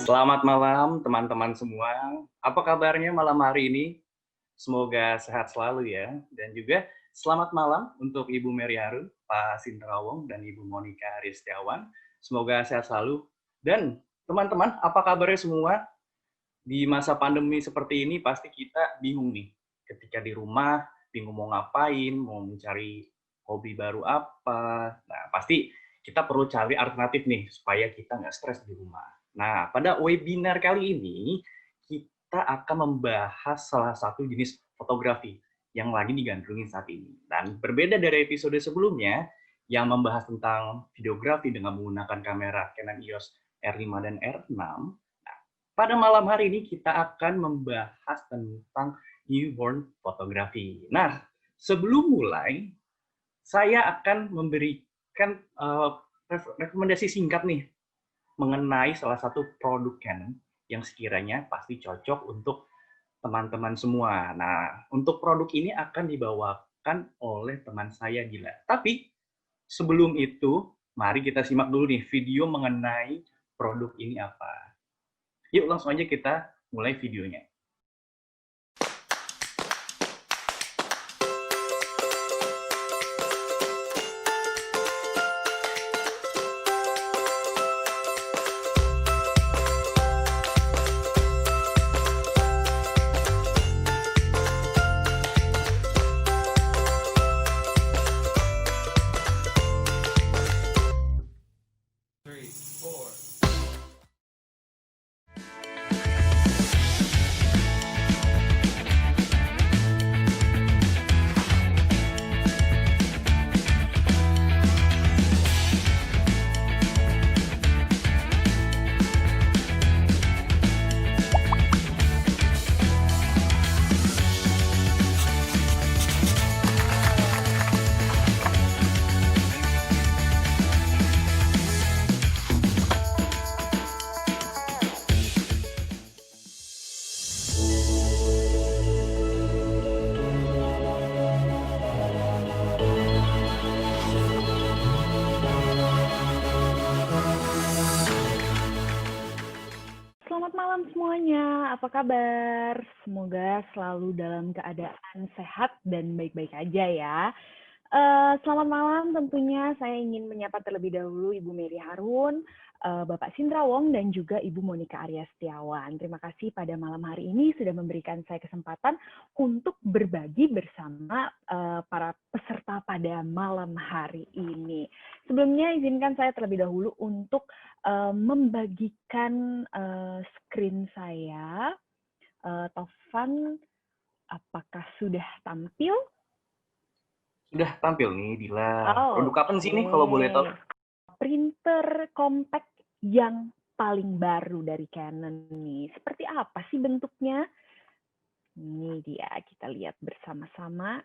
Selamat malam teman-teman semua. Apa kabarnya malam hari ini? Semoga sehat selalu ya. Dan juga selamat malam untuk Ibu Mary Harun, Pak Sindrawong, dan Ibu Monica Aristiawan. Semoga sehat selalu. Dan teman-teman, apa kabarnya semua? Di masa pandemi seperti ini pasti kita bingung nih. Ketika di rumah, bingung mau ngapain, mau mencari hobi baru apa. Nah, pasti kita perlu cari alternatif nih supaya kita nggak stres di rumah. Nah, pada webinar kali ini kita akan membahas salah satu jenis fotografi yang lagi digandrungi saat ini. Dan berbeda dari episode sebelumnya yang membahas tentang videografi dengan menggunakan kamera Canon EOS R5 dan R6, pada malam hari ini kita akan membahas tentang newborn photography. Nah, sebelum mulai, saya akan memberikan rekomendasi singkat nih mengenai salah satu produk Canon yang sekiranya pasti cocok untuk teman-teman semua. Nah, untuk produk ini akan dibawakan oleh teman saya, Gila. Tapi sebelum itu, mari kita simak dulu nih video mengenai produk ini apa. Yuk langsung aja kita mulai videonya. Selamat malam semuanya, apa kabar? Semoga selalu dalam keadaan sehat dan baik-baik aja ya. Selamat malam, tentunya saya ingin menyapa terlebih dahulu Ibu Mary Harun, Bapak Sindrawong, dan juga Ibu Monica Aristiawan. Terima kasih pada malam hari ini sudah memberikan saya kesempatan untuk berbagi bersama para peserta pada malam hari ini. Sebelumnya izinkan saya terlebih dahulu untuk membagikan screen saya. Tovan, apakah sudah tampil? Sudah tampil nih, Dila. Produk apa sih ini Oke. kalau boleh tahu? Printer compact yang paling baru dari Canon nih. Seperti apa sih bentuknya? Ini dia, kita lihat bersama-sama.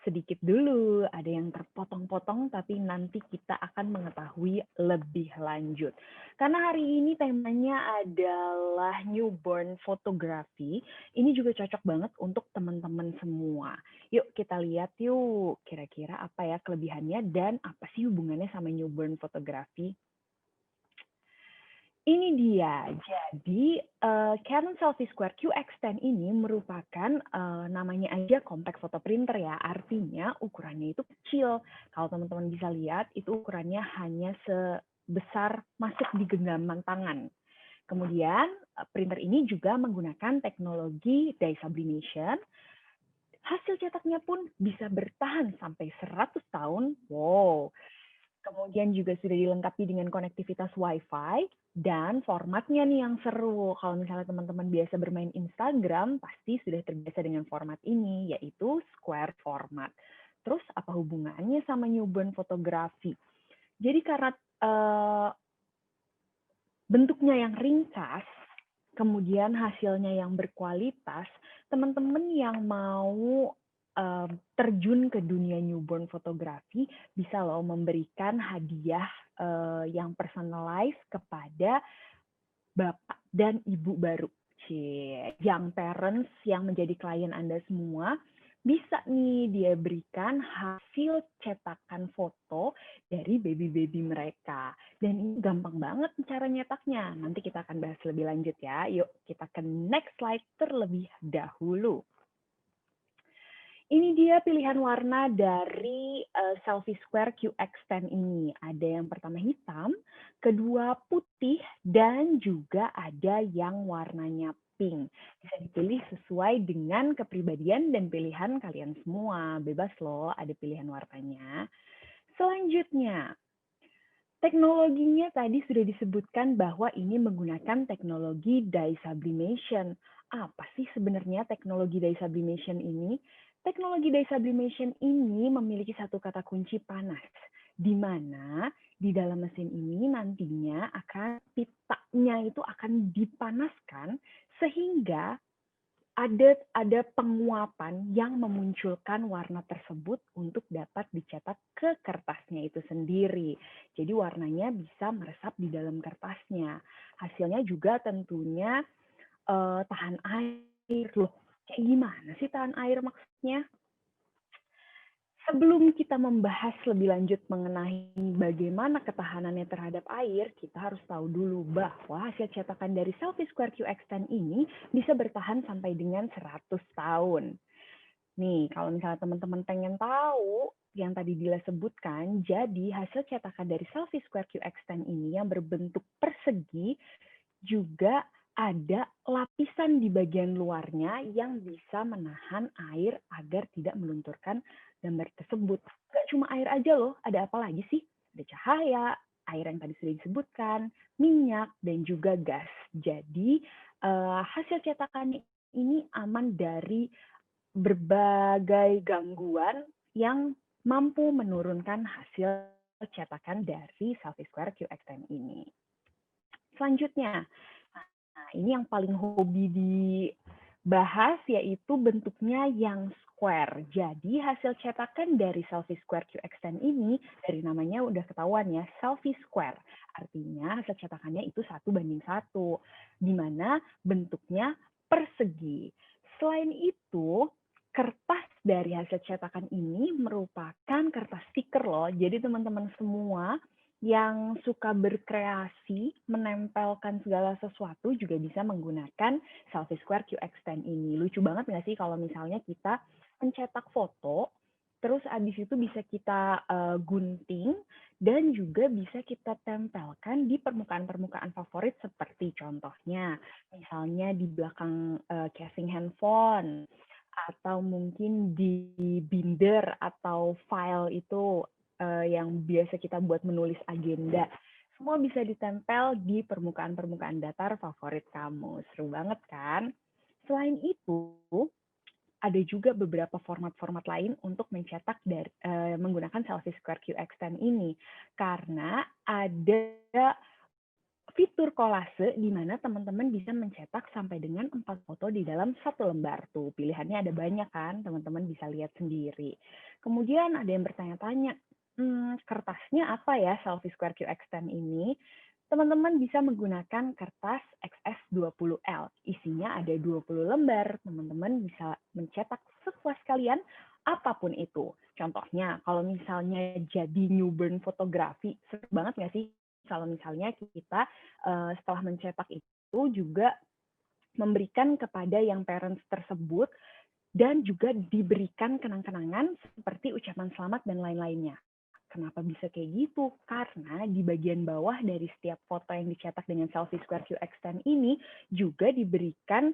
Sedikit dulu, ada yang terpotong-potong, tapi nanti kita akan mengetahui lebih lanjut. Karena hari ini temanya adalah newborn photography, ini juga cocok banget untuk teman-teman semua. Yuk kita lihat yuk, kira-kira apa ya kelebihannya dan apa sih hubungannya sama newborn photography. Ini dia, jadi Canon Selfie Square QX10 ini merupakan namanya aja compact photo printer ya, artinya ukurannya itu kecil. Kalau teman-teman bisa lihat, itu ukurannya hanya sebesar masuk di genggaman tangan. Kemudian printer ini juga menggunakan teknologi dye sublimation. Hasil cetaknya pun bisa bertahan sampai 100 tahun. Wow. Kemudian juga sudah dilengkapi dengan konektivitas Wi-Fi dan formatnya nih yang seru. Kalau misalnya teman-teman biasa bermain Instagram, pasti sudah terbiasa dengan format ini, yaitu square format. Terus apa hubungannya sama newborn fotografi? Jadi karena bentuknya yang ringkas, kemudian hasilnya yang berkualitas, teman-teman yang mau terjun ke dunia newborn fotografi bisa loh memberikan hadiah yang personalized kepada bapak dan ibu baru, young parents yang menjadi klien Anda semua. bisa nih dia berikan hasil cetakan foto dari baby-baby mereka. Dan ini gampang banget cara nyetaknya. Nanti kita akan bahas lebih lanjut ya. Yuk kita ke next slide terlebih dahulu. Ini dia pilihan warna dari Selfie Square QX10 ini. Ada yang pertama hitam, kedua putih, dan juga ada yang warnanya pink. Bisa dipilih sesuai dengan kepribadian dan pilihan kalian semua. Bebas loh, ada pilihan warnanya. Selanjutnya, teknologinya tadi sudah disebutkan bahwa ini menggunakan teknologi dye sublimation. Apa sih sebenarnya teknologi dye sublimation ini? Teknologi dye sublimation ini memiliki satu kata kunci panas, di mana di dalam mesin ini nantinya akan pitanya itu akan dipanaskan sehingga ada penguapan yang memunculkan warna tersebut untuk dapat dicetak ke kertasnya itu sendiri. Jadi warnanya bisa meresap di dalam kertasnya. Hasilnya juga tentunya tahan air. Loh, kayak gimana sih tahan air maksudnya? Sebelum kita membahas lebih lanjut mengenai bagaimana ketahanannya terhadap air, kita harus tahu dulu bahwa hasil cetakan dari Selfie Square QX10 ini bisa bertahan sampai dengan 100 tahun. Nih, kalau misalnya teman-teman pengen tahu yang tadi Dila sebutkan, jadi hasil cetakan dari Selfie Square QX10 ini yang berbentuk persegi juga ada lapisan di bagian luarnya yang bisa menahan air agar tidak melunturkan gambar tersebut. Gak cuma air aja loh, ada apa lagi sih? Ada cahaya, air yang tadi sudah disebutkan, minyak, dan juga gas. Jadi hasil cetakan ini aman dari berbagai gangguan yang mampu menurunkan hasil cetakan dari Selfie Square QX10 ini. Selanjutnya, nah ini yang paling hobi dibahas yaitu bentuknya yang square. Jadi hasil cetakan dari Selfie Square QX10 ini dari namanya udah ketahuan ya, Selfie Square. Artinya hasil cetakannya itu 1:1, di mana bentuknya persegi. Selain itu, kertas dari hasil cetakan ini merupakan kertas stiker loh. Jadi teman-teman semua yang suka berkreasi, menempelkan segala sesuatu juga bisa menggunakan Selfie Square QX10 ini. Lucu banget nggak sih kalau misalnya kita mencetak foto, terus abis itu bisa kita gunting, dan juga bisa kita tempelkan di permukaan-permukaan favorit seperti contohnya, misalnya di belakang casing handphone, atau mungkin di binder atau file itu yang biasa kita buat menulis agenda. Semua bisa ditempel di permukaan-permukaan datar favorit kamu. Seru banget kan? Selain itu, ada juga beberapa format-format lain untuk mencetak menggunakan Selfie Square QX10 ini. Karena ada fitur kolase di mana teman-teman bisa mencetak sampai dengan 4 foto di dalam satu lembar. Tuh, pilihannya ada banyak kan, teman-teman bisa lihat sendiri. Kemudian ada yang bertanya-tanya, kertasnya apa ya Selfie Square QX10 ini? Teman-teman bisa menggunakan kertas XS20L. Isinya ada 20 lembar. Teman-teman bisa mencetak sepuas kalian apapun itu. Contohnya, kalau misalnya jadi newborn fotografi, seru banget nggak sih? Kalau misalnya kita setelah mencetak itu juga memberikan kepada yang parents tersebut dan juga diberikan kenang-kenangan seperti ucapan selamat dan lain-lainnya. Kenapa bisa kayak gitu? Karena di bagian bawah dari setiap foto yang dicetak dengan Selfie Square QX10 ini juga diberikan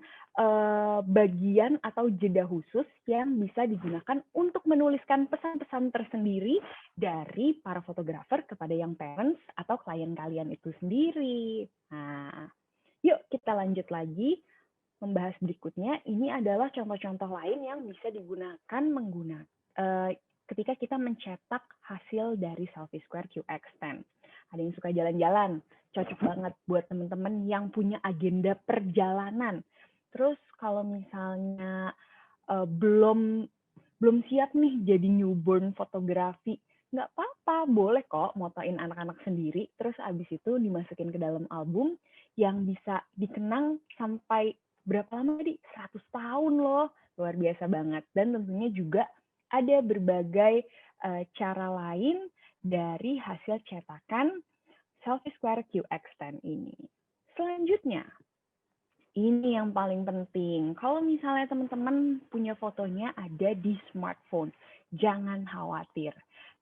bagian atau jeda khusus yang bisa digunakan untuk menuliskan pesan-pesan tersendiri dari para fotografer kepada yang parents atau klien kalian itu sendiri. Nah, yuk kita lanjut lagi membahas berikutnya. Ini adalah contoh-contoh lain yang bisa digunakan ketika kita mencetak hasil dari Selfie Square QX10. Ada yang suka jalan-jalan, cocok banget buat teman-teman yang punya agenda perjalanan. Terus kalau misalnya belum siap nih jadi newborn fotografi, nggak apa-apa, boleh kok motoin anak-anak sendiri, terus abis itu dimasukin ke dalam album yang bisa dikenang sampai berapa lama tadi? 100 tahun loh. luar biasa banget. Dan tentunya juga ada berbagai cara lain dari hasil cetakan Selfie Square QX10 ini. Selanjutnya, ini yang paling penting. Kalau misalnya teman-teman punya fotonya ada di smartphone, jangan khawatir.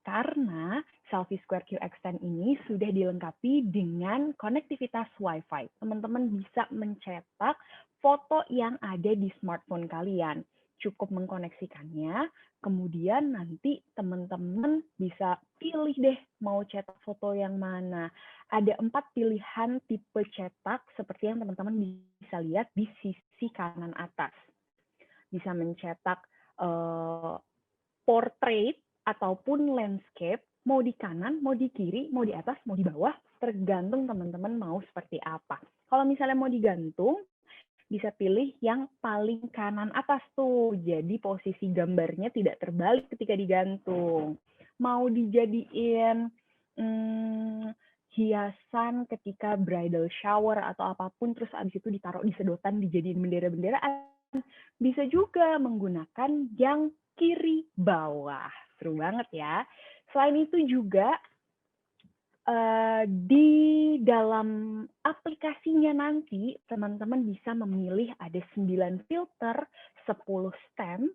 Karena Selfie Square QX10 ini sudah dilengkapi dengan konektivitas Wi-Fi. Teman-teman bisa mencetak foto yang ada di smartphone kalian. Cukup mengkoneksikannya, kemudian nanti teman-teman bisa pilih deh mau cetak foto yang mana. Ada 4 pilihan tipe cetak seperti yang teman-teman bisa lihat di sisi kanan atas. Bisa mencetak portrait ataupun landscape, mau di kanan, mau di kiri, mau di atas, mau di bawah, tergantung teman-teman mau seperti apa. Kalau misalnya mau digantung, bisa pilih yang paling kanan atas tuh. Jadi posisi gambarnya tidak terbalik ketika digantung. Mau dijadiin hiasan ketika bridal shower atau apapun, terus abis itu ditaruh di sedotan, dijadiin bendera-benderaan. Bisa juga menggunakan yang kiri bawah. Seru banget ya. Selain itu juga di dalam aplikasinya nanti, teman-teman bisa memilih ada 9 filter, 10 stem,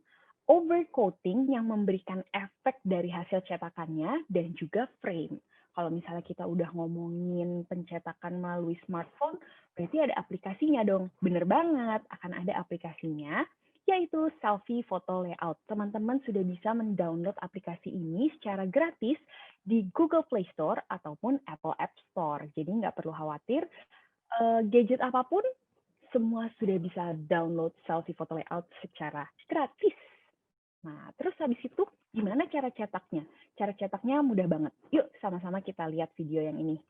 overcoating yang memberikan efek dari hasil cetakannya, dan juga frame. Kalau misalnya kita udah ngomongin pencetakan melalui smartphone, berarti ada aplikasinya dong. Bener banget, akan ada aplikasinya, yaitu Selfie Photo Layout. Teman-teman sudah bisa mendownload aplikasi ini secara gratis di Google Play Store ataupun Apple App Store. Jadi nggak perlu khawatir, gadget apapun, semua sudah bisa download Selfie Photo Layout secara gratis. Nah, terus habis itu gimana cara cetaknya? Cara cetaknya mudah banget. Yuk sama-sama kita lihat video yang ini.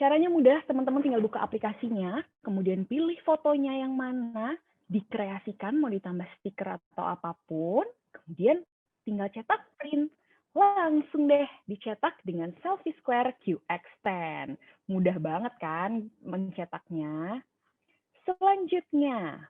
Caranya mudah, teman-teman tinggal buka aplikasinya, kemudian pilih fotonya yang mana, dikreasikan, mau ditambah stiker atau apapun, kemudian tinggal cetak print. Langsung deh dicetak dengan Selfie Square QX10. Mudah banget kan mencetaknya? Selanjutnya,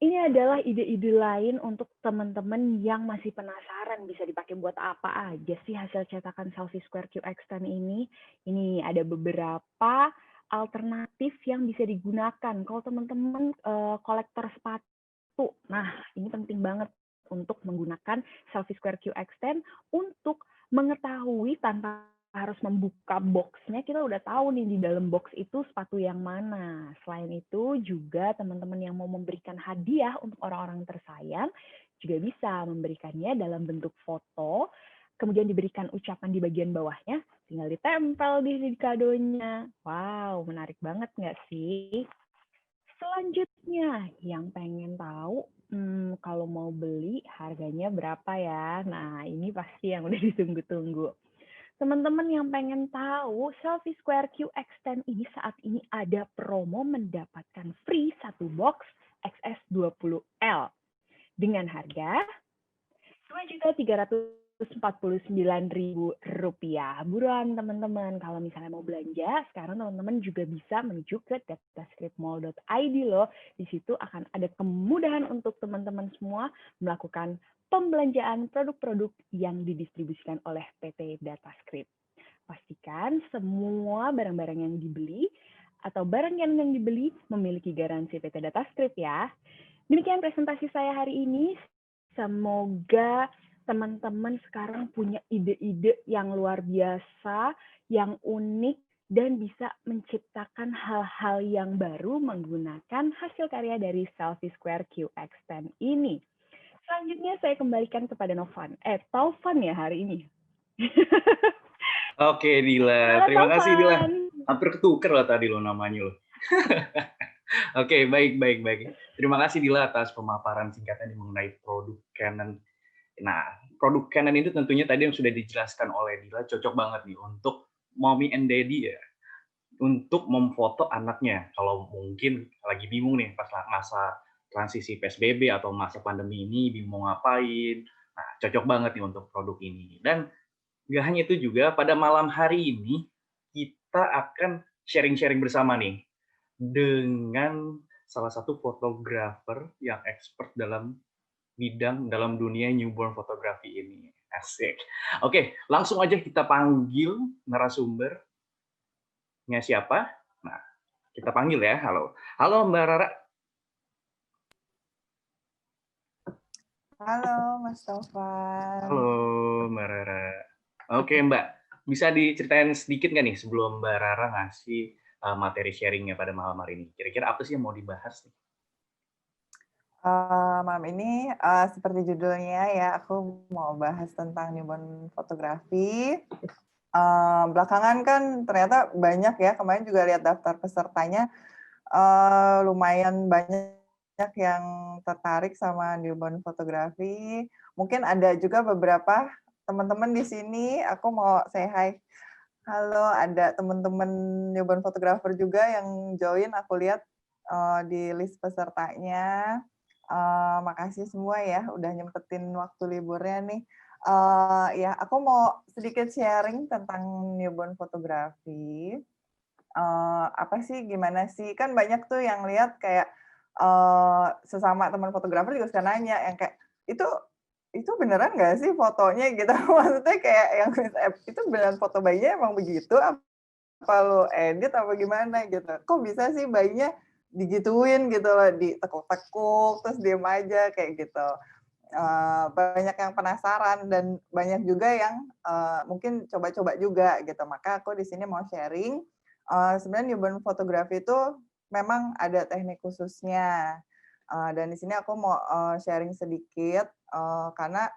ini adalah ide-ide lain untuk teman-teman yang masih penasaran bisa dipakai buat apa aja sih hasil cetakan Selfie Square QX10 ini. Ini ada beberapa alternatif yang bisa digunakan. Kalau teman-teman kolektor sepatu, nah ini penting banget untuk menggunakan Selfie Square QX10 untuk mengetahui tanpa harus membuka box-nya, kita udah tahu nih di dalam box itu sepatu yang mana. Selain itu juga teman-teman yang mau memberikan hadiah untuk orang-orang tersayang juga bisa memberikannya dalam bentuk foto, kemudian diberikan ucapan di bagian bawahnya, tinggal ditempel di kadonya. Wow, menarik banget nggak sih? Selanjutnya, yang pengen tahu kalau mau beli harganya berapa ya? Nah, ini pasti yang udah ditunggu-tunggu. Teman-teman yang pengen tahu, Selfie Square QX10 ini saat ini ada promo mendapatkan free 1 box XS20L dengan harga Rp2.349.000. Buruan teman-teman, kalau misalnya mau belanja, sekarang teman-teman juga bisa menuju ke datascriptmall.id loh. Di situ akan ada kemudahan untuk teman-teman semua melakukan pembelanjaan produk-produk yang didistribusikan oleh PT Datascript. Pastikan semua barang-barang yang dibeli atau barang yang dibeli memiliki garansi PT Datascript ya. Demikian presentasi saya hari ini. Semoga teman-teman sekarang punya ide-ide yang luar biasa, yang unik, dan bisa menciptakan hal-hal yang baru menggunakan hasil karya dari Selfie Square QX10 ini. Selanjutnya saya kembalikan kepada Novan. Taufan ya hari ini. Oke, Dila. Halo, Terima kasih, Dila. Taufan. Hampir ketuker lah tadi lo namanya lo. Oke, baik. Terima kasih, Dila, atas pemaparan singkatnya mengenai produk Canon. Nah, produk Canon itu tentunya tadi yang sudah dijelaskan oleh Dila cocok banget nih untuk mommy and daddy ya, untuk memfoto anaknya. Kalau mungkin lagi bingung nih pas masa transisi PSBB atau masa pandemi ini, bingung mau ngapain. Nah, cocok banget nih untuk produk ini. Dan nggak hanya itu juga, pada malam hari ini kita akan sharing-sharing bersama nih. dengan salah satu fotografer yang expert dalam dunia newborn photography ini. Asik. Oke, langsung aja kita panggil narasumbernya siapa. Nah, kita panggil ya. Halo. Halo Mbak Rara. Halo Mas Taufan. Halo Mbak Rara. Oke Mbak, bisa diceritain sedikit nggak nih sebelum Mbak Rara ngasih materi sharingnya pada malam hari ini? Kira-kira apa sih yang mau dibahas nih? Malam ini seperti judulnya ya, aku mau bahas tentang newborn fotografi. Belakangan kan ternyata banyak ya, kemarin juga lihat daftar pesertanya, lumayan banyak yang tertarik sama newborn fotografi. Mungkin ada juga beberapa teman-teman di sini, aku mau say hi. Halo, ada teman-teman newborn photographer juga yang join, aku lihat di list pesertanya. Makasih semua ya udah nyempetin waktu liburnya nih. Ya, aku mau sedikit sharing tentang newborn fotografi. Apa sih, gimana sih? Kan banyak tuh yang lihat kayak sesama teman fotografer juga suka nanya yang kayak itu beneran nggak sih fotonya gitu? Maksudnya kayak yang itu beneran foto bayinya emang begitu? Apa lo edit apa gimana gitu? Kok bisa sih bayinya digituin gitu loh, ditekuk-tekuk terus diem aja kayak gitu. Banyak yang penasaran dan banyak juga yang mungkin coba-coba juga gitu. Maka aku di sini mau sharing. Sebenarnya newborn photography itu memang ada teknik khususnya. Dan di sini aku mau sharing sedikit karena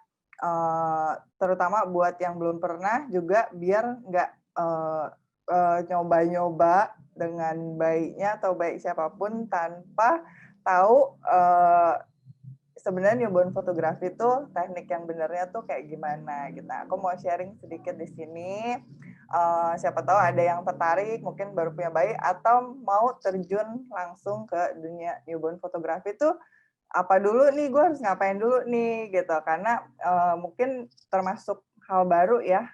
terutama buat yang belum pernah juga biar nggak nyoba-nyoba dengan bayinya atau baik siapapun tanpa tahu sebenarnya newborn fotografi itu teknik yang benernya tuh kayak gimana gitu. Aku mau sharing sedikit di sini. Siapa tahu ada yang tertarik, mungkin baru punya bayi atau mau terjun langsung ke dunia newborn fotografi tuh apa dulu nih, gue harus ngapain dulu nih gitu. Karena mungkin termasuk hal baru ya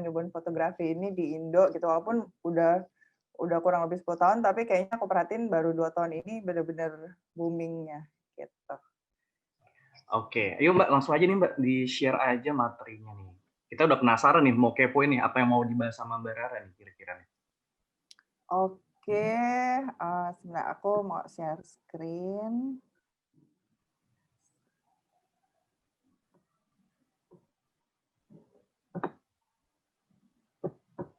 newborn fotografi ini di Indo gitu, walaupun udah kurang lebih 10 tahun, tapi kayaknya aku perhatiin baru 2 tahun ini bener-bener boomingnya gitu. Oke, ayo Mbak, langsung aja nih Mbak, di-share aja materinya nih. Kita udah penasaran nih, mau kepoin nih, apa yang mau dibahas sama Mbak Rara nih kira-kira nih. Oke, sebentar aku mau share screen.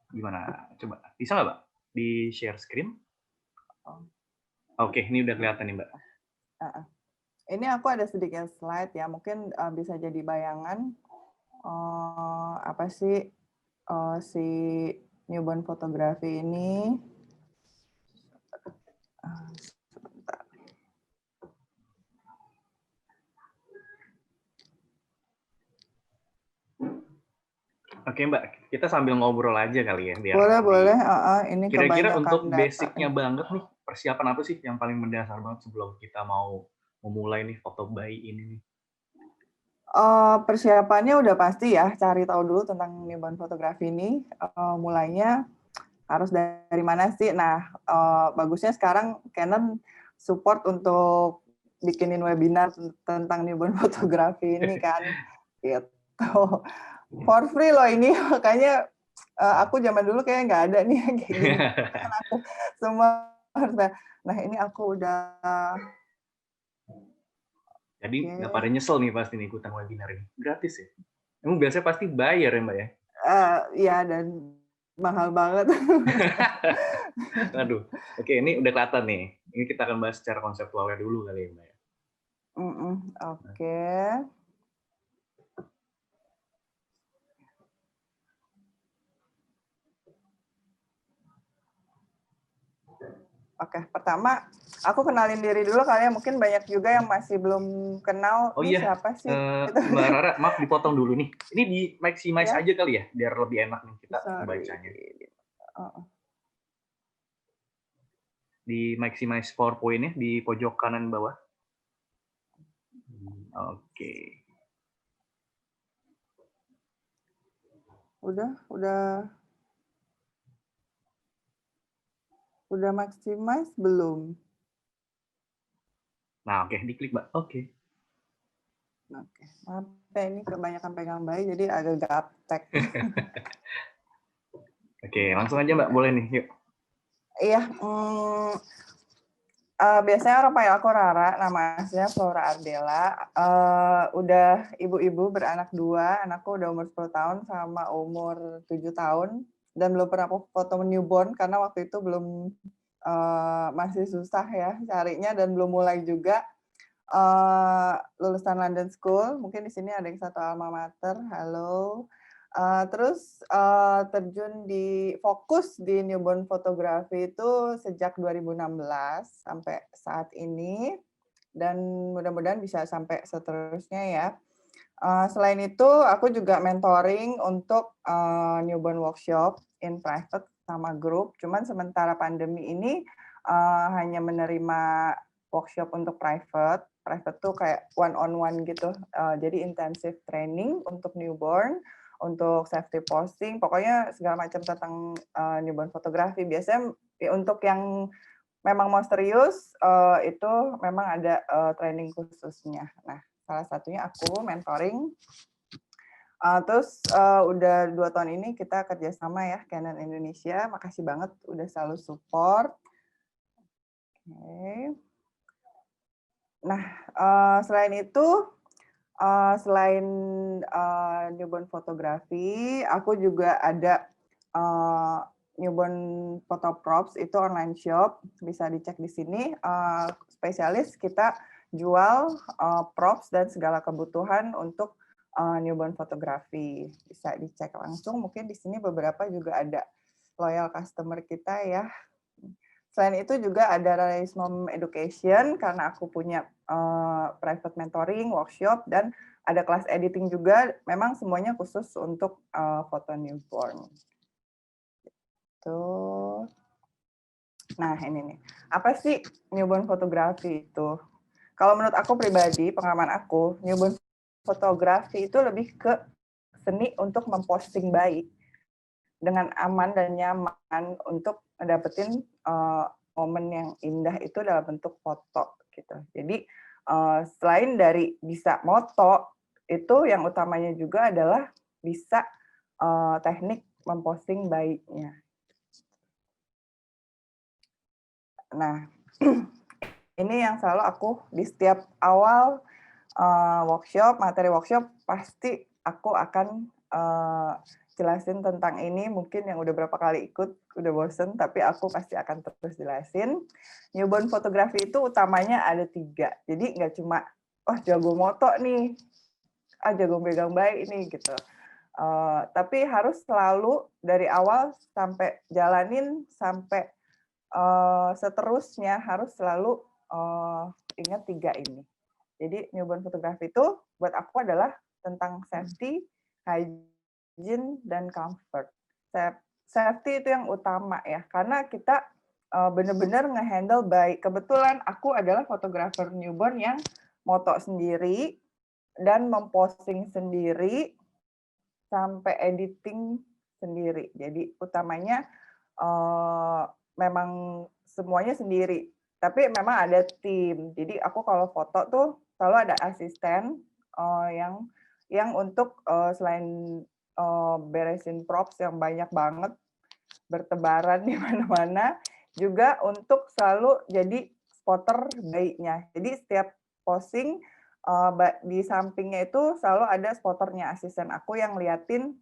Gimana? Coba, bisa nggak Mbak? Di-share screen? Oke, ini udah kelihatan nih Mbak. Ini aku ada sedikit slide ya, mungkin bisa jadi bayangan apa sih si newborn fotografi ini. Sebentar. Oke Mbak, kita sambil ngobrol aja kali ya. Biar Boleh. Ini kira-kira kebanyakan untuk data. basicnya banget nih, persiapan apa sih yang paling mendasar banget sebelum kita mau memulai nih foto bayi ini nih? Persiapannya udah pasti ya, cari tahu dulu tentang newborn fotografi ini. Mulainya harus dari mana sih? Nah, bagusnya sekarang Canon support untuk bikinin webinar tentang newborn fotografi ini kan, gitu. For free loh ini, makanya aku zaman dulu kayak nggak ada nih kayak gini. Kan aku semua harus. Nah ini aku udah. Jadi nggak pada nyesel nih pasti nih ikutan webinar ini. Gratis ya? Emang biasanya pasti bayar ya Mbak ya? Iya, dan mahal banget. Aduh, oke ini udah kelihatan nih. Ini kita akan bahas secara konseptualnya dulu kali ya Mbak ya. Oke. Oke, pertama aku kenalin diri dulu kali ya, mungkin banyak juga yang masih belum kenal. Oh Ini iya, siapa sih? Mbak Rara, maaf dipotong dulu nih. Ini di maximize Ya? aja kali ya, biar lebih enak nih kita Sorry. bacanya. Di maximize PowerPoint-nya di pojok kanan bawah. Oke. Udah. Udah maximize belum? Nah, oke, diklik, Mbak. Oke. Oke. Maaf ya, ini kebanyakan pegang bayi jadi agak gaptek. Oke, langsung aja Mbak, boleh nih, yuk. Iya, biasanya orang panggil aku Rara, nama aslinya Flora Ardela. Udah ibu-ibu beranak 2, anakku udah umur 10 tahun sama umur 7 tahun. Dan belum pernah aku foto newborn karena waktu itu belum masih susah ya carinya dan belum mulai juga. Lulusan London School, mungkin di sini ada yang satu alma mater, halo. Terus terjun di fokus di newborn fotografi itu sejak 2016 sampai saat ini, dan mudah-mudahan bisa sampai seterusnya ya. Selain itu, aku juga mentoring untuk newborn workshop in private sama grup. Cuman sementara pandemi ini hanya menerima workshop untuk private. Private tuh kayak one-on-one gitu. Jadi intensive training untuk newborn, untuk safety posting, pokoknya segala macam tentang newborn fotografi. Biasanya untuk yang memang mau serius, itu memang ada training khususnya. Nah, salah satunya aku mentoring. Terus udah 2 tahun ini kita kerjasama ya, Canon Indonesia. Makasih banget udah selalu support. Oke. Nah, selain itu, selain newborn fotografi, aku juga ada newborn photo props, itu online shop, bisa dicek di sini. Spesialis kita jual props dan segala kebutuhan untuk newborn fotografi. Bisa dicek langsung, mungkin di sini beberapa juga ada loyal customer kita ya. Selain itu juga ada Raismom Education, karena aku punya private mentoring, workshop, dan ada kelas editing juga, memang semuanya khusus untuk foto newborn. Tuh. Nah, ini nih. Apa sih newborn fotografi itu? Kalau menurut aku pribadi, pengalaman aku, newborn fotografi itu lebih ke seni untuk memposting bayi dengan aman dan nyaman untuk dapetin momen yang indah itu dalam bentuk foto gitu. Jadi selain dari bisa moto, itu yang utamanya juga adalah bisa teknik memposting bayinya. Nah, ini yang selalu aku di setiap awal workshop, materi workshop, pasti aku akan jelasin tentang ini. Mungkin yang udah berapa kali ikut, udah bosen, tapi aku pasti akan terus jelasin. Newborn fotografi itu utamanya ada 3. Jadi nggak cuma, oh jago moto nih, jago pegang bayi ini gitu. Tapi harus selalu dari awal sampai jalanin, sampai seterusnya harus selalu ingat 3 ini. Jadi newborn fotografi itu buat aku adalah tentang safety, hygiene, dan comfort. Safety itu yang utama ya, karena kita benar-benar nge-handle baik. Kebetulan aku adalah fotografer newborn yang moto sendiri dan memposting sendiri sampai editing sendiri. Jadi utamanya memang semuanya sendiri. Tapi memang ada tim. Jadi aku kalau foto tuh selalu ada asisten yang untuk selain beresin props yang banyak banget bertebaran di mana-mana, juga untuk selalu jadi spotter bayinya. Jadi setiap posting di sampingnya itu selalu ada spotternya, asisten aku yang liatin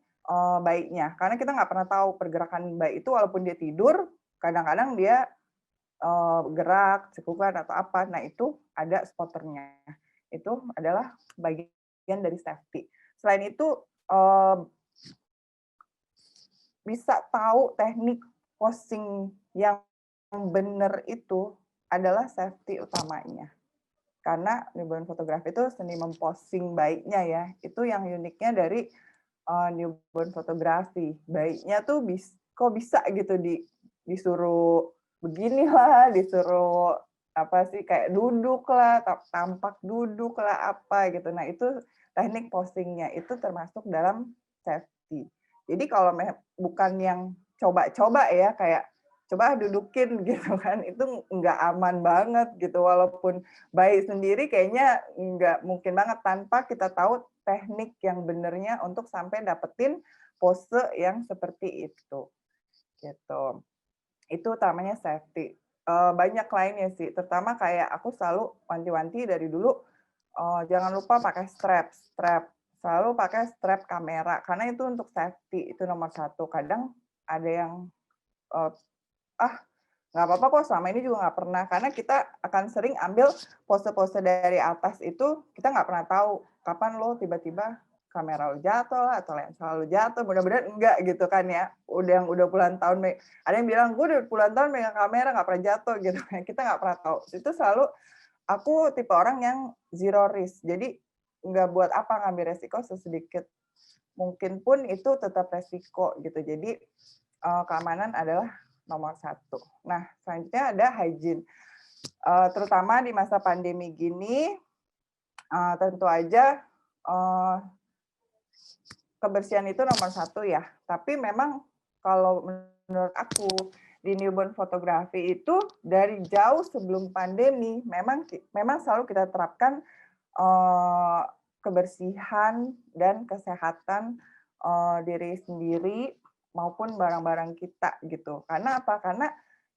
bayinya. Karena kita nggak pernah tahu pergerakan bayi itu, walaupun dia tidur, kadang-kadang dia gerak, cekukan atau apa. Nah, itu ada spotternya. Itu adalah bagian dari safety. Selain itu, bisa tahu teknik posting yang benar itu adalah safety utamanya. Karena newborn fotografi itu seni memposting bayinya ya. Itu yang uniknya dari newborn fotografi. Bayinya tuh kok bisa gitu disuruh beginilah, disuruh apa sih kayak duduk lah, tampak duduk lah apa gitu. Nah, itu teknik postingnya itu termasuk dalam safety. Jadi kalau bukan yang coba-coba ya kayak coba dudukin gitu kan, itu nggak aman banget gitu. Walaupun bayi sendiri kayaknya nggak mungkin banget tanpa kita tahu teknik yang benernya untuk sampai dapetin pose yang seperti itu, gitu. Itu utamanya safety. Banyak lainnya sih, terutama kayak aku selalu wanti-wanti dari dulu, jangan lupa pakai strap. Selalu pakai strap kamera, karena itu untuk safety, itu nomor satu. Kadang ada yang, eee, "Ah, nggak apa-apa kok, selama ini juga nggak pernah." Karena kita akan sering ambil pose-pose dari atas itu, kita nggak pernah tahu kapan lo tiba-tiba kamera lo jatuh lah, atau lensa lo jatuh, mudah-mudahan enggak gitu kan ya. Udah puluhan tahun ada yang bilang, "Gue udah puluhan tahun megang kamera nggak pernah jatuh," gitu kan, kita nggak pernah tahu. Itu selalu aku tipe orang yang zero risk, jadi nggak buat apa ngambil resiko sesedikit mungkin pun itu tetap resiko gitu. Jadi keamanan adalah nomor satu. Nah, selanjutnya ada hygiene. Terutama di masa pandemi gini, tentu aja kebersihan itu nomor satu ya. Tapi memang kalau menurut aku di newborn fotografi itu dari jauh sebelum pandemi memang selalu kita terapkan kebersihan dan kesehatan diri sendiri maupun barang-barang kita gitu. Karena apa? Karena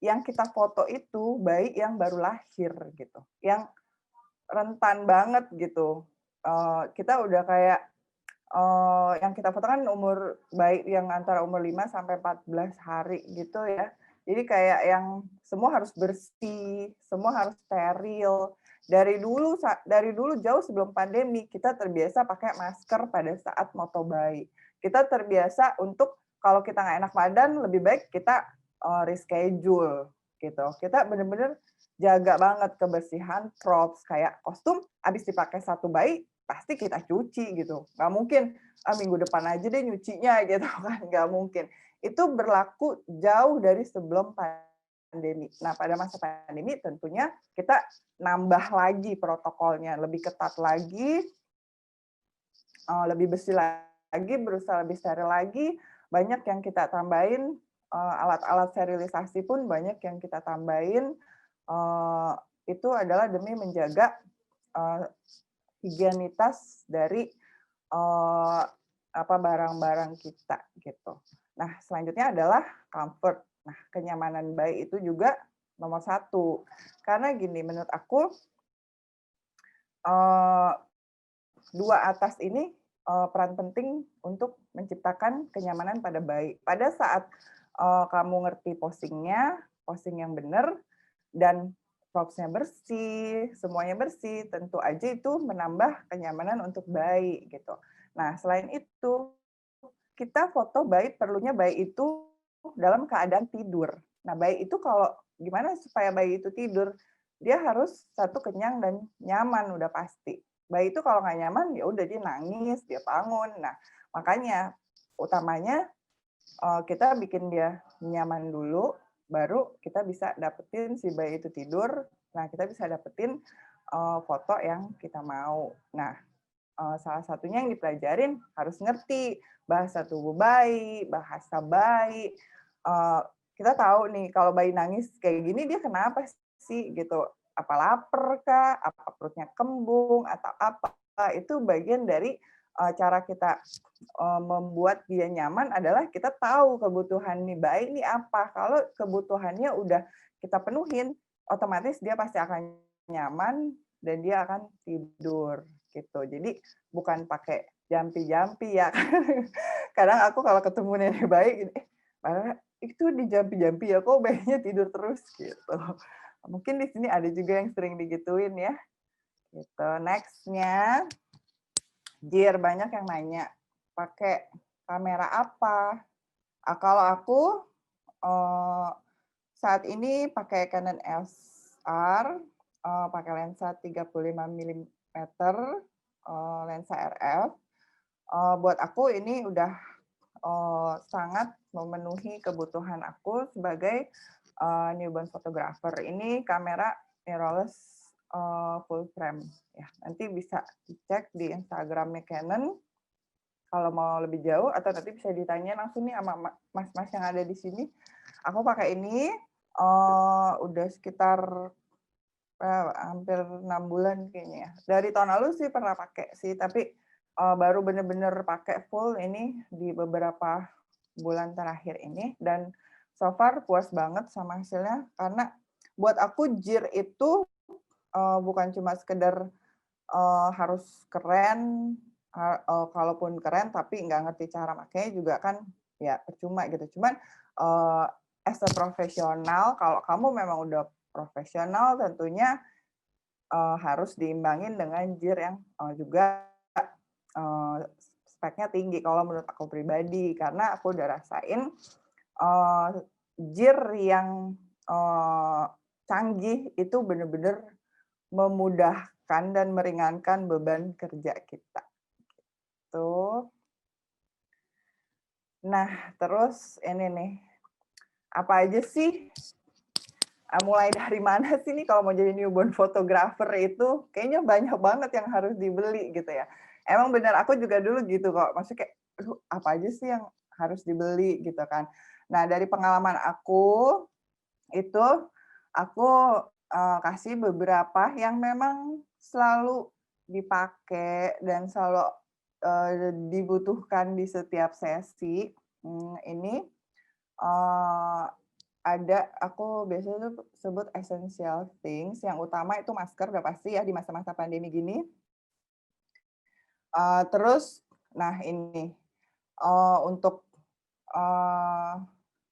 yang kita foto itu bayi yang baru lahir gitu, yang rentan banget gitu. Kita udah kayak yang kita foto kan umur bayi yang antara umur 5 sampai 14 hari gitu ya. Jadi kayak yang semua harus bersih, semua harus steril. Dari dulu jauh sebelum pandemi kita terbiasa pakai masker pada saat moto bayi. Kita terbiasa untuk kalau kita nggak enak badan lebih baik kita reschedule gitu. Kita benar-benar jaga banget kebersihan props kayak kostum habis dipakai satu bayi pasti kita cuci gitu. Nggak mungkin minggu depan aja deh nyucinya gitu kan, nggak mungkin. Itu berlaku jauh dari sebelum pandemi. Nah, pada masa pandemi tentunya kita nambah lagi protokolnya, lebih ketat lagi, lebih bersih lagi, berusaha lebih steril lagi, banyak yang kita tambahin, alat-alat sterilisasi pun banyak yang kita tambahin, itu adalah demi menjaga higienitas dari barang-barang kita gitu. Nah, selanjutnya adalah comfort. Nah, kenyamanan bayi itu juga nomor satu. Karena gini, menurut aku dua atas ini peran penting untuk menciptakan kenyamanan pada bayi. Pada saat kamu ngerti posing yang benar, dan propsnya bersih, semuanya bersih, tentu aja itu menambah kenyamanan untuk bayi gitu. Nah, selain itu, kita foto bayi, perlunya bayi itu dalam keadaan tidur. Nah, bayi itu kalau gimana supaya bayi itu tidur? Dia harus satu kenyang dan nyaman udah pasti. Bayi itu kalau nggak nyaman ya udah dia nangis, dia bangun. Nah, makanya utamanya kita bikin dia nyaman dulu, baru kita bisa dapetin si bayi itu tidur. Nah, kita bisa dapetin foto yang kita mau. Nah, salah satunya yang dipelajarin harus ngerti bahasa tubuh bayi, bahasa bayi. Kita tahu nih kalau bayi nangis kayak gini dia kenapa sih gitu? Apa lapar kah? Apa perutnya kembung atau apa? Itu bagian dari cara kita membuat dia nyaman adalah kita tahu kebutuhan nih bayi ini apa. Kalau kebutuhannya udah kita penuhin, otomatis dia pasti akan nyaman dan dia akan tidur gitu. Jadi bukan pakai jampi-jampi ya. Kadang aku kalau ketemu nenek bayi gini, itu di jampi-jampi ya, kok bayinya tidur terus gitu. Mungkin di sini ada juga yang sering digituin ya. Gitu. Next-nya, gear, banyak yang nanya, pakai kamera apa? Kalau aku saat ini pakai Canon SR, pakai lensa 35 mm, lensa RF. Buat aku ini udah sangat memenuhi kebutuhan aku sebagai newborn photographer. Ini kamera mirrorless full frame. Ya, nanti bisa dicek di Instagramnya Canon kalau mau lebih jauh, atau nanti bisa ditanya langsung nih sama mas-mas yang ada di sini. Aku pakai ini udah sekitar hampir 6 bulan kayaknya ya. Dari tahun lalu sih pernah pakai sih, tapi baru bener-bener pakai full ini di beberapa bulan terakhir ini, dan so far puas banget sama hasilnya, karena buat aku JIR itu bukan cuma sekedar harus keren, kalaupun keren tapi nggak ngerti cara makanya juga kan ya percuma gitu. Cuman as a profesional, kalau kamu memang udah profesional tentunya harus diimbangin dengan JIR yang juga speknya tinggi kalau menurut aku pribadi, karena aku udah rasain JIR yang canggih itu benar-benar memudahkan dan meringankan beban kerja kita. Tuh. Nah, terus ini nih, apa aja sih? Mulai dari mana sih nih kalau mau jadi newborn photographer itu kayaknya banyak banget yang harus dibeli gitu ya. Emang benar aku juga dulu gitu kok. Maksudnya kayak, apa aja sih yang harus dibeli gitu kan. Nah, dari pengalaman aku itu aku kasih beberapa yang memang selalu dipakai dan selalu dibutuhkan di setiap sesi. Ini ada, aku biasanya tuh sebut essential things. Yang utama itu masker, udah pasti ya di masa-masa pandemi gini. Terus, nah ini, untuk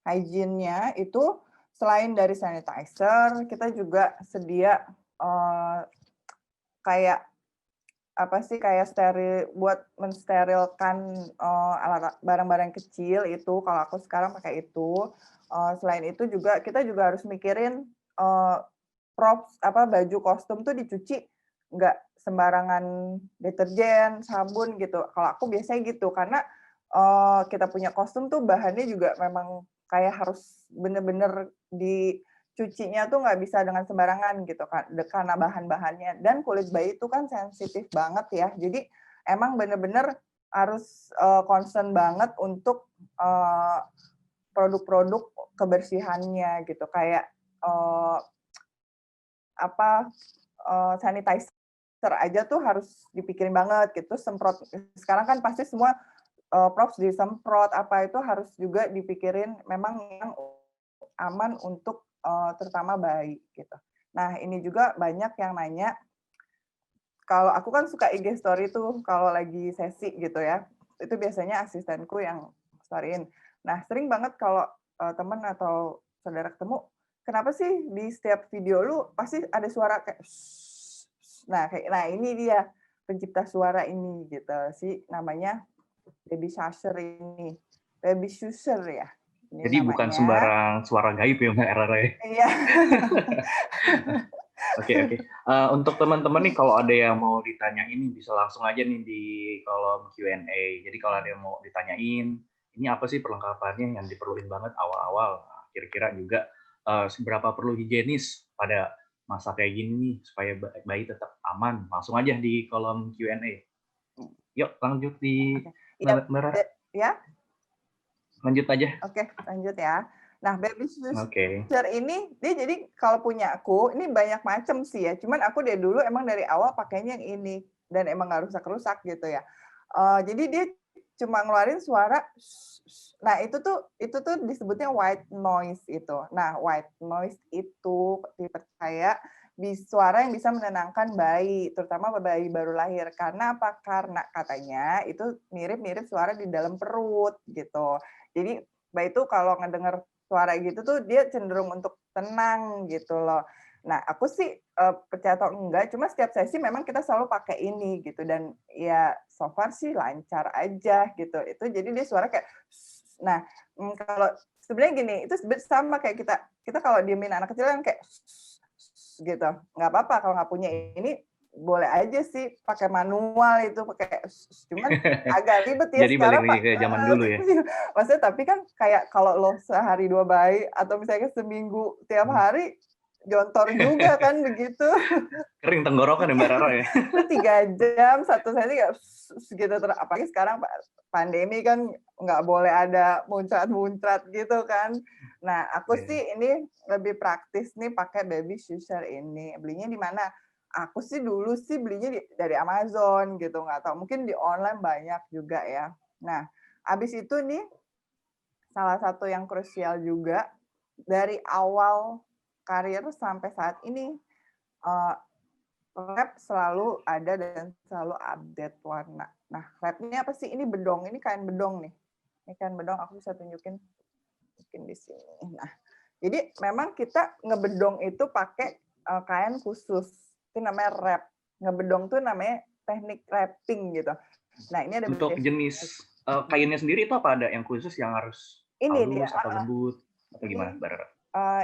hygiene-nya itu selain dari sanitizer, kita juga sedia kayak apa sih, kayak steril buat mensterilkan alat barang-barang kecil itu, kalau aku sekarang pakai itu. Selain itu juga kita juga harus mikirin props baju kostum tuh dicuci nggak sembarangan deterjen, sabun gitu. Kalau aku biasanya gitu, karena kita punya kostum tuh bahannya juga memang kayak harus bener-bener dicucinya tuh nggak bisa dengan sembarangan gitu kan, karena bahan-bahannya. Dan kulit bayi itu kan sensitif banget ya, jadi emang bener-bener harus concern banget untuk produk-produk kebersihannya gitu, kayak sanitizer aja tuh harus dipikirin banget gitu. Semprot sekarang kan pasti semua props disemprot, apa itu harus juga dipikirin memang yang aman untuk terutama bayi gitu. Nah, ini juga banyak yang nanya, kalau aku kan suka IG story tuh kalau lagi sesi gitu ya, itu biasanya asistenku yang storyin. Nah, sering banget kalau teman atau saudara ketemu, kenapa sih di setiap video lu pasti ada suara kayak nah ini dia pencipta suara ini gitu sih, namanya Baby Shusher ini. Baby Shusher ya ini Jadi namanya. bukan sembarang suara gaib ya Mbak Rara ya? Iya. Oke. Untuk teman-teman nih kalau ada yang mau ditanyain bisa langsung aja nih di kolom Q&A. Jadi kalau ada yang mau ditanyain, ini apa sih perlengkapannya yang diperluin banget awal-awal? Kira-kira juga seberapa perlu higienis pada masa kayak gini nih supaya bayi tetap aman? Langsung aja di kolom Q&A. Yuk lanjut di Mbak. Ya. Lanjut aja. Oke, lanjut ya. Nah, Baby Shusher ini dia jadi kalau punya aku ini banyak macam sih ya. Cuman aku dari dulu emang dari awal pakainya yang ini dan emang nggak rusak-rusak gitu ya. Jadi dia cuma ngeluarin suara. Nah, itu tuh disebutnya white noise itu. Nah, white noise itu dipercaya suara yang bisa menenangkan bayi, terutama bayi baru lahir. Karena apa? Karena katanya itu mirip-mirip suara di dalam perut gitu. Jadi bayi itu kalau ngedenger suara gitu tuh dia cenderung untuk tenang gitu loh. Nah, aku sih percaya atau enggak, cuma setiap sesi memang kita selalu pakai ini gitu, dan ya so far sih lancar aja gitu. Itu jadi dia suara kayak, nah kalau sebenarnya gini, itu sama kayak kita kalau diemin anak kecil kan kayak gitu, nggak apa-apa kalau nggak punya ini, boleh aja sih pakai manual itu, pakai cuman agak ribet ya. Jadi sekarang balik lagi ke zaman dulu ya. Maksudnya tapi kan kayak kalau lo sehari 2 bayi atau misalnya seminggu tiap hari jontor juga kan begitu. Kering tenggorokan ya Mbak Rara ya? Itu 3 jam, satu sesi nggak gitu. Apalagi sekarang pandemi kan nggak boleh ada muncrat-muncrat gitu kan. Nah, aku Iya. sih ini lebih praktis nih pakai baby scissor ini. Belinya di mana? Aku sih dulu sih belinya dari Amazon gitu, nggak tahu. Mungkin di online banyak juga ya. Nah, habis itu nih salah satu yang krusial juga dari awal karir sampai saat ini lab selalu ada dan selalu update warna. Nah, labnya apa sih? Ini bedong, ini kain bedong nih. Ini kain bedong, aku bisa tunjukin mungkin di sini. Nah, jadi memang kita ngebedong itu pakai kain khusus. Itu namanya wrap. Ngebedong tuh namanya teknik wrapping gitu. Nah, ini ada Untuk jenis kainnya sendiri itu apa ada yang khusus yang harus ini dia. halus atau lembut atau gimana, Ini Mbak Rara?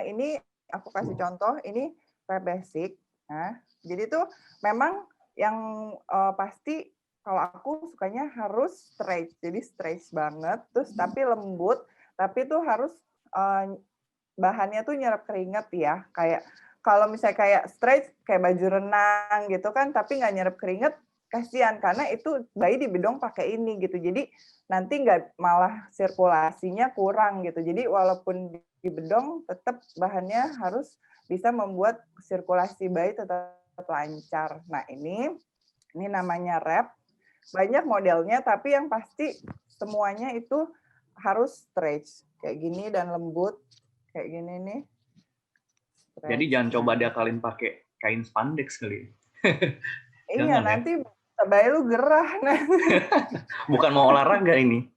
ini aku kasih contoh, ini wrap basic. Nah, jadi tuh memang yang pasti kalau aku sukanya harus stretch, jadi stretch banget, terus tapi lembut, tapi tuh harus bahannya tuh nyerap keringat ya, kayak kalau misalnya kayak stretch kayak baju renang gitu kan, tapi nggak nyerap keringat, kasihan karena itu bayi di bedong pakai ini gitu, jadi nanti nggak malah sirkulasinya kurang gitu, jadi walaupun di bedong tetap bahannya harus bisa membuat sirkulasi bayi tetap lancar. Nah ini namanya wrap, banyak modelnya, tapi yang pasti semuanya itu harus stretch kayak gini dan lembut kayak gini nih. Jadi Stretch. jangan coba diakalin pakai kain spandex kali. Iya, Jangan ya. nanti bayi lu gerah. Bukan mau olahraga ini.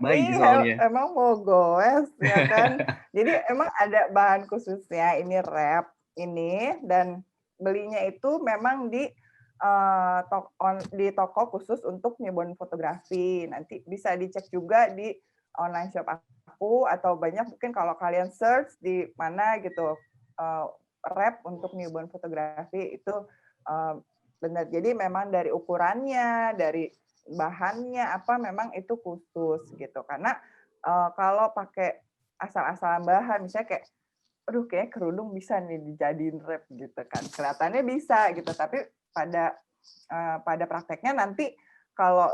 Bayi Iya, soalnya. emang mau goes ya kan. Jadi emang ada bahan khususnya, ini wrap ini, dan belinya itu memang di toko khusus untuk newborn fotografi. Nanti bisa dicek juga di online shop aku, atau banyak mungkin kalau kalian search di mana gitu, wrap untuk newborn fotografi itu benar. Jadi memang dari ukurannya, dari bahannya apa memang itu khusus gitu. Karena kalau pakai asal-asalan bahan, misalnya kayak aduh kayak kerudung bisa nih dijadiin wrap gitu kan. Kelihatannya bisa gitu, tapi pada prakteknya nanti kalau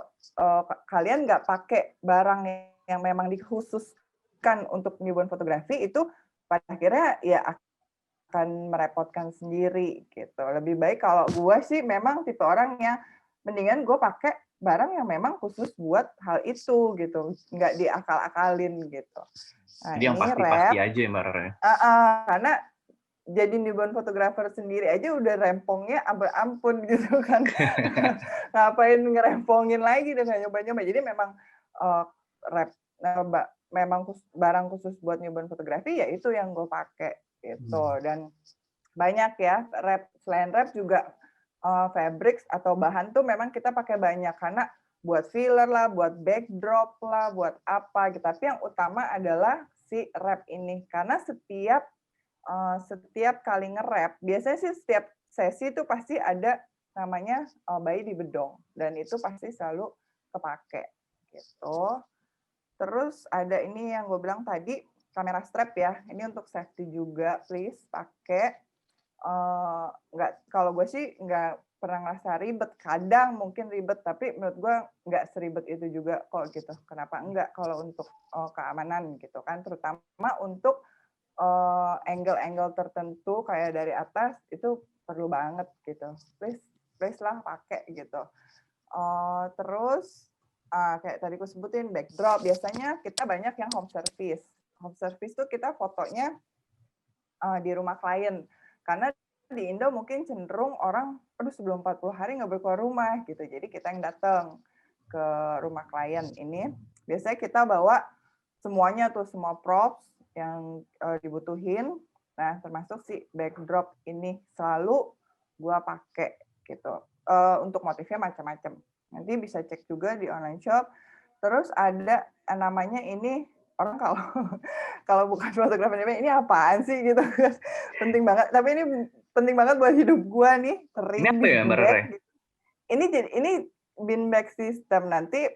kalian nggak pakai barang yang memang dikhususkan untuk newborn fotografi, itu pada akhirnya ya akan merepotkan sendiri gitu. Lebih baik kalau gue sih memang tipe orang yang mendingan gue pakai barang yang memang khusus buat hal itu gitu, nggak diakal-akalin gitu. Nah Jadi yang ini pasti-pasti wrap, aja ya Mbak Rara. karena jadi newborn photographer sendiri aja udah rempongnya ampun gitu kan. Ngapain ngerempongin lagi dengan nyoba-nyoba. Jadi memang wrap memang barang khusus buat newborn fotografi ya itu yang gue pakai gitu. Dan banyak ya wrap, selain wrap juga fabrics atau bahan tuh memang kita pakai banyak karena buat filler lah, buat backdrop lah, buat apa gitu. Tapi yang utama adalah si wrap ini karena setiap kali nge-wrap, biasanya sih setiap sesi itu pasti ada namanya bayi di bedong, dan itu pasti selalu kepake gitu. Terus ada ini yang gue bilang tadi, kamera strap ya, ini untuk safety juga, please pakai. Nggak, kalau gue sih nggak pernah ngerasa ribet, kadang mungkin ribet, tapi menurut gue nggak seribet itu juga kok gitu. Kenapa enggak kalau untuk keamanan gitu kan, terutama untuk angle-angle tertentu kayak dari atas itu perlu banget gitu. Please lah pakai gitu. Terus kayak tadi aku sebutin backdrop, biasanya kita banyak yang home service. Home service tuh kita fotonya di rumah klien. Karena di Indo mungkin cenderung orang, aduh sebelum 40 hari nggak boleh keluar rumah gitu. Jadi kita yang datang ke rumah klien ini, biasanya kita bawa semuanya tuh, semua props yang dibutuhin. Nah, termasuk si backdrop ini selalu gua pakai gitu. Untuk motifnya macam-macam. Nanti bisa cek juga di online shop. Terus ada namanya ini, orang kalau bukan fotografer ini apaan sih gitu. Penting banget. Tapi ini penting banget buat hidup gua nih. Ini apa ya Mbak Rara? Ini bin bag system. Nanti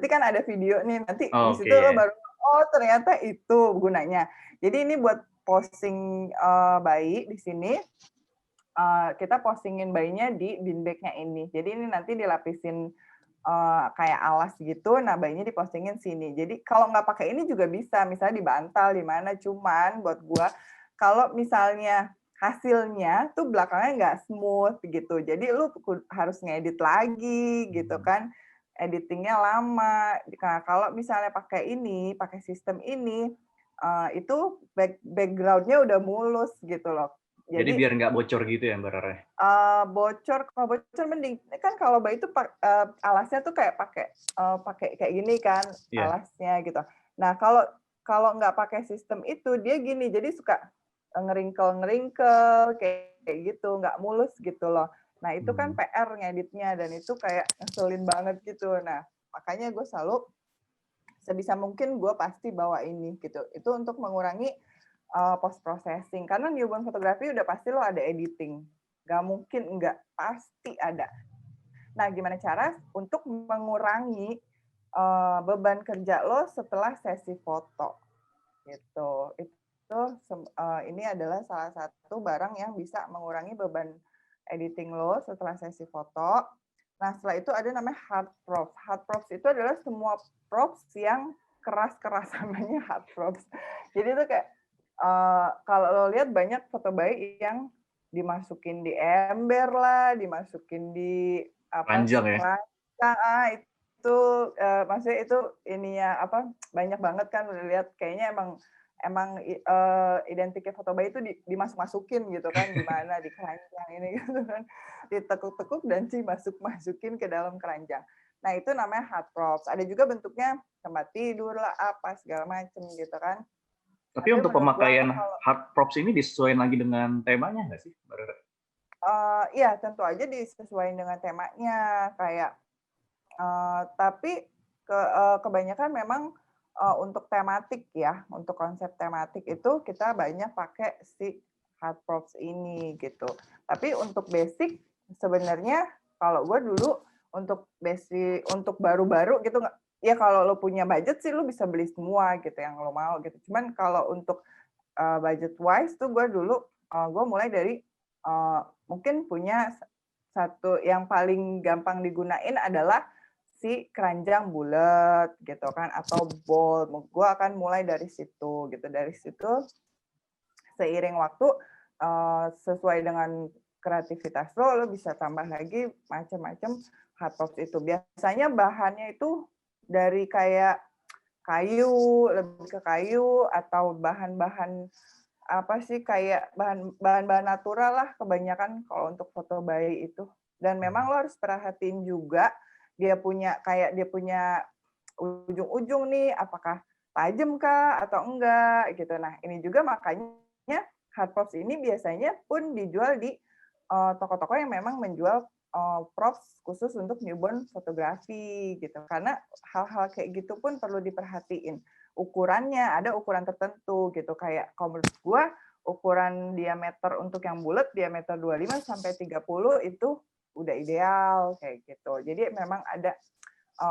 kan ada video nih. Nanti di situ Okay. lo baru Oh, ternyata itu gunanya. Jadi ini buat posting bayi di sini. Kita postingin bayinya di bean bag-nya ini. Jadi ini nanti dilapisin kayak alas gitu. Nah, bayinya dipostingin sini. Jadi kalau nggak pakai ini juga bisa, misalnya di bantal di mana. Cuman buat gua kalau misalnya hasilnya tuh belakangnya nggak smooth gitu. Jadi lu harus ngedit lagi gitu kan. Editingnya lama. Nah, kalau misalnya pakai ini, pakai sistem ini, itu background-nya udah mulus gitu loh. Jadi biar nggak bocor gitu ya Mbak Rara? Kalau bocor mending. Kan kalau bayi itu alasnya tuh kayak pakai kayak gini kan Iya. alasnya gitu. Nah, kalau nggak pakai sistem itu dia gini, jadi suka ngeringkel kayak gitu, nggak mulus gitu loh. Nah, itu kan PR ngeditnya dan itu kayak ngeselin banget gitu. Nah, makanya gue selalu sebisa mungkin gue pasti bawa ini gitu. Itu untuk mengurangi post processing, karena newborn fotografi udah pasti lo ada editing, nggak mungkin nggak, pasti ada. Nah, gimana cara untuk mengurangi beban kerja lo setelah sesi foto gitu. Ini adalah salah satu barang yang bisa mengurangi beban editing lo setelah sesi foto. Nah, setelah itu ada namanya hard props. Hard props itu adalah semua props yang keras-keras, namanya hard props. Jadi itu kayak kalau lo lihat banyak foto bayi yang dimasukin di ember lah, dimasukin di Panjang ya? keranjang, itu maksudnya itu ininya banyak banget kan udah lihat, kayaknya emang identiknya foto bayi itu dimasuk-masukin gitu kan, di mana di keranjang ini gitu kan, ditekuk-tekuk dan masukin ke dalam keranjang. Nah, itu namanya hard props. Ada juga bentuknya tempat tidur lah, apa segala macem gitu kan. Tapi untuk pemakaian hard props ini disesuaikan lagi dengan temanya nggak sih, Mbak Rara? Iya, tentu aja disesuaikan dengan temanya. Kayak, tapi kebanyakan memang untuk tematik ya, untuk konsep tematik itu kita banyak pakai si hard props ini gitu. Tapi untuk basic sebenarnya kalau gue dulu untuk basic, untuk baru-baru gitu nggak, ya kalau lo punya budget sih lo bisa beli semua gitu yang lo mau gitu. Cuman kalau untuk budget wise tuh gue dulu gue mulai dari mungkin punya satu yang paling gampang digunain adalah si keranjang bulat gitu kan, atau bowl. Gue akan mulai dari situ gitu. Dari situ seiring waktu sesuai dengan kreativitas lo bisa tambah lagi macam-macam hard props itu. Biasanya bahannya itu dari kayak kayu, lebih ke kayu atau bahan-bahan kayak bahan-bahan natural lah kebanyakan kalau untuk foto bayi itu. Dan memang lo harus perhatiin juga dia punya ujung-ujung nih, apakah tajam kah atau enggak gitu. Nah, ini juga makanya hard props ini biasanya pun dijual di toko-toko yang memang menjual props khusus untuk newborn fotografi gitu. Karena hal-hal kayak gitu pun perlu diperhatiin. Ukurannya ada ukuran tertentu gitu, kayak kalau menurut gua ukuran diameter untuk yang bulat diameter 25 sampai 30 itu udah ideal kayak gitu. Jadi memang ada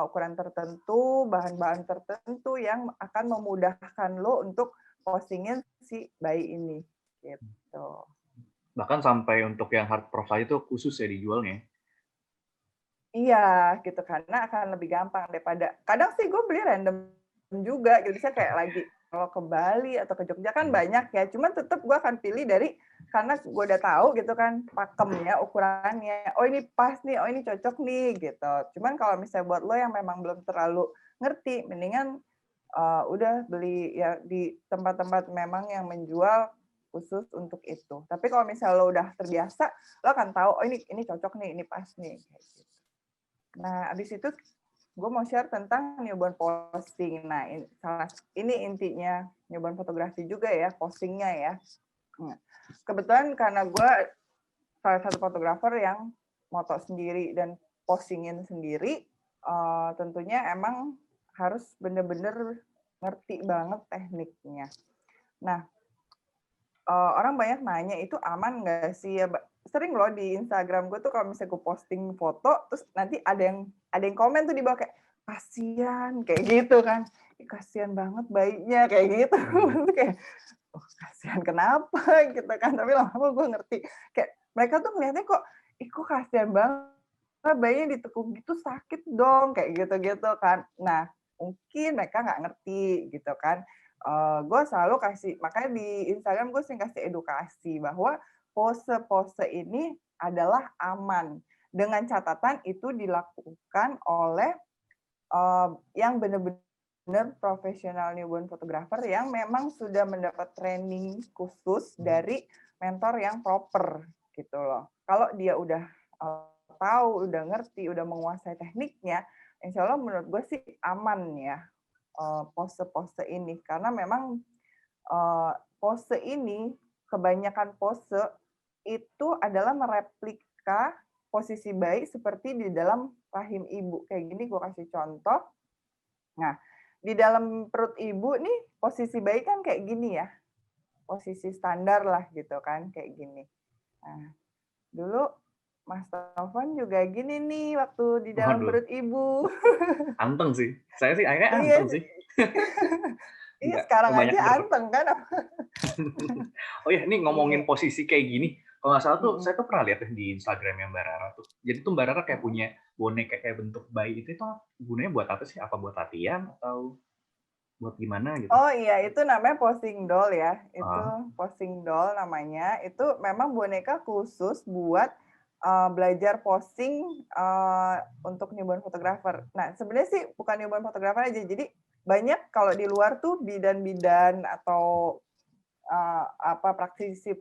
ukuran tertentu, bahan-bahan tertentu yang akan memudahkan lo untuk postingin si bayi ini gitu. Bahkan sampai untuk yang hard profile itu khusus ya dijualnya. Iya, gitu, karena akan lebih gampang daripada, kadang sih gue beli random juga gitu, bisa kayak lagi kalau ke Bali atau ke Jogja kan banyak ya, cuman tetap gue akan pilih dari, karena gue udah tahu gitu kan pakemnya, ukurannya, oh ini pas nih, oh ini cocok nih gitu. Cuman kalau misalnya buat lo yang memang belum terlalu ngerti, mendingan udah beli ya di tempat-tempat memang yang menjual khusus untuk itu. Tapi kalau misalnya lo udah terbiasa, lo akan tahu, oh ini cocok nih, ini pas nih kayak gitu. Nah, abis itu gue mau share tentang newborn posting. Nah, ini intinya newborn fotografi juga ya, postingnya ya. Kebetulan karena gue salah satu fotografer yang moto sendiri dan postingin sendiri, tentunya emang harus bener-bener ngerti banget tekniknya. Nah, orang banyak nanya itu aman nggak sih ya, sering loh di Instagram gue tuh kalau misalnya gue posting foto terus nanti ada yang komen tuh di bawah kayak kasihan kayak gitu kan, kasihan banget bayinya kayak gitu. Kayak, oh, kasihan kenapa gitu kan. Tapi lama-lama gue ngerti kayak mereka tuh ngeliatnya kok, ih kok kasihan banget bayinya ditekuk gitu sakit dong kayak gitu-gitu kan. Nah, mungkin mereka nggak ngerti gitu kan. Gue selalu kasih, makanya di Instagram gue sering kasih edukasi bahwa pose-pose ini adalah aman. Dengan catatan itu dilakukan oleh yang benar-benar profesional newborn photographer yang memang sudah mendapat training khusus dari mentor yang proper gitu loh. Kalau dia udah tahu, udah ngerti, udah menguasai tekniknya, insya Allah menurut gue sih aman ya pose-pose ini. Karena memang pose ini, kebanyakan pose itu adalah mereplika posisi bayi seperti di dalam rahim ibu. Kayak gini gue kasih contoh. Nah, di dalam perut ibu nih, posisi bayi kan kayak gini ya. Posisi standar lah gitu kan, kayak gini. Nah, dulu Mas Taufan juga gini nih waktu di dalam perut ibu. Anteng sih. Saya sih akhirnya Iya, anteng sih. iya sekarang aja anteng kan. Oh ya, ini ngomongin posisi kayak gini. Kalau nggak salah tuh, saya tuh pernah lihat di Instagramnya Mbak Rara tuh. Jadi tuh Mbak Rara kayak punya boneka kayak bentuk bayi itu tuh gunanya buat apa sih? Apa buat latihan atau buat gimana gitu? Oh iya, itu namanya posing doll ya. Itu posing doll namanya. Itu memang boneka khusus buat belajar posing untuk newborn photographer. Nah, sebenarnya sih bukan newborn photographer aja. Jadi banyak kalau di luar tuh bidan-bidan atau praktisi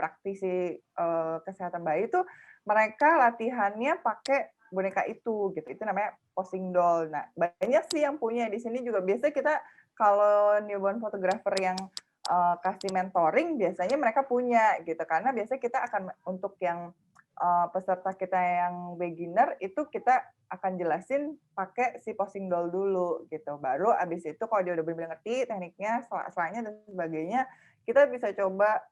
kesehatan bayi itu mereka latihannya pakai boneka itu gitu. Itu namanya posing doll. Nah, banyak sih yang punya di sini juga. Biasanya kita kalau newborn photographer yang kasih mentoring biasanya mereka punya gitu. Karena biasanya kita akan untuk yang peserta kita yang beginner itu kita akan jelasin pakai si posing doll dulu gitu. Baru abis itu kalau dia udah benar-benar ngerti tekniknya, selanya dan sebagainya, kita bisa coba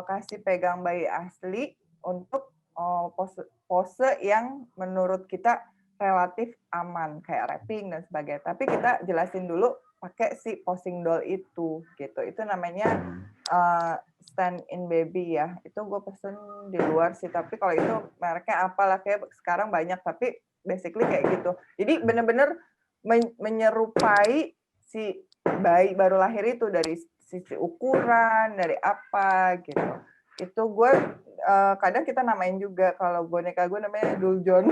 kasih pegang bayi asli untuk pose yang menurut kita relatif aman kayak wrapping dan sebagainya. Tapi kita jelasin dulu pakai si posing doll itu gitu. Itu namanya stand in baby ya. Itu gue pesen di luar sih. Tapi kalau itu mereknya apalah, kayak sekarang banyak. Tapi basically kayak gitu. Jadi benar-benar menyerupai si bayi baru lahir itu dari sisi ukuran, dari apa gitu. Itu gue kadang kita namain juga, kalau boneka gue namanya Duljon.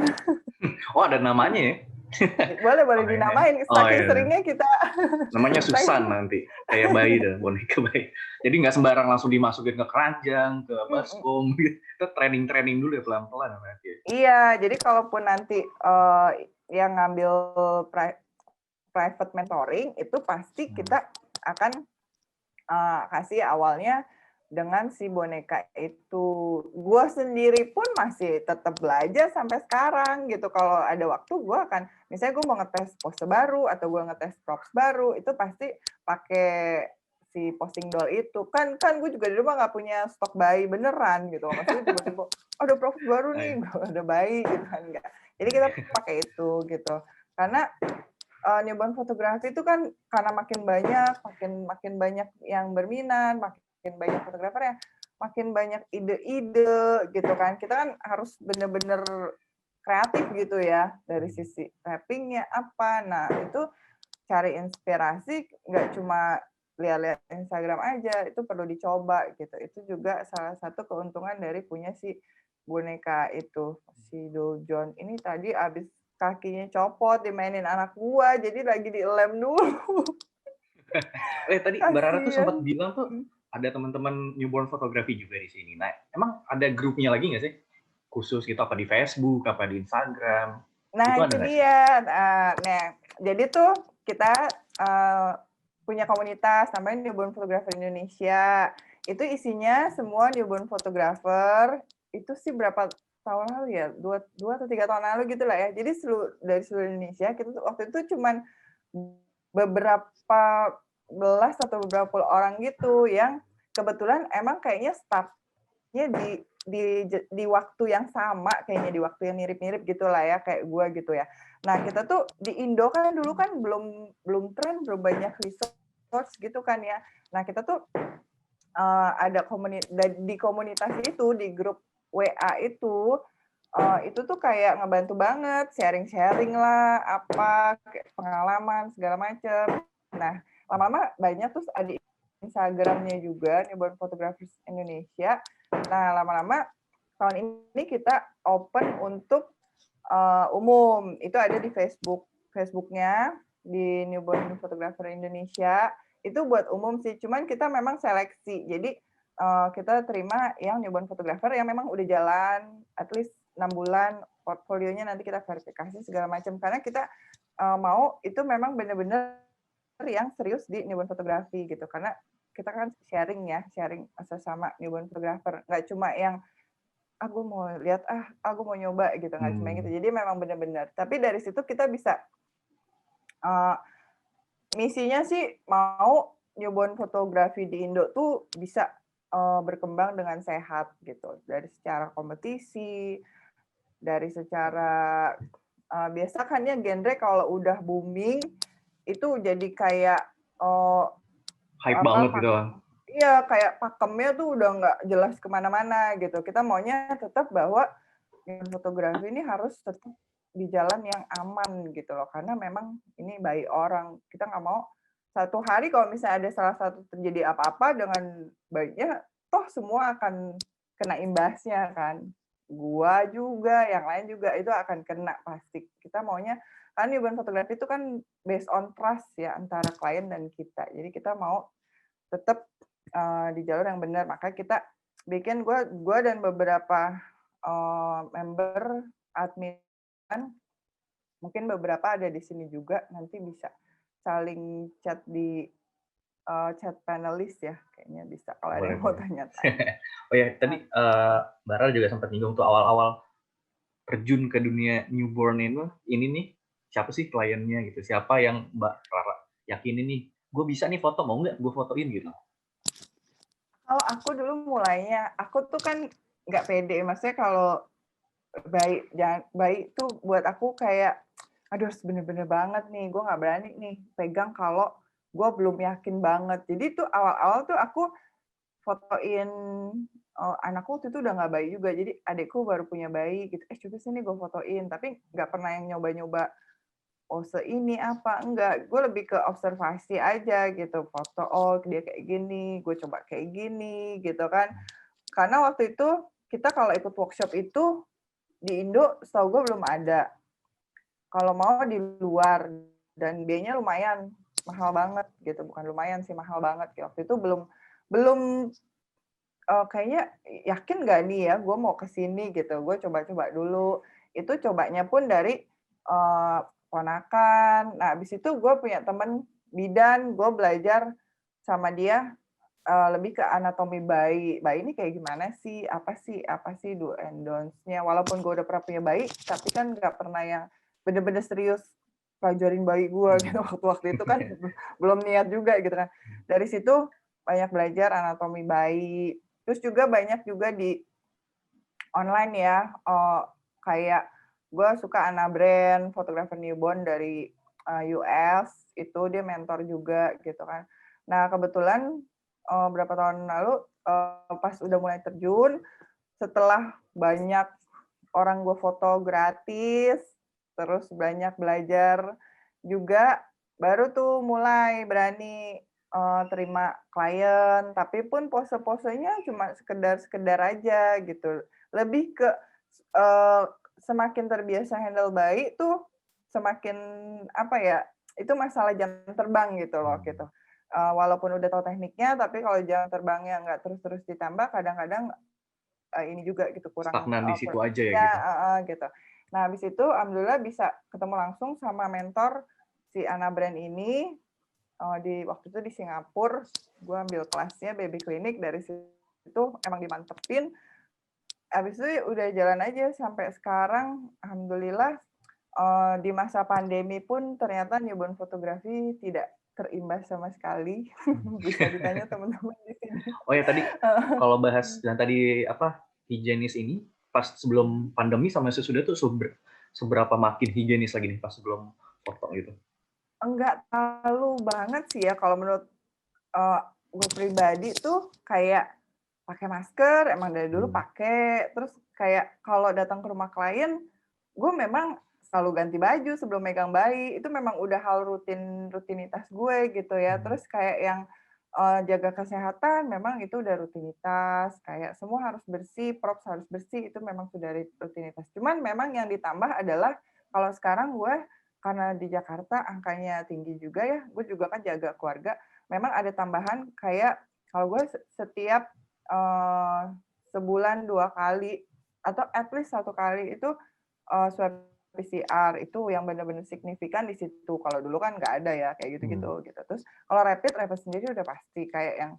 Oh, ada namanya ya? Boleh dinamain, saking seringnya kita. Namanya Susan nanti, kayak bayi dah, boneka bayi. Jadi nggak sembarang langsung dimasukin ke keranjang, ke baskom, kita training dulu ya pelan-pelan. Iya, jadi kalaupun nanti yang ngambil private mentoring, itu pasti kita akan kasih awalnya dengan si boneka itu. Gue sendiri pun masih tetap belajar sampai sekarang gitu. Kalau ada waktu gue akan, misalnya gue mau ngetes pose baru atau gue ngetes props baru, itu pasti pakai si posing doll itu. Kan gue juga di rumah nggak punya stok bayi beneran gitu. Maksudnya tiba-tiba ada props baru nih, ada bayi gitu kan, enggak. Jadi kita pakai itu gitu. Karena newborn fotografi itu kan karena makin banyak yang berminat, makin banyak fotografer ya, makin banyak ide-ide gitu kan. Kita kan harus bener-bener kreatif gitu ya, dari sisi wrappingnya apa. Nah, itu cari inspirasi nggak cuma lihat-lihat Instagram aja, itu perlu dicoba gitu. Itu juga salah satu keuntungan dari punya si boneka itu, si Duljon. Ini tadi abis kakinya copot, dimainin anak gua, jadi lagi dilem dulu. Tadi Mbak Rara tuh sempat bilang tuh ada teman-teman newborn fotografi juga di sini. Nah, emang ada grupnya lagi nggak sih? Khusus gitu, apa di Facebook, apa di Instagram? Nah, itu dia. Nah, jadi tuh kita punya komunitas namanya Newborn Photographer Indonesia. Itu isinya semua newborn photographer. Itu sih berapa tahun lalu ya? 2 atau 3 tahun lalu gitu lah ya. Jadi dari seluruh Indonesia, kita tuh waktu itu cuman beberapa belas atau beberapa puluh orang gitu yang kebetulan emang kayaknya start di waktu yang sama, kayaknya di waktu yang mirip-mirip gitulah ya, kayak gue gitu ya. Nah, kita tuh di Indo kan dulu kan belum tren, belum banyak resource gitu kan ya. Nah, kita tuh ada di komunitas itu, di grup WA itu tuh kayak ngebantu banget, sharing-sharing lah, apa, kayak pengalaman, segala macem. Nah, lama-lama banyak terus ada Instagramnya juga, Newborn Photographers Indonesia. Nah, lama-lama tahun ini kita open untuk umum. Itu ada di Facebooknya, di Newborn Photographer Indonesia. Itu buat umum sih, cuman kita memang seleksi. Jadi kita terima yang newborn photographer yang memang udah jalan at least 6 bulan, portfolionya nanti kita verifikasi segala macam. Karena kita mau itu memang benar-benar yang serius di newborn fotografi gitu. Karena kita kan sharing sesama newborn photographer. Nggak cuma yang aku mau lihat, aku mau nyoba gitu, nggak cuma gitu. Jadi memang benar-benar. Tapi dari situ kita bisa misinya sih mau newborn fotografi di Indo tuh bisa berkembang dengan sehat gitu, dari secara kompetisi, dari secara biasa kan ya genre kalau udah booming itu jadi kayak hype banget gitu. Iya, kayak pakemnya tuh udah nggak jelas kemana-mana gitu. Kita maunya tetap bahwa fotografi ini harus tetap di jalan yang aman gitu loh, karena memang ini bayi orang. Kita nggak mau satu hari kalau misalnya ada salah satu terjadi apa-apa dengan bayinya, toh semua akan kena imbasnya kan. Gua juga, yang lain juga itu akan kena pasti. Kita maunya, kan newborn fotografi itu kan based on trust ya antara klien dan kita. Jadi kita mau tetap di jalur yang benar. Maka kita bikin, gue dan beberapa member admin, mungkin beberapa ada di sini juga, nanti bisa saling chat di chat panelis ya, kayaknya bisa kalau ada yang mau tanya-tanya. Oh ya, tadi Mbak Rara juga sempat nyinggung tuh awal-awal terjun ke dunia newborn ini nih, siapa sih kliennya gitu, siapa yang Mbak Rara yakinin nih, gue bisa nih foto, mau nggak gue fotoin gitu? Kalau aku dulu mulainya, aku tuh kan nggak pede, maksudnya kalau bayi tuh buat aku kayak, aduh bener-bener banget nih, gue nggak berani nih pegang kalau gue belum yakin banget. Jadi tuh awal-awal tuh aku fotoin anakku waktu itu udah nggak bayi juga, jadi adikku baru punya bayi gitu, coba sini gue fotoin, tapi nggak pernah yang nyoba-nyoba pose ini apa, enggak, gue lebih ke observasi aja gitu, foto, oh dia kayak gini, gue coba kayak gini gitu kan. Karena waktu itu kita kalau ikut workshop itu di Indo setahu gue belum ada. Kalau mau di luar, dan biayanya lumayan mahal banget gitu, bukan lumayan sih, mahal banget. Waktu itu belum kayaknya yakin nggak nih ya gue mau kesini gitu, gue coba-coba dulu. Itu cobanya pun dari ponakan. Nah, habis itu gue punya temen bidan, gue belajar sama dia lebih ke anatomi bayi. Bayi ini kayak gimana sih? Apa sih do and don'ts-nya? Walaupun gue udah pernah punya bayi, tapi kan nggak pernah yang bener-bener serius pelajarin bayi gue gitu. Waktu itu kan belum niat juga gitu kan. Dari situ banyak belajar anatomi bayi. Terus juga banyak juga di online ya, kayak gue suka Anna Brand, fotografer newborn dari US, itu dia mentor juga gitu kan. Nah kebetulan berapa tahun lalu pas udah mulai terjun, setelah banyak orang gue foto gratis, terus banyak belajar juga, baru tuh mulai berani terima klien, tapi pun pose-posenya cuma sekedar aja gitu. Lebih ke semakin terbiasa handle bayi tuh semakin apa ya, itu masalah jam terbang gitu loh gitu. Walaupun udah tahu tekniknya, tapi kalau jam terbangnya nggak terus-terus ditambah, kadang-kadang ini juga gitu, kurang stagnan di situ aja ya gitu. gitu. Nah, habis itu alhamdulillah bisa ketemu langsung sama mentor si Anna Brand ini di waktu itu di Singapura. Gue ambil kelasnya baby clinic, dari situ emang dimantepin. Habis itu udah jalan aja sampai sekarang, alhamdulillah. Di masa pandemi pun ternyata newborn fotografi tidak terimbas sama sekali. Bisa ditanya teman-teman di sini. Oh ya tadi kalau bahas dan tadi higienis ini pas sebelum pandemi sama sesudah tuh seberapa makin higienis lagi nih pas sebelum foto gitu? Enggak terlalu banget sih ya kalau menurut gue pribadi tuh kayak pakai masker, emang dari dulu pakai, terus kayak kalau datang ke rumah klien, gue memang selalu ganti baju sebelum megang bayi, itu memang udah hal rutinitas gue gitu ya. Terus kayak yang jaga kesehatan, memang itu udah rutinitas, kayak semua harus bersih, props harus bersih, itu memang sudah rutinitas. Cuman memang yang ditambah adalah kalau sekarang gue karena di Jakarta angkanya tinggi juga ya, gue juga kan jaga keluarga, memang ada tambahan kayak kalau gue setiap sebulan 2 kali atau at least 1 kali itu swab PCR, itu yang benar-benar signifikan di situ. Kalau dulu kan nggak ada ya kayak gitu-gitu gitu. Terus kalau rapid sendiri udah pasti kayak yang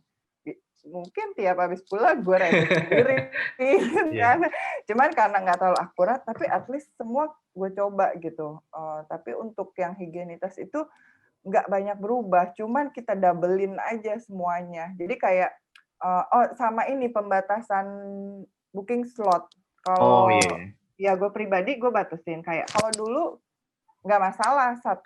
mungkin tiap habis pulang gue rapid sendiri kan. Cuman karena nggak terlalu akurat, tapi at least semua gue coba gitu. Tapi untuk yang higienitas itu nggak banyak berubah, cuman kita doublein aja semuanya. Jadi kayak sama ini pembatasan booking slot. Kalau ya gue pribadi gue batasin kayak kalau dulu nggak masalah 1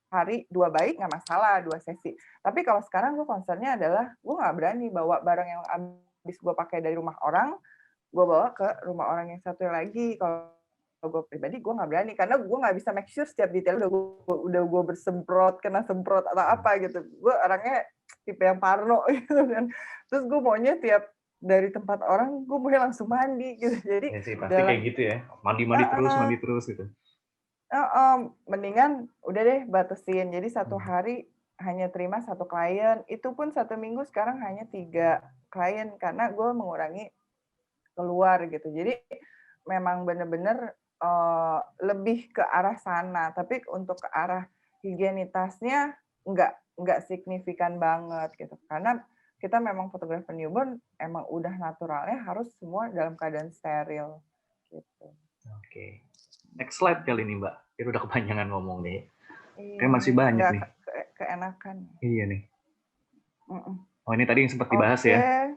hari 2 bayi nggak masalah 2 sesi. Tapi kalau sekarang gue concernnya adalah gue nggak berani bawa barang yang habis gue pakai dari rumah orang, gue bawa ke rumah orang yang satu lagi. Kalau gue pribadi gue nggak berani karena gue nggak bisa make sure setiap detail udah gue bersemprot, kena semprot atau apa gitu. Gue orangnya tipe yang parno gitu kan. Terus gue maunya tiap dari tempat orang gue mau langsung mandi gitu. Jadi ya sih pasti kayak gitu ya, mandi terus gitu. Mendingan udah deh batasin. Jadi 1 hari hanya terima 1 klien. Itu pun 1 minggu sekarang hanya 3 klien karena gue mengurangi keluar gitu. Jadi memang benar-benar lebih ke arah sana. Tapi untuk ke arah higienitasnya nggak signifikan banget gitu. Karena kita memang fotografer newborn emang udah naturalnya harus semua dalam keadaan steril gitu. Oke. Next slide kali ini Mbak. Itu udah kepanjangan ngomong nih. Kayak masih banyak nih. Keenakan. Iya nih. Oh ini tadi yang sempat dibahas ya.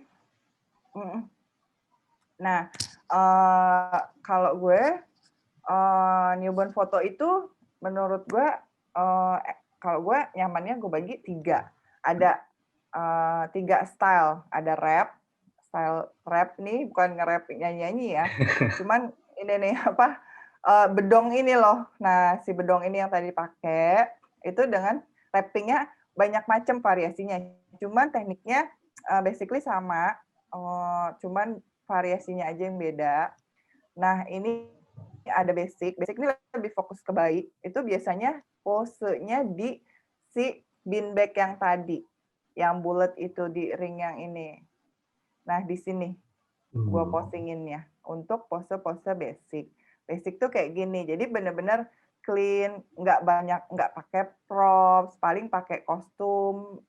Nah, kalau gue newborn foto itu menurut gue kalau gue nyamannya gue bagi 3. Ada 3 style. Ada style rap nih, bukan nge-rap nyanyi-nyanyi ya. Cuman ini nih bedong ini loh. Nah, si bedong ini yang tadi pakai itu dengan wrapping-nya banyak macam variasinya. Cuman tekniknya basically sama, cuman variasinya aja yang beda. Nah, ini ada basic. Basic ini lebih fokus ke bayi. Itu biasanya posenya di si bean bag yang tadi, yang bulat itu di ring yang ini. Nah, di sini gue postinginnya untuk pose-pose basic. Basic tuh kayak gini, jadi benar-benar clean, nggak pakai props, paling pakai kostum.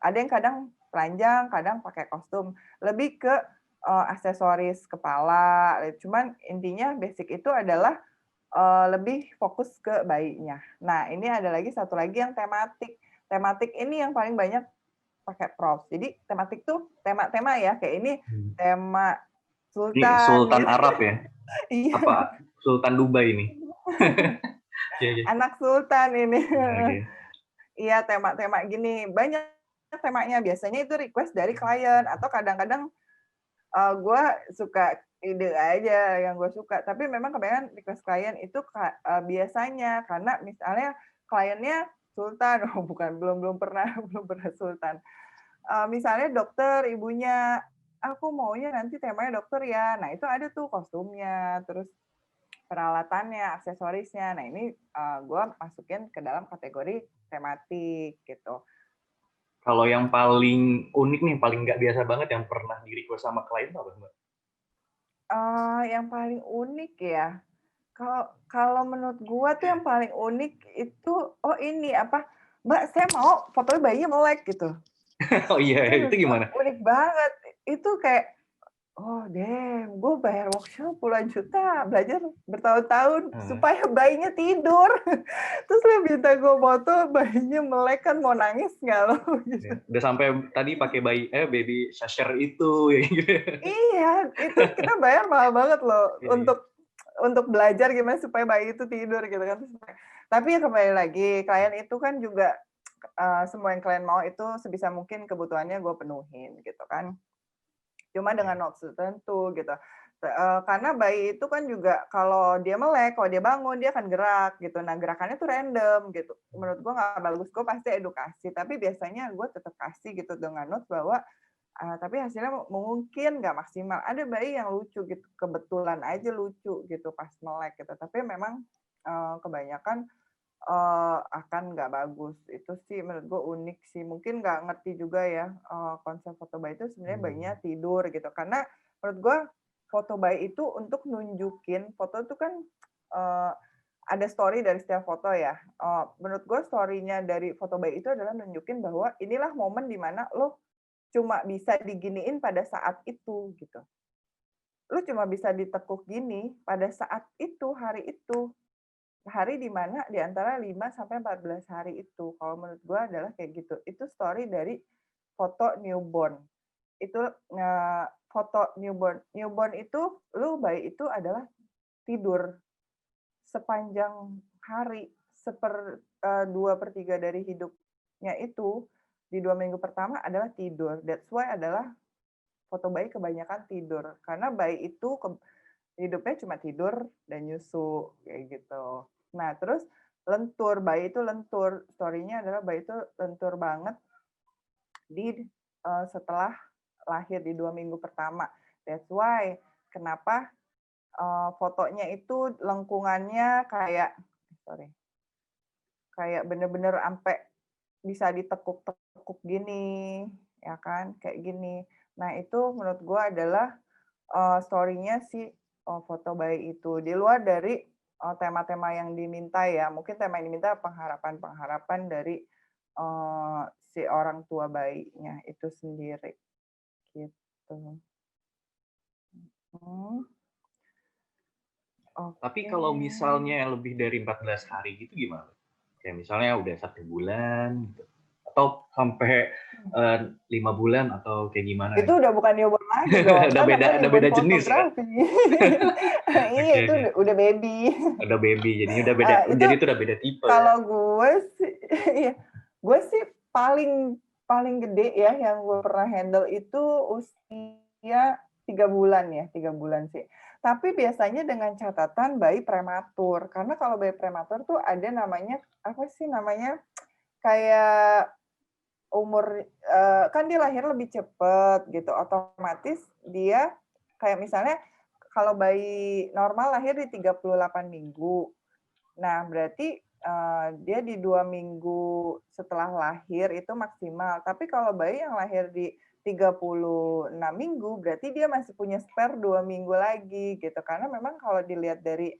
Ada yang kadang telanjang, kadang pakai kostum. Lebih ke aksesoris kepala. Cuman intinya basic itu adalah lebih fokus ke bayinya. Nah, ini ada lagi satu lagi yang tematik. Tematik ini yang paling banyak pakai props. Jadi tematik tuh tema-tema ya, kayak ini tema Sultan. Ini Sultan gitu. Arab ya? Iya. Apa? Sultan Dubai ini? Anak Sultan ini. Iya, tema-tema gini. Banyak temanya. Biasanya itu request dari klien. Atau kadang-kadang gue suka ide aja yang gue suka. Tapi memang kebanyakan request klien itu biasanya. Karena misalnya kliennya Sultan. Oh, bukan, belum pernah Sultan. Misalnya dokter, ibunya, aku maunya nanti temanya dokter ya. Nah, itu ada tuh kostumnya, terus peralatannya, aksesorisnya. Nah, ini gue masukin ke dalam kategori tematik gitu. Kalau yang paling unik nih, paling nggak biasa banget yang pernah di-request sama klien apa, Mbak? Yang paling unik ya, kalau menurut gue tuh yang paling unik itu, ini apa, Mbak, saya mau fotonya bayinya melek gitu. Oh iya, itu gimana? Unik banget. Itu kayak oh damn, gue bayar workshop puluhan juta, belajar bertahun-tahun Heeh. supaya bayinya tidur. Terus lo minta gue foto, bayinya melek kan mau nangis nggak lo? Gitu. Ya. Udah sampai tadi pakai baby shower itu ya gitu. Iya, itu kita bayar mahal banget loh Iya, iya. untuk belajar gimana supaya bayi itu tidur gitu kan. Tapi ya kembali lagi, klien itu kan juga semua yang klien mau itu sebisa mungkin kebutuhannya gue penuhin gitu kan. Cuma dengan notes tertentu gitu. Karena bayi itu kan juga kalau dia melek, kalau dia bangun, dia akan gerak gitu. Nah, gerakannya tuh random gitu. Menurut gue nggak bagus, gue pasti edukasi. Tapi biasanya gue tetap kasih gitu dengan notes bahwa tapi hasilnya mungkin nggak maksimal. Ada bayi yang lucu gitu, kebetulan aja lucu gitu pas melek gitu. Tapi memang kebanyakan akan nggak bagus. Itu sih menurut gue unik sih. Mungkin nggak ngerti juga ya konsep foto bayi itu sebenarnya bayinya tidur gitu. Karena menurut gue foto bayi itu untuk nunjukin, foto itu kan ada story dari setiap foto ya. Menurut gue story-nya dari foto bayi itu adalah nunjukin bahwa inilah momen di mana lo cuma bisa diginiin pada saat itu gitu. Lu cuma bisa ditekuk gini pada saat itu, hari itu. Hari di mana di antara 5 sampai 14 hari itu. Kalau menurut gua adalah kayak gitu. Itu story dari foto newborn. Itu foto newborn. Newborn itu lu bayi itu adalah tidur sepanjang hari, 2/3 dari hidupnya itu di 2 minggu pertama adalah tidur. That's why adalah foto bayi kebanyakan tidur. Karena bayi itu hidupnya cuma tidur dan nyusu, kayak gitu. Nah, terus lentur, bayi itu lentur. Story-nya adalah bayi itu lentur banget setelah lahir di 2 minggu pertama. That's why kenapa fotonya itu lengkungannya kayak bener-bener sampai bisa ditekuk-tekuk gini, ya kan, kayak gini. Nah, itu menurut gue adalah story-nya si foto bayi itu. Di luar dari tema-tema yang diminta ya, mungkin tema yang diminta pengharapan-pengharapan dari si orang tua bayinya itu sendiri, gitu. Tapi Oke. kalau misalnya lebih dari 14 hari gitu gimana? Kayak misalnya udah 1 bulan gitu. Atau sampai 5 bulan atau kayak gimana? Itu udah bukan newborn lagi dong, kan namanya Udah newborn beda jenis ya? fotografi. Iya, Oke, itu oke. udah baby. Udah baby, jadinya udah beda. Itu Jadi itu udah beda tipe ya? kalau gue sih, iya, gue sih paling paling gede ya yang gue pernah handle itu usia 3 bulan ya, 3 bulan sih. Tapi biasanya dengan catatan bayi prematur, karena kalau bayi prematur tuh ada namanya apa sih namanya, kayak umur kan dia lahir lebih cepet gitu, otomatis dia kayak misalnya kalau bayi normal lahir di 38 minggu. Nah, berarti dia di 2 minggu setelah lahir itu maksimal. Tapi kalau bayi yang lahir di 36 minggu, berarti dia masih punya spare 2 minggu lagi gitu. Karena memang kalau dilihat dari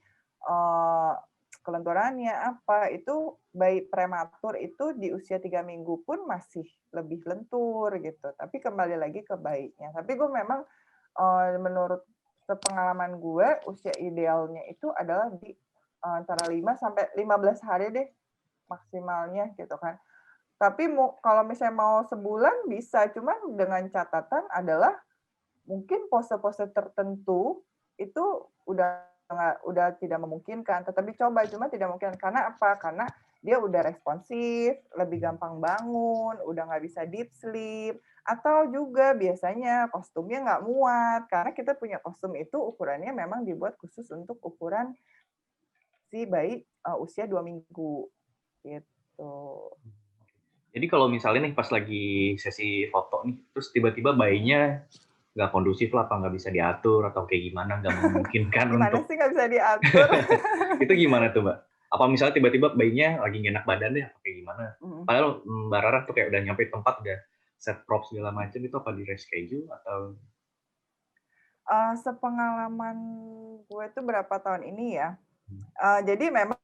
kelenturannya apa, itu bayi prematur itu di usia 3 minggu pun masih lebih lentur gitu. Tapi kembali lagi ke bayinya. Tapi gue memang menurut sepengalaman gue, usia idealnya itu adalah di antara 5 sampai 15 hari deh maksimalnya gitu kan. Tapi kalau misalnya mau sebulan bisa, cuman dengan catatan adalah mungkin pose-pose tertentu itu udah tidak memungkinkan, tetapi coba cuma tidak mungkin karena apa? Karena dia udah responsif, lebih gampang bangun, udah nggak bisa deep sleep, atau juga biasanya kostumnya nggak muat karena kita punya kostum itu ukurannya memang dibuat khusus untuk ukuran si bayi usia 2 minggu gitu. Jadi kalau misalnya nih pas lagi sesi foto nih, terus tiba-tiba bayinya nggak kondusif lah, apa nggak bisa diatur atau kayak gimana, nggak memungkinkan Gimana untuk sih nggak bisa diatur? itu gimana tuh Mbak? Apa misalnya tiba-tiba bayinya lagi nggak enak badannya, apa kayak gimana? Padahal Mbak Rara tuh kayak udah nyampe tempat, udah set prop segala macam, itu apa di reschedule atau? Sepengalaman gue tuh berapa tahun ini ya, jadi memang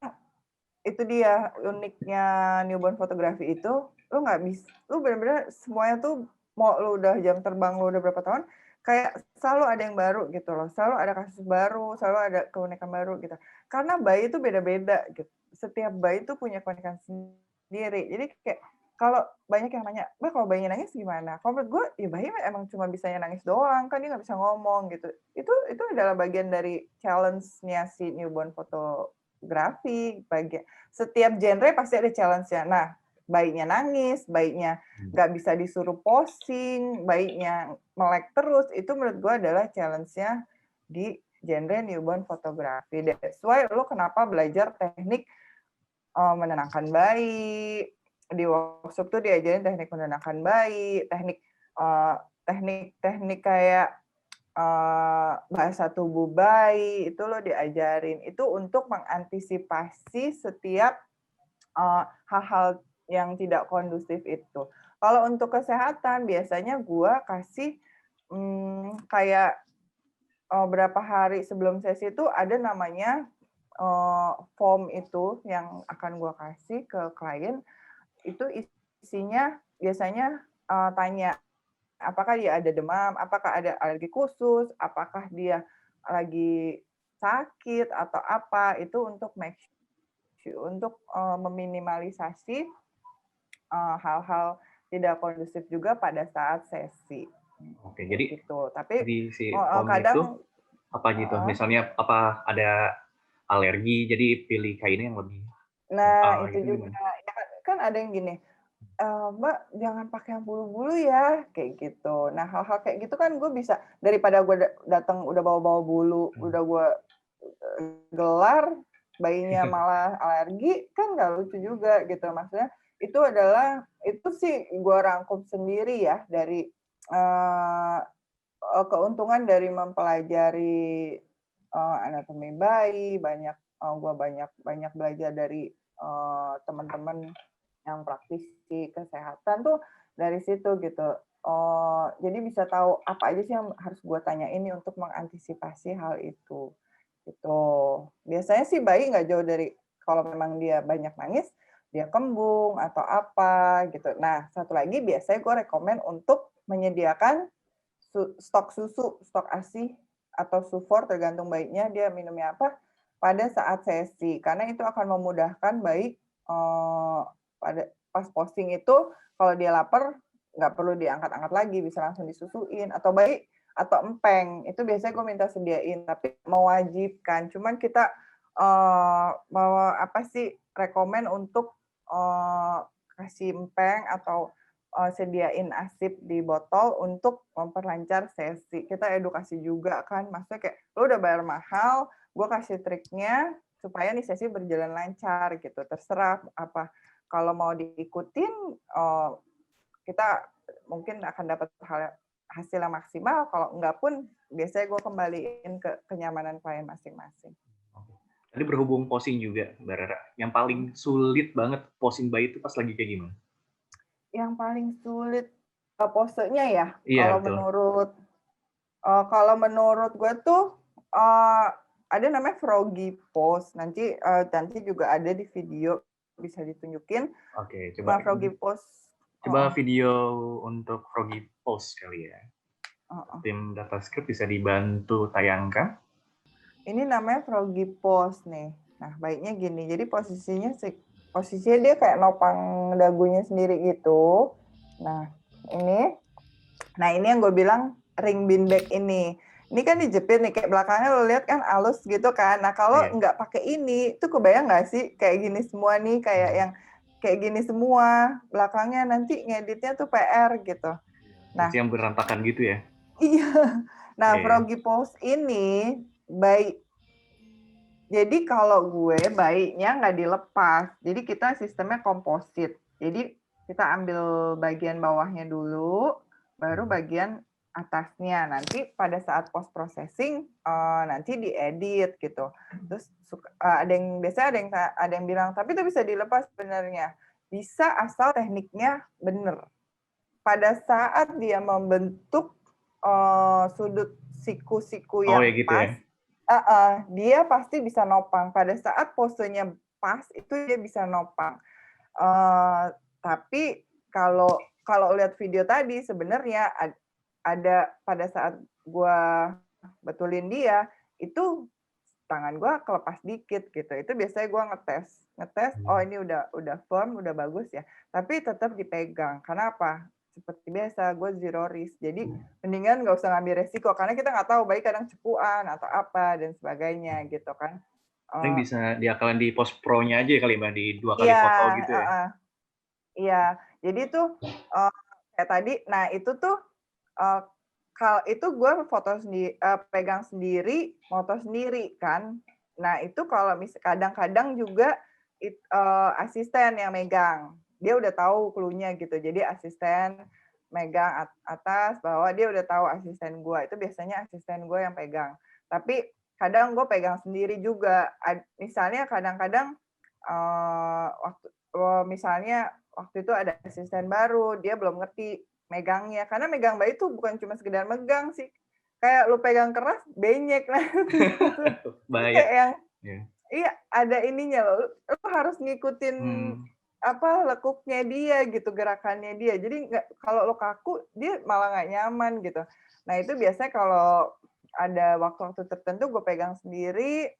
itu dia uniknya newborn fotografi itu, lu nggak bisa, lu bener-bener semuanya tuh mau lu udah jam terbang lu udah berapa tahun, kayak selalu ada yang baru gitu loh, selalu ada kasus baru, selalu ada keunikan baru gitu. Karena bayi itu beda-beda gitu. Setiap bayi itu punya keunikan sendiri. Jadi kayak kalau banyak yang nanya, "Mbak, kalau bayinya nangis gimana?" Kalau menurut gue, ya bayi emang cuma bisanya nangis doang, kan dia nggak bisa ngomong gitu. Itu adalah bagian dari challenge-nya si newborn fotografi. Setiap genre pasti ada challenge-nya. Nah, bayinya nangis, bayinya nggak bisa disuruh posing, bayinya melek terus, itu menurut gue adalah challenge-nya di genre newborn fotografi. That's why lo kenapa belajar teknik menenangkan bayi, di workshop tuh diajarin teknik menenangkan bayi, teknik kayak bahasa tubuh bayi, itu lo diajarin. Itu untuk mengantisipasi setiap hal-hal yang tidak kondusif itu. Kalau untuk kesehatan, biasanya gue kasih kayak berapa hari sebelum sesi itu ada namanya form itu yang akan gue kasih ke klien. Itu isinya biasanya tanya, apakah dia ada demam, apakah ada alergi khusus, apakah dia lagi sakit atau apa, itu untuk meminimalisasi hal-hal tidak kondusif juga pada saat sesi. Oke, jadi gitu. Tapi di si form itu kadang apa gitu? Misalnya apa ada alergi, jadi pilih kainnya yang lebih itu gitu juga. gimana? Ya kan ada yang gini, Mbak jangan pakai yang bulu-bulu ya, kayak gitu. Nah hal-hal kayak gitu kan gue bisa, daripada gue datang udah bawa-bawa bulu, udah gue gelar, bayinya malah alergi, kan nggak lucu juga gitu. Maksudnya itu sih gue rangkum sendiri ya dari keuntungan dari mempelajari anatomi bayi, gue banyak belajar dari teman-teman yang praktisi kesehatan tuh dari situ gitu. Jadi bisa tahu apa aja sih yang harus gue tanya ini untuk mengantisipasi hal itu. Gitu. Biasanya sih bayi nggak jauh dari, kalau memang dia banyak nangis, dia kembung atau apa gitu. Nah, satu lagi biasanya gue rekomen untuk menyediakan stok susu, stok ASI atau sufor tergantung bayinya dia minumnya apa pada saat sesi, karena itu akan memudahkan bayi pada pas posting itu kalau dia lapar nggak perlu diangkat-angkat lagi, bisa langsung disusuin, atau bayi atau empeng itu biasanya gue minta sediain, tapi mewajibkan. Cuman kita mau apa sih rekomen untuk kasih empeng atau sediain asip di botol untuk memperlancar sesi. Kita edukasi juga kan, maksudnya kayak lo udah bayar mahal, gue kasih triknya supaya nih sesi berjalan lancar gitu. Terserah apa, kalau mau diikutin kita mungkin akan dapat hasil yang maksimal, kalau enggak pun biasanya gue kembaliin ke kenyamanan klien masing-masing. Tadi berhubung posing juga, Mbak Rara, yang paling sulit banget posing bayi itu pas lagi kayak gimana? Yang paling sulit posenya ya, Iya, kalau menurut gue tuh ada namanya froggy pose. Nanti juga ada di video, bisa ditunjukin. Oke, coba froggy pose. Coba video untuk froggy pose kali ya. Tim DataScript bisa dibantu tayangkan. Ini namanya froggy pose nih. Nah, baiknya gini. Jadi posisinya dia kayak nopang dagunya sendiri gitu. Nah, ini yang gue bilang ring beanbag ini. Ini kan dijepit nih, kayak belakangnya lo lihat kan halus gitu kan. Nah, kalau nggak pakai ini, itu kebayang nggak sih kayak gini semua nih, kayak yang kayak gini semua. Belakangnya nanti ngeditnya tuh PR gitu. Nah, yang berantakan gitu ya? Iya. Nah, froggy pose ini jadi kalau gue bayinya nggak dilepas. Jadi kita sistemnya komposit. Jadi kita ambil bagian bawahnya dulu, baru bagian atasnya. Nanti pada saat post processing nanti diedit gitu. Terus biasanya ada yang bilang, tapi itu bisa dilepas sebenarnya. Bisa asal tekniknya benar. Pada saat dia membentuk sudut siku-siku yang gitu pas, dia pasti bisa nopang. Pada saat posenya pas, itu dia bisa nopang. Tapi kalau lihat video tadi, sebenarnya ada pada saat gue betulin dia, itu tangan gue kelepas dikit gitu. Itu biasanya gue ngetes, oh ini udah firm, udah bagus ya. Tapi tetap dipegang. Karena apa? Seperti biasa, gue zero risk. Jadi mendingan nggak usah ngambil resiko karena kita nggak tahu, baik kadang cepuan atau apa dan sebagainya gitu kan. Paling bisa diakalin di post pro-nya aja kali Mbak, di 2 kali Iya, foto gitu ya? iya. Jadi tuh kayak tadi, nah itu tuh kalau itu gue pegang sendiri, foto sendiri kan. Nah itu kalau kadang-kadang juga asisten yang megang, dia udah tahu clue-nya gitu. Jadi asisten megang atas, bahwa dia udah tahu asisten gue. Itu biasanya asisten gue yang pegang. Tapi kadang gue pegang sendiri juga. Misalnya kadang-kadang misalnya waktu itu ada asisten baru, dia belum ngerti megangnya. Karena megang bayi itu bukan cuma sekedar megang sih. Kayak lu pegang keras, benyek. Bahaya. Kayak yang, Yeah. iya ada ininya loh. Lu harus ngikutin lekuknya dia gitu, gerakannya dia. Jadi kalau lu kaku, dia malah nggak nyaman gitu. Nah itu biasanya kalau ada waktu-waktu tertentu gue pegang sendiri,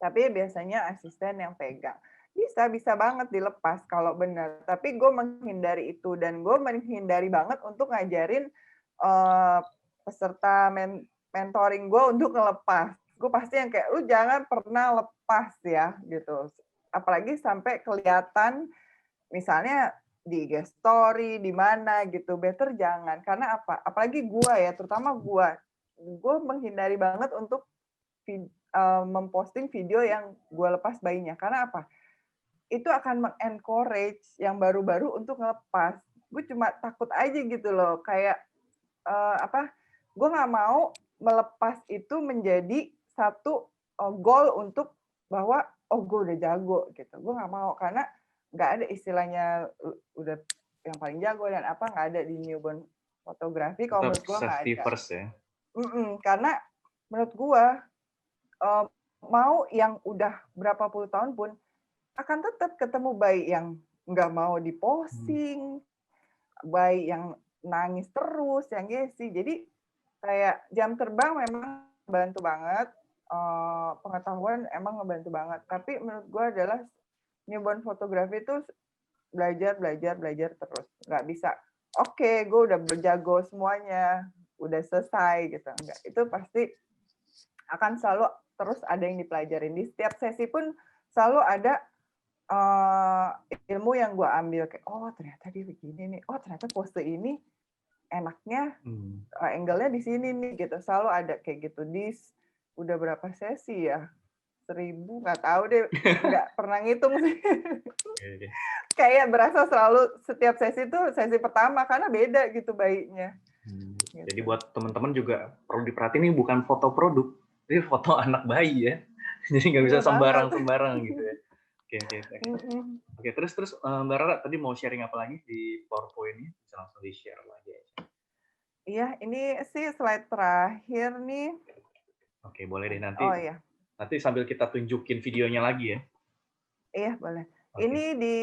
tapi biasanya asisten yang pegang. Bisa banget dilepas kalau benar. Tapi gue menghindari itu, dan gue menghindari banget untuk ngajarin peserta mentoring gue untuk ngelepas. Gue pasti yang kayak, lu jangan pernah lepas ya, gitu. Apalagi sampai kelihatan, misalnya di IG story, di mana gitu, better jangan. Karena apa? Apalagi gue ya, terutama gue menghindari banget untuk memposting video yang gue lepas bayinya. Karena apa? Itu akan mengencourage yang baru-baru untuk ngelepas. Gue cuma takut aja gitu loh, kayak gue nggak mau melepas itu menjadi satu goal untuk bahwa gue udah jago gitu. Gue nggak mau, karena nggak ada istilahnya udah yang paling jago dan apa, nggak ada di newborn fotografi. Kalau menurut gue nggak ada. First ya. Karena menurut gue mau yang udah berapa puluh tahun pun akan tetap ketemu bayi yang nggak mau diposting, bayi yang nangis terus, yang gesi. Jadi kayak jam terbang memang bantu banget, pengetahuan emang ngebantu banget. Tapi menurut gue adalah newborn fotografi itu belajar terus. Nggak bisa, oke, gue udah berjago semuanya, udah selesai gitu. Enggak, itu pasti akan selalu terus ada yang dipelajarin. Di setiap sesi pun selalu ada ilmu yang gue ambil, kayak ternyata dia begini nih, ternyata pose ini enaknya angle-nya di sini nih gitu. Selalu ada kayak gitu. Udah berapa sesi ya? 1000, nggak tahu deh, nggak pernah ngitung sih. Kayak berasa selalu setiap sesi itu sesi pertama, karena beda gitu bayinya. Gitu. Jadi buat teman-teman juga perlu diperhatiin, ini bukan foto produk, ini foto anak bayi ya. Jadi nggak bisa sembarang-sembarang gitu ya. Oke, terus Mbak Rara tadi mau sharing apa lagi di PowerPoint ini? Bisa langsung di-share lagi aja. Iya, ini sih slide terakhir nih. Oke, boleh deh nanti. Oh iya. Nanti sambil kita tunjukin videonya lagi ya. Iya, boleh. Ini di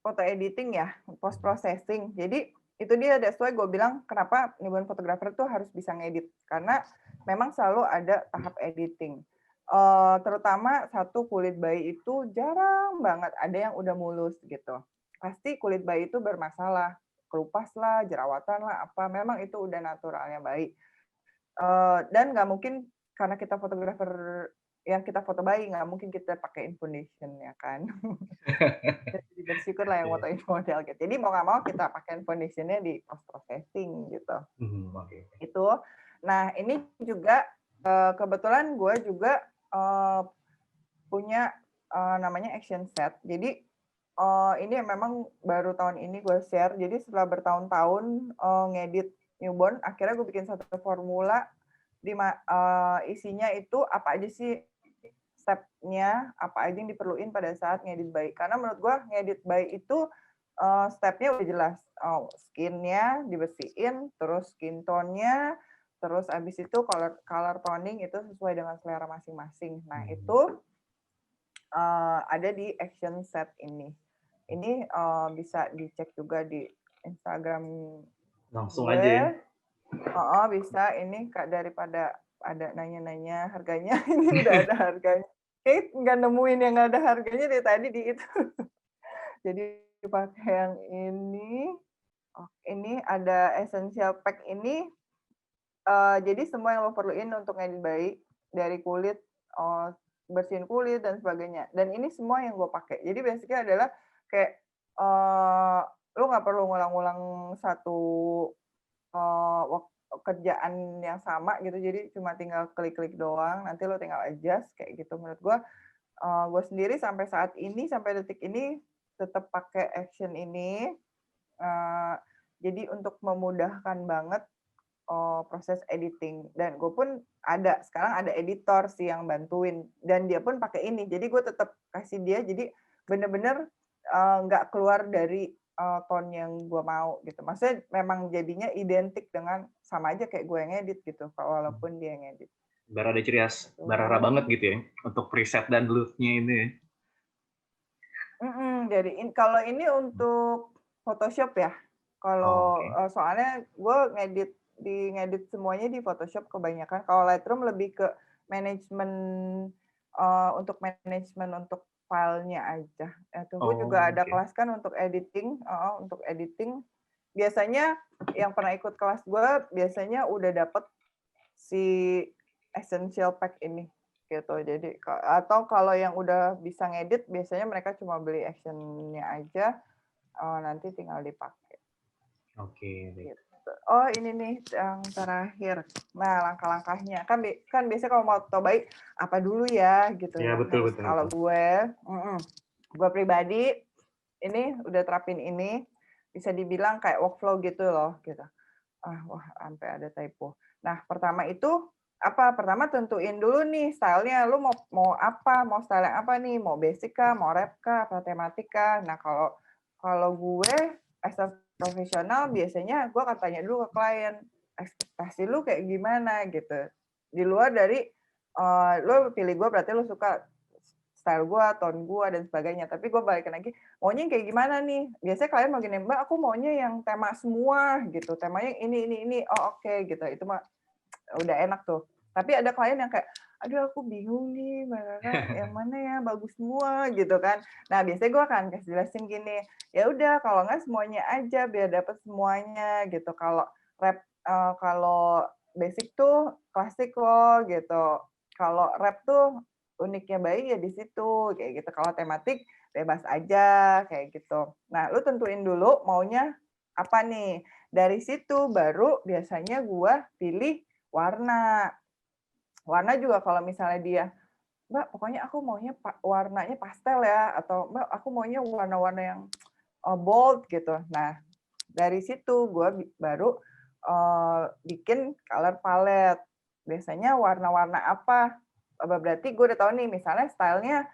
foto editing ya, post processing. Jadi itu dia, that's why gue bilang kenapa newborn photographer tuh harus bisa ngedit, karena memang selalu ada tahap editing. Terutama satu, kulit bayi itu jarang banget ada yang udah mulus gitu. Pasti kulit bayi itu bermasalah, kelupas lah, jerawatan lah, apa, memang itu udah naturalnya bayi. Dan nggak mungkin karena kita fotografer yang kita foto bayi, nggak mungkin kita pakai foundation ya kan. Jadi bersyukur lah yang fotoin model gitu. Jadi mau nggak mau kita pakai foundationnya di post processing gitu. Itu. Nah ini juga kebetulan gue juga punya namanya action set. Jadi ini memang baru tahun ini gue share. Jadi setelah bertahun-tahun ngedit newborn, akhirnya gue bikin satu formula di isinya itu apa aja sih step-nya, apa aja yang diperluin pada saat ngedit bayi. Karena menurut gue ngedit bayi itu step-nya udah jelas. Skin-nya dibersihin, terus skin tone-nya, terus abis itu color toning itu sesuai dengan selera masing-masing. Nah itu ada di action set ini. Ini bisa dicek juga di Instagram langsung gue. Aja ya. Oh, bisa. Ini Kak, daripada ada nanya-nanya harganya, ini udah ada harganya. Kayaknya nggak nemuin yang nggak ada harganya dari tadi di itu. Jadi pakai yang ini. Oh, ini ada essential pack ini. Jadi semua yang lo perluin untuk ngedit bayi dari kulit, bersihin kulit dan sebagainya. Dan ini semua yang gue pakai. Jadi basicnya adalah kayak lo nggak perlu ngulang-ngulang satu kerjaan yang sama gitu. Jadi cuma tinggal klik-klik doang. Nanti lo tinggal adjust kayak gitu. Menurut gue sendiri sampai saat ini, sampai detik ini tetap pakai action ini. Jadi untuk memudahkan banget proses editing. Dan gue pun sekarang ada editor sih yang bantuin. Dan dia pun pakai ini. Jadi gue tetap kasih dia, jadi bener-bener nggak keluar dari tone yang gue mau gitu. Maksudnya memang jadinya identik dengan sama aja kayak gue yang edit gitu, walaupun dia yang edit. Barada ciri khas Barara banget gitu ya, untuk preset dan look-nya ini ya. Jadi kalau ini untuk Photoshop ya. Kalau soalnya gue ngedit semuanya di Photoshop kebanyakan. Kalau Lightroom lebih ke manajemen untuk filenya aja. Itu gue juga ada kelas kan untuk editing. Biasanya yang pernah ikut kelas gue biasanya udah dapet si essential pack ini gitu. Jadi atau kalau yang udah bisa ngedit biasanya mereka cuma beli actionnya aja, nanti tinggal dipakai. Gitu. Oh ini nih yang terakhir. Nah langkah-langkahnya kan biasanya kalau mau foto bayi apa dulu ya gitu ya. Betul. Kalau gue pribadi ini udah terapin ini, bisa dibilang kayak workflow gitu loh gitu. Wah sampai ada typo. Nah pertama itu pertama tentuin dulu nih stylenya, lu mau apa, mau style yang apa nih, mau basic kah, mau rap kah, apa tematik kah. Nah kalau gue as a profesional biasanya gue akan tanya dulu ke klien, ekspektasi lu kayak gimana gitu. Di luar dari lu pilih gue berarti lu suka style gue, tone gue dan sebagainya. Tapi gue balikin lagi, maunya yang kayak gimana nih? Biasanya klien mau gini, Mbak, aku maunya yang tema semua gitu. Temanya ini. Oh oke gitu. Itu mah udah enak tuh. Tapi ada klien yang kayak, aduh aku bingung nih, yang mana ya bagus semua gitu kan. Nah biasanya gue akan kasih jelasin gini, ya udah kalau nggak semuanya aja biar dapet semuanya gitu. Kalau rap, kalau basic tuh klasik loh gitu. Kalau rap tuh uniknya bayi ya di situ kayak gitu. Kalau tematik bebas aja kayak gitu. Nah lu tentuin dulu maunya apa nih. Dari situ baru biasanya gue pilih warna. Warna juga kalau misalnya dia, Mbak, pokoknya aku maunya warnanya pastel ya, atau Mbak, aku maunya warna-warna yang bold gitu. Nah, dari situ gue baru bikin color palette. Biasanya warna-warna apa? Berarti gue udah tahu nih, misalnya stylenya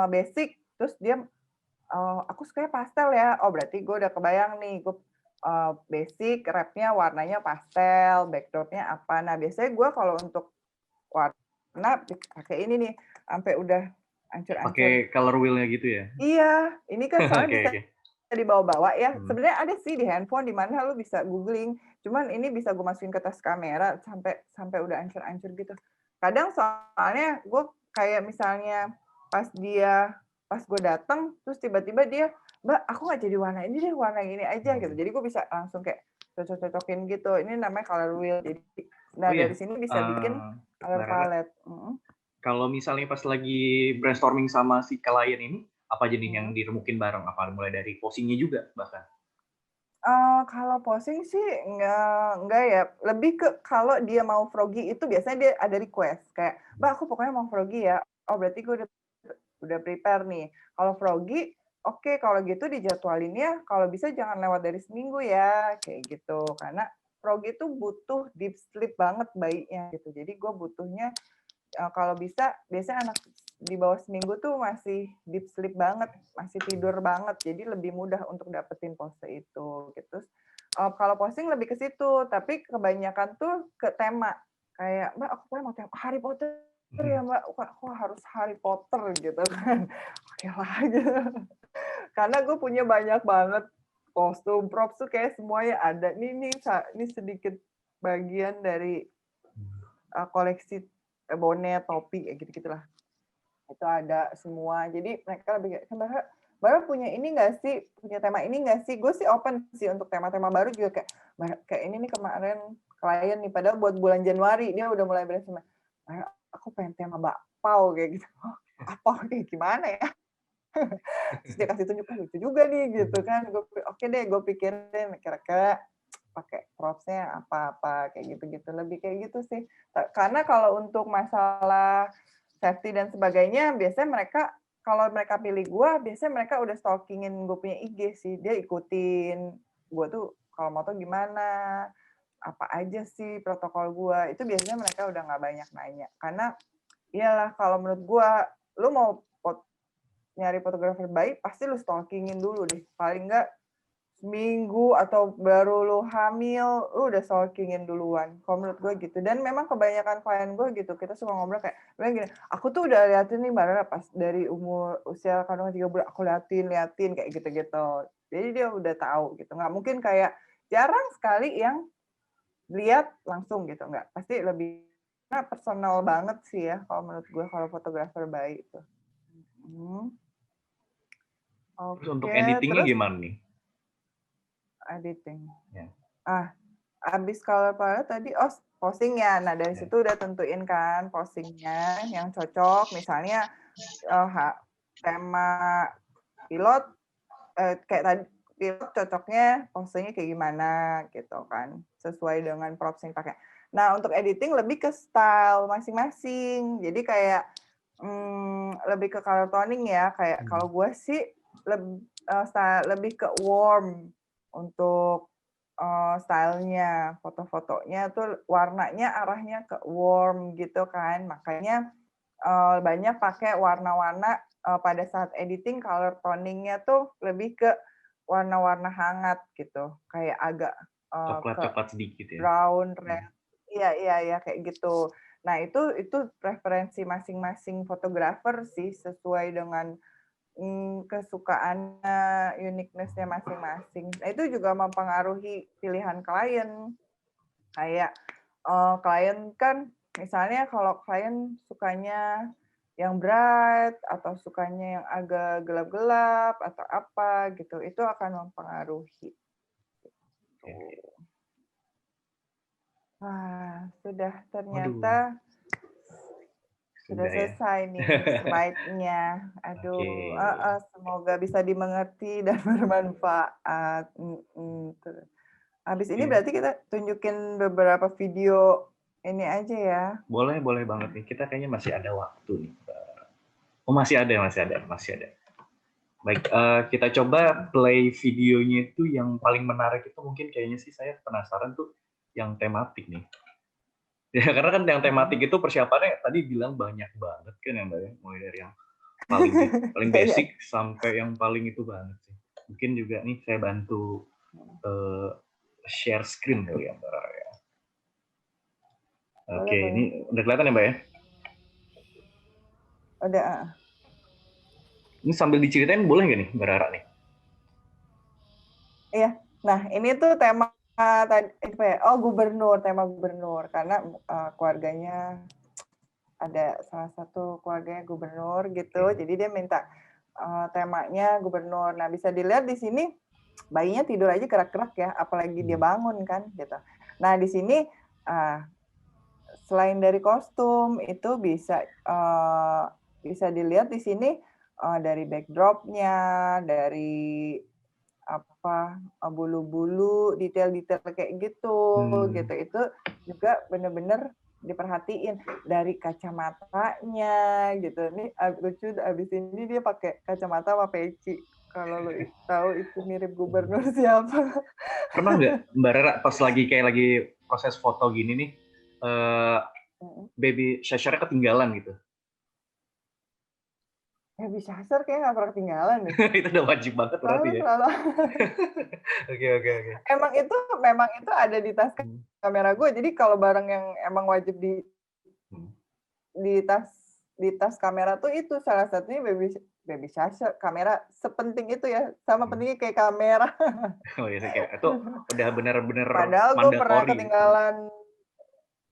basic, terus dia aku sukanya pastel ya. Oh, berarti gue udah kebayang nih, gue basic, wrap-nya warnanya pastel, backdrop-nya apa. Nah, biasanya gue kalau untuk warna pakai ini nih, sampai udah hancur-hancur. Pakai color wheel-nya gitu ya? Iya, ini kan soalnya bisa Okay. dibawa-bawa ya. Sebenarnya ada sih di handphone di mana lu bisa googling. Cuman ini bisa gue masukin ke tas kamera sampai udah hancur-hancur gitu. Kadang soalnya gue kayak misalnya pas gue datang terus tiba-tiba dia, Mbak, aku nggak jadi warna ini deh, warna ini aja gitu. Jadi gue bisa langsung kayak cocok-cocokin gitu. Ini namanya color wheel. Jadi dari sini bisa bikin color palette. Kalau misalnya pas lagi brainstorming sama si klien ini, apa aja nih yang diremukin bareng? Apa mulai dari posingnya juga bahkan? Kalau posing sih enggak ya. Lebih ke kalau dia mau froggy itu biasanya dia ada request kayak, Mbak, aku pokoknya mau froggy ya. Oh berarti gue udah prepare nih. Kalau froggy, oke, kalau gitu dijadwalin ya. Kalau bisa jangan lewat dari seminggu ya, kayak gitu. Karena froggy itu butuh deep sleep banget bayinya gitu. Jadi gue butuhnya kalau bisa biasanya anak di bawah seminggu tuh masih deep sleep banget, masih tidur banget, jadi lebih mudah untuk dapetin pose itu gitu. Kalau posting lebih ke situ, tapi kebanyakan tuh ke tema kayak, Mbak, aku mau tema Harry Potter ya, Mbak, aku harus Harry Potter gitu kan. Oke lah gitu. Karena gue punya banyak banget kostum props tuh kayak semuanya ada. Ini sedikit bagian dari koleksi bonet, topi, kayak gitu-gitulah. Itu ada semua. Jadi mereka lebih kayak, Bara punya ini nggak sih? Punya tema ini nggak sih? Gue sih open sih untuk tema-tema baru juga kayak ini nih kemarin klien nih, padahal buat bulan Januari dia udah mulai beres sama, aku pengen tema bakpao kayak gitu. Apa kayak gimana ya? Terus dia kasih tunjuk, lucu juga nih gitu kan. Oke deh, gue pikirin kira-kira pakai propsnya apa-apa kayak gitu-gitu, lebih kayak gitu sih. Karena kalau untuk masalah safety dan sebagainya, biasanya mereka kalau mereka pilih gue, biasanya mereka udah stalkingin gue punya IG sih. Dia ikutin gue tuh kalau moto gimana, apa aja sih protokol gue. Itu biasanya mereka udah nggak banyak nanya. Karena iyalah kalau menurut gue, lu mau nyari fotografer baik, pasti lu stalkingin dulu deh. Paling nggak seminggu atau baru lu hamil, lu udah stalkingin duluan. Kalau menurut gue gitu. Dan memang kebanyakan klien gue gitu, kita suka ngobrol kayak, gini, aku tuh udah liatin nih Mbak pas dari usia kandungan 3 bulan, aku liatin kayak gitu-gitu. Jadi dia udah tahu gitu. Nggak mungkin kayak, jarang sekali yang lihat langsung gitu. Nggak, pasti lebih personal banget sih ya, kalau menurut gue, kalau fotografer baik itu. Terus untuk editingnya gimana nih? Editing. Ya. Abis color palette tadi, postingnya. Nah, dari situ udah tentuin kan postingnya yang cocok. Misalnya tema pilot, kayak tadi pilot cocoknya postingnya kayak gimana gitu kan. Sesuai dengan props yang pakai. Nah, untuk editing lebih ke style masing-masing. Jadi kayak lebih ke color toning ya. Kayak kalau gue sih lebih ke warm untuk stylenya, foto-fotonya tuh warnanya arahnya ke warm gitu kan. Makanya banyak pakai warna-warna pada saat editing, color toningnya tuh lebih ke warna-warna hangat gitu. Kayak agak coklat-coklat sedikit ya. Brown, red. Iya kayak gitu. Nah, itu preferensi masing-masing fotografer sih, sesuai dengan kesukaannya, uniqueness-nya masing-masing. Nah, itu juga mempengaruhi pilihan klien. Kayak klien kan, misalnya kalau klien sukanya yang bright, atau sukanya yang agak gelap-gelap, atau apa gitu, itu akan mempengaruhi. Wah, sudah ternyata. Sudah selesai nih slide-nya. Aduh, semoga bisa dimengerti dan bermanfaat. Habis ini berarti kita tunjukin beberapa video ini aja ya. Boleh banget nih. Kita kayaknya masih ada waktu nih. Oh, masih ada. Baik, kita coba play videonya itu yang paling menarik itu mungkin kayaknya sih saya penasaran tuh yang tematik nih. Ya, karena kan yang tematik itu persiapannya tadi bilang banyak banget kan ya Mbak ya, mulai dari yang paling basic sampai yang paling itu banget sih. Mungkin juga nih saya bantu share screen kali ya Mbak ya. Oke, ini udah kelihatan ya Mbak ya? Udah. Ini sambil diceritain boleh nggak nih Mbak Rara nih? Iya, nah ini tuh tema tadi tema gubernur, karena keluarganya ada salah satu keluarganya gubernur gitu, jadi dia minta temanya gubernur. Nah, bisa dilihat di sini bayinya tidur aja gerak-gerak ya, apalagi dia bangun kan gitu. Nah, di sini selain dari kostum itu bisa dilihat di sini dari backdropnya, dari bulu-bulu, detail-detail kayak gitu, gitu. Itu juga bener-bener diperhatiin dari kacamatanya gitu. Ini lucu, abis ini dia pakai kacamata sama peci. Kalau lo tahu itu mirip gubernur siapa? Pernah nggak Mbak Rara pas lagi proses foto gini nih, baby shower-nya ketinggalan gitu? Baby shower kayaknya nggak pernah ketinggalan deh. Itu udah wajib banget berarti ya? Oke. Memang itu ada di tas kamera gue. Jadi kalau barang yang emang wajib di tas kamera tuh itu salah satunya baby baby shower, kamera sepenting itu ya, sama pentingnya kayak kamera. Oh ya, kayak itu udah bener-bener Padahal gue pernah mandatory. ketinggalan,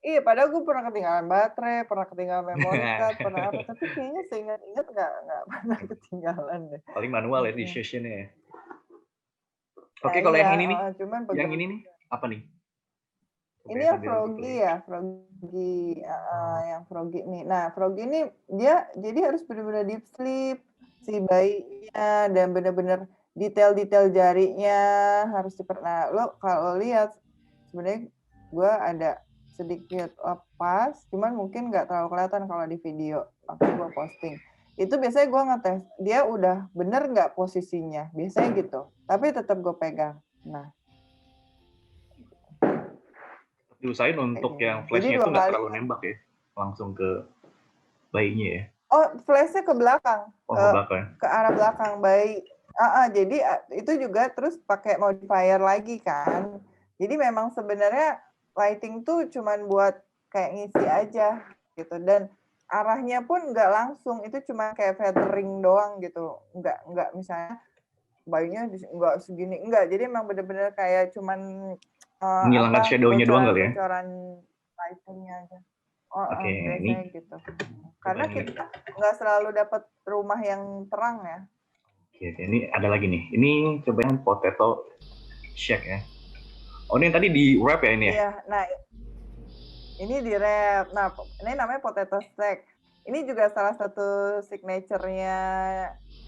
iya padahal gue pernah ketinggalan baterai, pernah ketinggalan memory card, pernah apa, tapi kayaknya seingat-ingat nggak pernah ketinggalan deh. Paling manual ya decisionnya ya. Oke, Nah, kalau iya, yang ini nih, cuman yang ini nih, apa nih? ini yang Froggy ya, Froggy, yang Froggy nih. Nah, Froggy ini dia jadi harus benar-benar deep sleep si bayinya, dan benar-benar detail-detail jarinya harus Nah, lo kalau lihat sebenarnya gue ada sedikit lepas, cuman mungkin nggak terlalu kelihatan kalau di video waktu gue posting. Itu biasanya gue ngetes dia udah bener nggak posisinya, biasanya gitu. Tapi tetap gue pegang. Nah, diusahain untuk yang jadi flashnya 2 itu nggak kali. terlalu nembak ya, langsung ke bayinya ya. Oh, flashnya ke belakang, Oh, ke belakang. ke arah belakang bayi. Jadi itu juga terus pakai modifier lagi kan. Jadi memang sebenarnya lighting tuh cuman buat kayak ngisi aja gitu, dan arahnya pun nggak langsung, itu cuma kayak feathering doang gitu, nggak misalnya bayinya nggak segini, enggak. Jadi emang bener-bener kayak cuman menghilangkan shadow-nya doang kali ya. bocoran lightingnya aja. Oke, biasanya ini gitu. Karena kita nggak selalu dapat rumah yang terang ya. Oke, ini ada lagi nih. Ini coba yang potato shake ya. Oh, ini yang tadi di wrap ya ini ya? Iya, nah ini di wrap. Nah, ini namanya potato shake. Ini juga salah satu signature-nya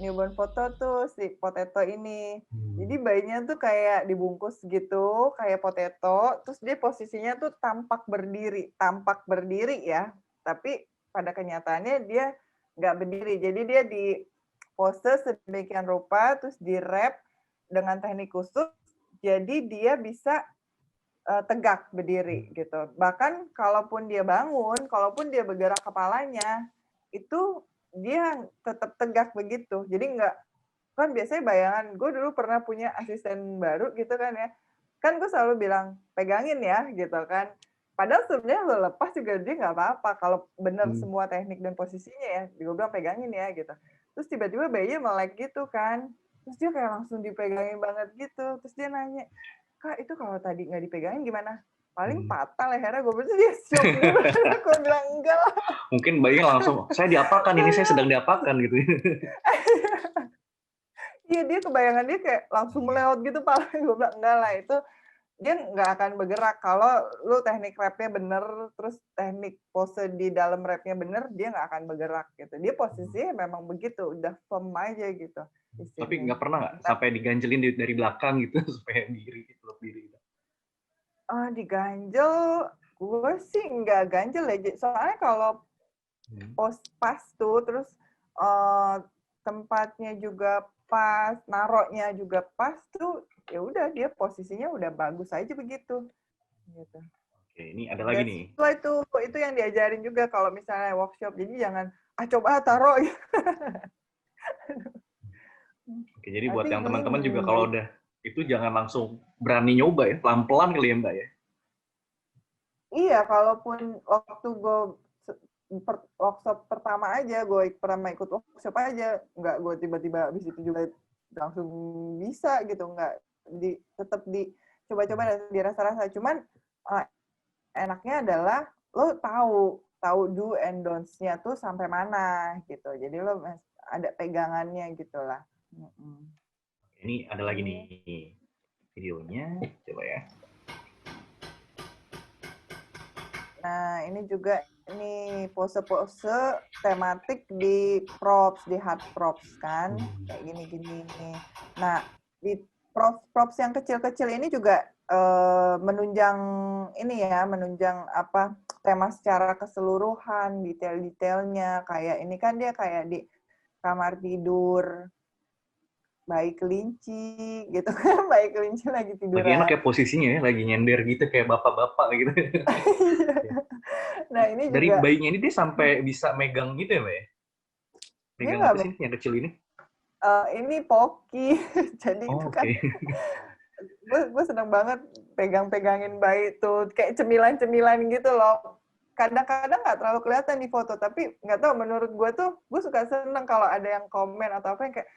newborn photo tuh si potato ini. Jadi bayinya tuh kayak dibungkus gitu, kayak potato, terus dia posisinya tuh tampak berdiri ya. Tapi pada kenyataannya dia nggak berdiri. Jadi dia di pose sedemikian rupa, terus di wrap dengan teknik khusus, jadi dia bisa tegak berdiri gitu. Bahkan kalaupun dia bangun, kalaupun dia bergerak kepalanya, itu dia tetap tegak begitu. Jadi nggak, kan biasanya bayangan, gue dulu pernah punya asisten baru gitu kan ya, kan gue selalu bilang, pegangin ya gitu kan. Padahal sebenarnya lo lepas juga dia nggak apa-apa, kalau bener semua teknik dan posisinya ya, gue bilang pegangin ya gitu. Terus tiba-tiba bayinya melek gitu kan, terus dia kayak langsung dipegangin banget gitu, terus dia nanya, Kak itu kalau tadi nggak dipegangin gimana? Paling patah lehernya. Gue berarti dia shock dulu. Gue bilang enggak lah. Mungkin bayinya langsung, saya diapakan ini, saya sedang diapakan gitu. Iya, dia kebayangan dia kayak langsung melewat gitu palanya. Gue bilang enggak lah, itu dia nggak akan bergerak. Kalau lu teknik wrap-nya bener, terus teknik pose di dalam wrap-nya bener, dia nggak akan bergerak gitu. Dia posisinya memang begitu, udah firm aja gitu. Tapi nggak pernah nggak sampai diganjelin dari belakang gitu supaya diri, peluk diri gitu? Diganjel, gue sih nggak ganjel ya. Soalnya kalau pas tuh, terus tempatnya juga pas, naroknya juga pas tuh, ya udah dia posisinya udah bagus aja begitu. Gitu. Oke, ini ada lagi nih. Itu yang diajarin juga kalau misalnya workshop. Jadi jangan coba taruh. Oke, jadi buat yang teman-teman juga kalau udah itu jangan langsung berani nyoba ya, pelan-pelan kali ya Mbak ya. Iya, kalaupun waktu gue workshop pertama aja, gue pernah ikut workshop aja, nggak gue tiba-tiba habis itu juga langsung bisa gitu, nggak tetap coba-coba dan dirasa-rasa. Cuman enaknya adalah lo tahu do and don'ts-nya tuh sampai mana gitu. Jadi lo ada pegangannya gitulah. Ini ada lagi nih videonya, coba ya. Nah, ini juga nih pose-pose tematik di props, di hard props kan, kayak gini-gini. Nah, di props yang kecil-kecil ini juga menunjang apa tema secara keseluruhan, detail-detailnya. Kayak ini kan dia kayak di kamar tidur bayi kelinci gitu kan, bayi kelinci lagi tiduran. Lagi enak kayak posisinya ya, lagi nyender gitu kayak bapak-bapak gitu. Nah, ini dari juga bayinya ini dia sampai bisa megang gitu ya Mbak ya? Megang apa sih yang kecil ini? Ini Poki. Jadi itu kan gue seneng banget pegang-pegangin bayi tuh, kayak cemilan-cemilan gitu loh. kadang-kadang nggak terlalu kelihatan di foto, tapi nggak tahu, menurut gue tuh, gue suka seneng kalau ada yang komen atau apa yang kayak,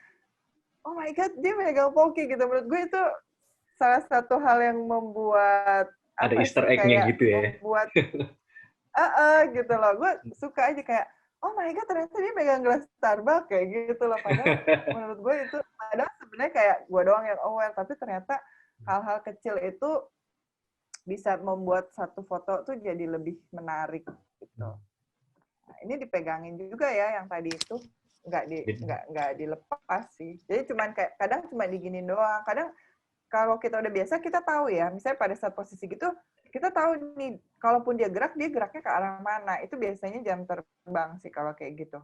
oh my god, dia megang Pocky gitu. Menurut gue itu salah satu hal yang membuat, Ada apa Easter sih, egg-nya kayak gitu ya. membuat, gitu loh. Gue suka aja kayak, oh my god, ternyata dia megang gelas Starbucks kayak gitu loh. Padahal menurut gue itu, padahal sebenarnya kayak gue doang yang aware, tapi ternyata hal-hal kecil itu bisa membuat satu foto tuh jadi lebih menarik gitu. Nah, ini dipegangin juga ya yang tadi itu, nggak dilepas sih. Jadi cuman kayak kadang cuma diginin doang. Kadang kalau kita udah biasa, kita tahu ya, misalnya pada saat posisi gitu, kita tahu nih, kalaupun dia geraknya ke arah mana. Itu biasanya jam terbang sih kalau kayak gitu.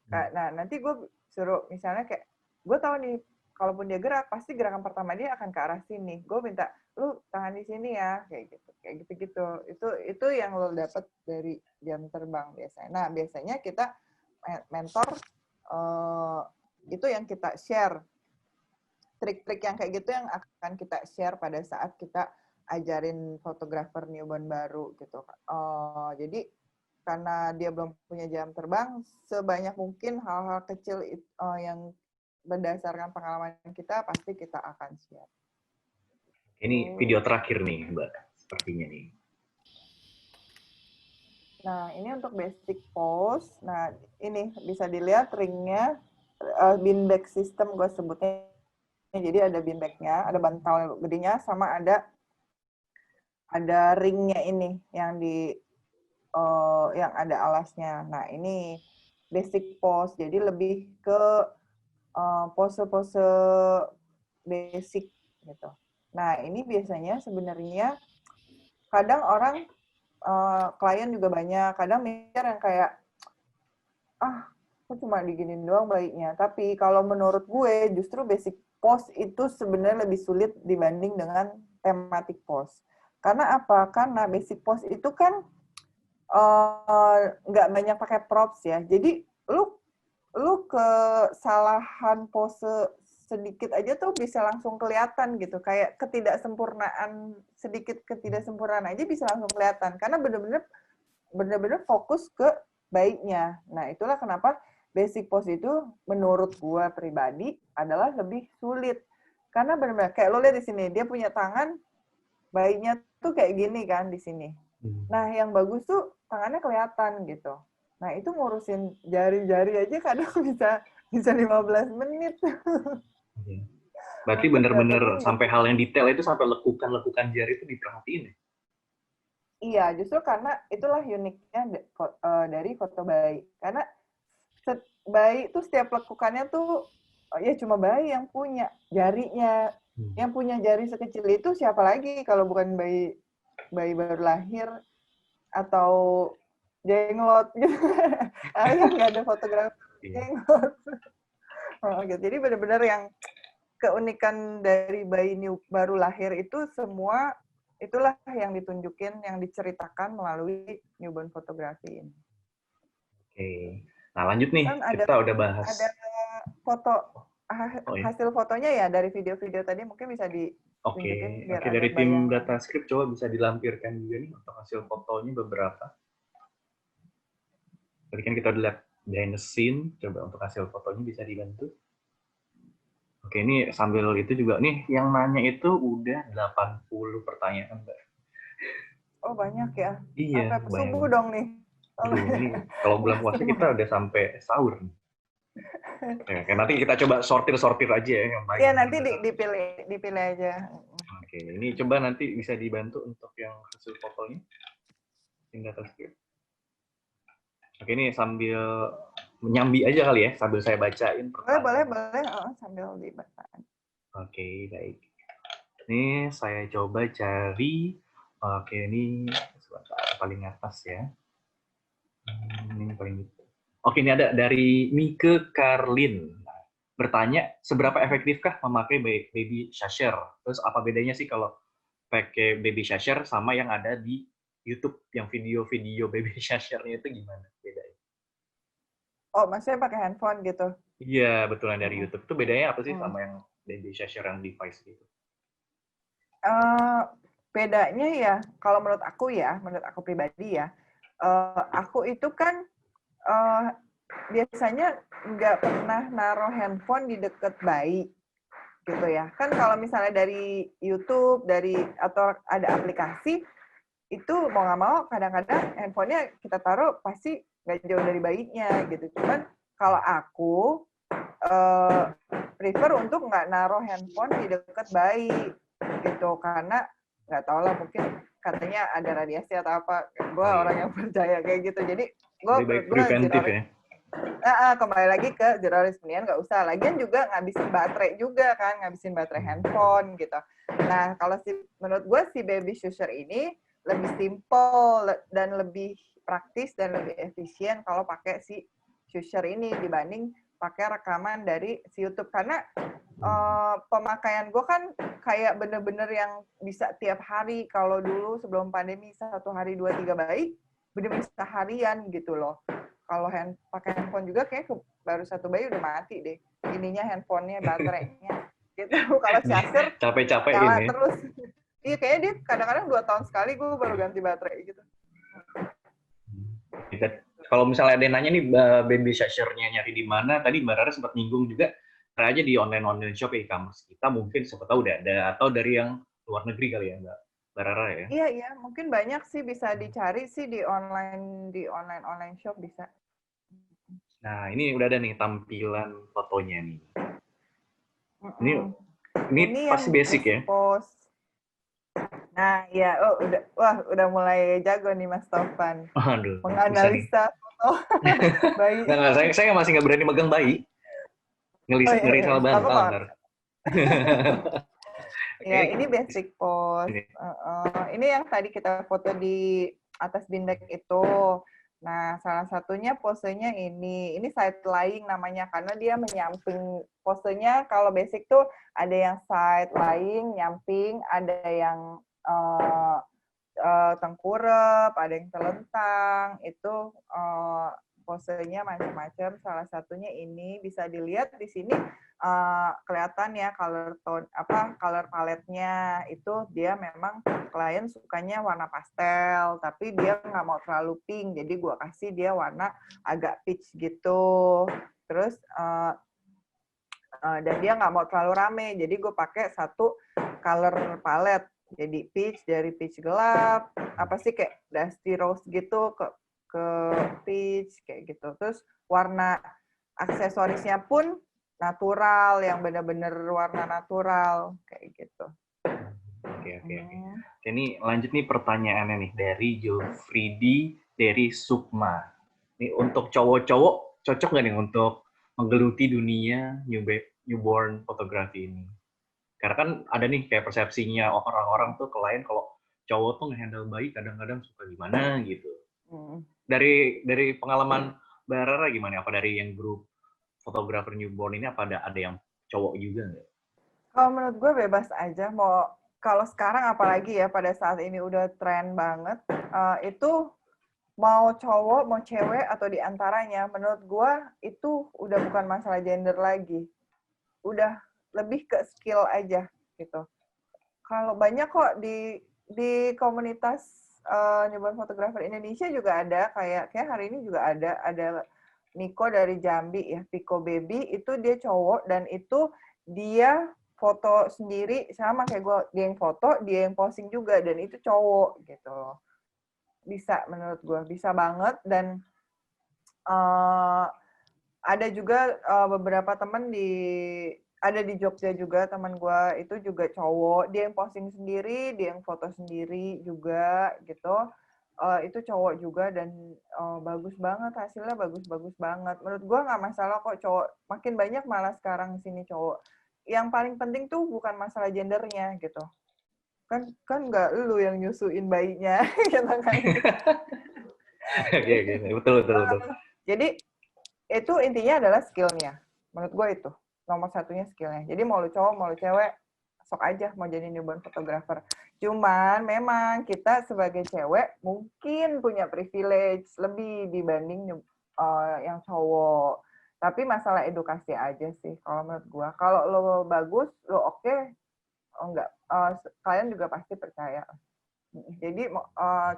Nah, nanti gue suruh, misalnya kayak, gue tahu nih, kalaupun dia gerak, pasti gerakan pertama dia akan ke arah sini. Gue minta, lu tahan di sini ya, kayak gitu. Itu yang lo dapet dari jam terbang biasanya. Nah, biasanya kita mentor, itu yang kita share. Trik-trik yang kayak gitu yang akan kita share pada saat kita ajarin fotografer newborn baru gitu. Jadi karena dia belum punya jam terbang, sebanyak mungkin hal-hal kecil yang berdasarkan pengalaman kita pasti kita akan share. Ini video terakhir nih, Mbak, sepertinya nih. Nah, ini untuk basic pose. Nah, ini bisa dilihat ringnya, beanbag system gue sebutnya. Jadi ada beanbag-nya, ada bantal gedenya, sama ada ringnya ini yang yang ada alasnya. Nah, ini basic pose. Jadi lebih ke pose-pose basic gitu. Nah, ini biasanya sebenarnya kadang orang, klien juga banyak, kadang mikir yang kayak, kok cuma diginin doang baiknya. Tapi kalau menurut gue, justru basic pose itu sebenarnya lebih sulit dibanding dengan thematic pose. Karena apa? Karena basic pose itu kan nggak banyak pakai props ya. Jadi lu kesalahan pose sedikit aja tuh bisa langsung kelihatan gitu. Kayak sedikit ketidaksempurnaan aja bisa langsung kelihatan. Karena bener-bener fokus ke baiknya. Nah, itulah kenapa basic pose itu menurut gue pribadi adalah lebih sulit. Karena benar-benar kayak lo lihat di sini, dia punya tangan, baiknya tuh kayak gini kan di sini. Nah, yang bagus tuh tangannya kelihatan gitu. Nah, itu ngurusin jari-jari aja kadang bisa 15 menit. Berarti benar-benar sampai hal yang detail itu, sampai lekukan jari itu diperhatiin ya? Iya, justru karena itulah uniknya dari foto bayi. Karena bayi itu setiap lekukannya tuh ya cuma bayi yang punya jarinya. Yang punya jari sekecil itu siapa lagi kalau bukan bayi baru lahir atau jenglot gitu. Kan nggak ada fotografer jenglot. Gitu. Jadi benar-benar yang keunikan dari bayi baru lahir itu semua itulah yang ditunjukin, yang diceritakan melalui newborn fotografi ini. Oke. Nah, lanjut nih. Kan Kita udah bahas. Ada foto, hasil fotonya ya dari video-video tadi mungkin bisa ditunjukin. Oke, dari tim data script coba bisa dilampirkan juga nih untuk hasil fotonya beberapa. Tadi kan kita udah lihat behind the scene, coba untuk hasil fotonya bisa dibantu. Oke, ini sambil itu juga nih, yang nanya itu udah 80 pertanyaan, Mbak. Oh, banyak ya? Iya, sampai subuh dong nih. Aduh, ini kalau bulan puasa kita udah sampai sahur. Ya, nanti kita coba sortir aja ya yang baik. Iya, nanti dipilih aja. Oke, ini coba nanti bisa dibantu untuk yang hasil fotonya. Tim data script. Oke, ini sambil menyambi aja kali ya, sambil saya bacain pertanyaan. Boleh, sambil dibaca. Oke, baik. Ini saya coba cari, oke ini paling atas ya. Ini paling. Oke, ini ada dari Mike Karlin. Bertanya, seberapa efektifkah memakai baby shower? Terus apa bedanya sih kalau pakai baby shower sama yang ada di YouTube, yang video-video baby shower-nya itu gimana bedanya? Oh, maksudnya pakai handphone gitu? Iya, betul, yang dari YouTube. Itu bedanya apa sih sama yang baby shower yang device gitu? Bedanya ya, kalau menurut aku pribadi ya, aku itu kan biasanya nggak pernah naruh handphone di deket bayi gitu ya. Kan kalau misalnya dari YouTube, atau ada aplikasi, itu mau nggak mau kadang-kadang handphonenya kita taruh pasti nggak jauh dari bayinya gitu. Cuman kalau aku prefer untuk nggak naruh handphone di dekat bayi gitu, karena nggak tahu lah, mungkin katanya ada radiasi atau apa. Gue orang yang percaya kayak gitu, jadi gue preventif ya. Kembali lagi ke zero risk, mendingan nggak usah. Lagian juga ngabisin baterai juga kan, ngabisin baterai handphone gitu. Nah, kalau menurut gue si baby shusher ini lebih simple dan lebih praktis dan lebih efisien kalau pakai si shusher ini dibanding pakai rekaman dari si YouTube. Karena pemakaian gue kan kayak bener-bener yang bisa tiap hari. Kalau dulu sebelum pandemi 1 hari 2-3 bayi, bener-bener seharian gitu loh. Kalau pakai handphone juga kayak baru 1 bayi udah mati deh. Ininya handphonenya, baterainya. Gitu. Kalau charger capek-capek nyala ini. terus. Iya, kayaknya dia kadang-kadang 2 tahun sekali gue baru ganti baterai gitu. Kalau misalnya ada yang nanya nih baby shusher-nya nyari di mana, tadi Mbak Rara sempat nyinggung juga, cari aja di online shop e-commerce kita, mungkin siapa tahu udah ada, atau dari yang luar negeri kali ya Mbak Rara ya. Iya, mungkin banyak sih bisa dicari sih di online shop bisa. Nah, ini udah ada nih tampilan fotonya nih. Ini pasti basic ya. Post. Nah, ya, udah mulai jago nih Mas Tovan. Aduh, menganalisa foto bayi. Saya masih nggak berani megang bayi. Ngeri salah bantal. Ya, ini basic pose. Ini yang tadi kita foto di atas bindek itu. Nah, salah satunya posenya ini side lying namanya, karena dia menyamping. Posenya kalau basic tuh ada yang side lying, nyamping, ada yang tengkurap, ada yang telentang. Itu posenya macam-macam. Salah satunya ini bisa dilihat di sini. Kelihatan ya color paletnya itu, dia memang klien sukanya warna pastel, tapi dia nggak mau terlalu pink, jadi gue kasih dia warna agak peach gitu. Terus dan dia nggak mau terlalu rame, jadi gue pakai satu color palette, jadi dari peach gelap, apa sih kayak dusty rose gitu ke peach kayak gitu. Terus warna aksesorisnya pun natural, yang benar-benar warna natural kayak gitu. Oke. Ini lanjut nih pertanyaannya nih dari Jofridi dari Sukma. Ini untuk cowok-cowok cocok nggak nih untuk menggeluti dunia newborn fotografi ini? Karena kan ada nih kayak persepsinya orang-orang tuh klien kalau cowok tuh nge-handle bayi kadang-kadang suka gimana gitu. Dari pengalaman Mbak Rara gimana? Apa dari yang grup fotografer newborn ini apa ada yang cowok juga nggak? Kalau menurut gue bebas aja. Kalau sekarang apalagi ya, pada saat ini udah tren banget, itu mau cowok, mau cewek, atau diantaranya, menurut gue itu udah bukan masalah gender lagi. Udah lebih ke skill aja gitu. Kalau banyak kok di komunitas newborn fotografer Indonesia juga ada, kayak hari ini juga ada Niko dari Jambi ya, Pico Baby, itu dia cowok, dan itu dia foto sendiri sama kayak gue, dia yang foto, dia yang posing juga, dan itu cowok gitu. Bisa, menurut gue bisa banget. Dan ada juga beberapa teman ada di Jogja juga, teman gue itu juga cowok, dia yang posting sendiri, dia yang foto sendiri juga gitu. Itu cowok juga, dan bagus banget hasilnya, bagus banget. Menurut gue nggak masalah kok cowok, makin banyak malah sekarang sini cowok. Yang paling penting tuh bukan masalah gendernya gitu. Kan nggak lu yang nyusuin bayinya gitu kan. Betul. Jadi itu intinya adalah skillnya. Menurut gue itu nomor satunya skillnya. Jadi mau lu cowok, mau lu cewek, sok aja mau jadi newborn photographer. Cuman memang kita sebagai cewek mungkin punya privilege lebih dibanding yang cowok. Tapi masalah edukasi aja sih kalau menurut gue. Kalau lo bagus, lo oke, enggak, kalian juga pasti percaya. Jadi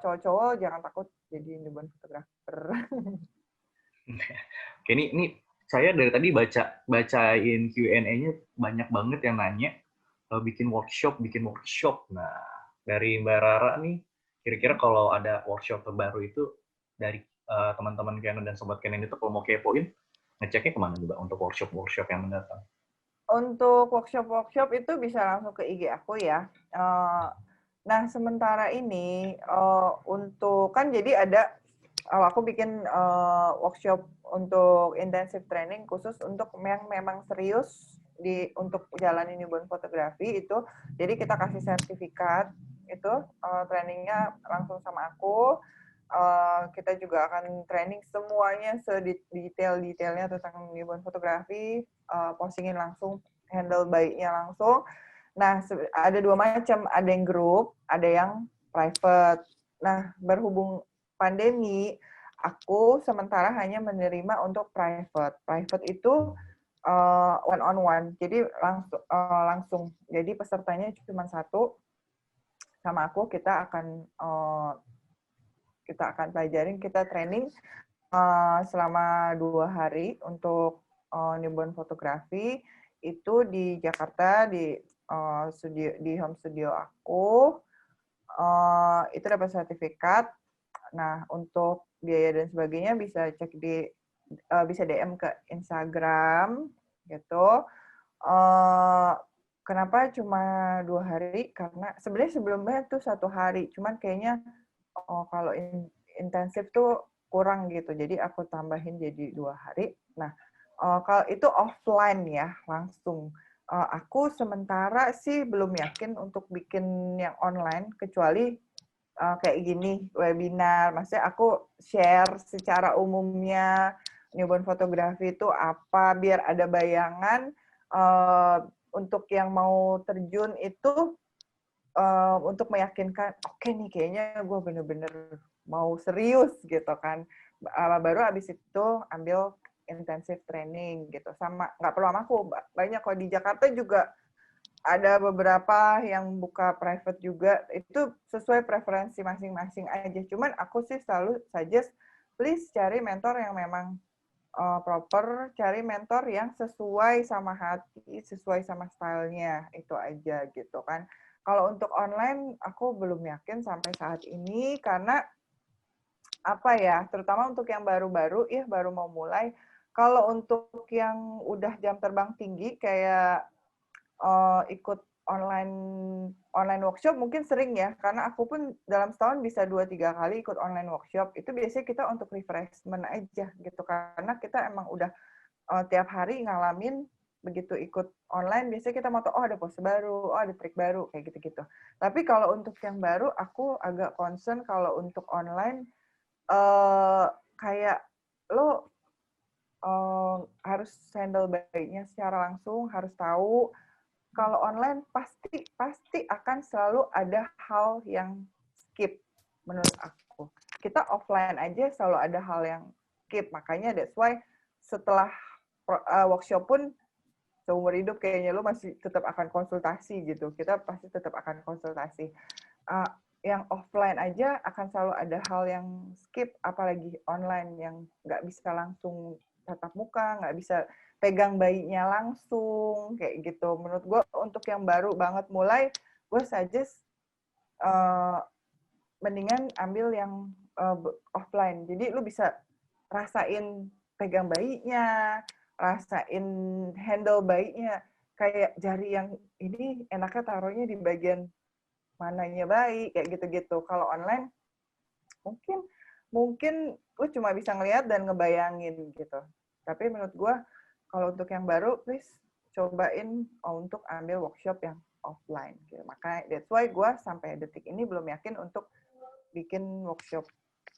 cowok-cowok jangan takut jadi newborn photographer. Oke, ini saya dari tadi bacain Q&A-nya banyak banget yang nanya bikin workshop. Nah, dari Mbak Rara nih, kira-kira kalau ada workshop terbaru itu dari teman-teman Canon dan sobat Canon itu kalau mau kepoin, ngeceknya kemana Mbak untuk workshop yang mendatang? Untuk workshop itu bisa langsung ke IG aku ya. Nah, sementara ini untuk kan jadi ada aku bikin workshop untuk intensive training khusus untuk yang memang serius untuk jalanin newborn fotografi itu. Jadi kita kasih sertifikat itu trainingnya langsung sama aku. Kita juga akan training semuanya sedetail-detailnya tentang newborn fotografi, postingin langsung, handle baiknya langsung. Nah, ada dua macam, ada yang grup, ada yang private. Nah, berhubung pandemi, aku sementara hanya menerima untuk private. Private itu one on one, jadi langsung. Jadi pesertanya cuma satu, sama aku kita akan pelajarin, kita training selama 2 hari untuk newborn fotografi itu di Jakarta di home studio aku. Itu dapat sertifikat. Nah, untuk biaya dan sebagainya bisa cek bisa DM ke Instagram gitu. Kenapa cuma 2 hari? Karena sebenarnya sebelumnya tuh 1 hari, cuman kayaknya kalau intensif tuh kurang gitu, jadi aku tambahin jadi 2 hari. Nah, kalau itu offline ya, langsung. Aku sementara sih belum yakin untuk bikin yang online, kecuali kayak gini, webinar. Maksudnya aku share secara umumnya newborn fotografi itu apa, biar ada bayangan untuk yang mau terjun itu, untuk meyakinkan, oke nih kayaknya gue bener-bener mau serius gitu kan. Baru abis itu ambil intensive training gitu. Sama, nggak perlu sama aku, banyak kok di Jakarta juga ada beberapa yang buka private juga, itu sesuai preferensi masing-masing aja. Cuman aku sih selalu suggest, please cari mentor yang memang proper, cari mentor yang sesuai sama hati, sesuai sama stylenya, itu aja gitu kan. Kalau untuk online, aku belum yakin sampai saat ini, karena apa ya, terutama untuk yang baru-baru, ya baru mau mulai. Kalau untuk yang udah jam terbang tinggi, kayak ikut online workshop mungkin sering ya, karena aku pun dalam setahun bisa 2-3 kali ikut online workshop. Itu biasanya kita untuk refreshment aja gitu, karena kita emang udah tiap hari ngalamin. Begitu ikut online biasanya kita mau tahu, oh ada pose baru, oh ada trik baru, kayak gitu-gitu. Tapi kalau untuk yang baru, aku agak concern kalau untuk online, kayak lo harus handle baiknya secara langsung, harus tahu. Kalau online pasti akan selalu ada hal yang skip menurut aku. Kita offline aja selalu ada hal yang skip, makanya that's why setelah workshop pun seumur hidup kayaknya lo masih tetap akan konsultasi gitu. Kita pasti tetap akan konsultasi. Yang offline aja akan selalu ada hal yang skip, apalagi online yang nggak bisa langsung tatap muka, nggak bisa pegang bayinya langsung, kayak gitu. Menurut gue untuk yang baru banget mulai, gue suggest mendingan ambil yang offline. Jadi lu bisa rasain pegang bayinya, rasain handle bayinya. Kayak jari yang ini enaknya taruhnya di bagian mananya bayi, kayak gitu-gitu. Kalau online, mungkin lu cuma bisa ngeliat dan ngebayangin gitu. Tapi menurut gue, kalau untuk yang baru, please cobain untuk ambil workshop yang offline. Gitu. Makanya that's why gue sampai detik ini belum yakin untuk bikin workshop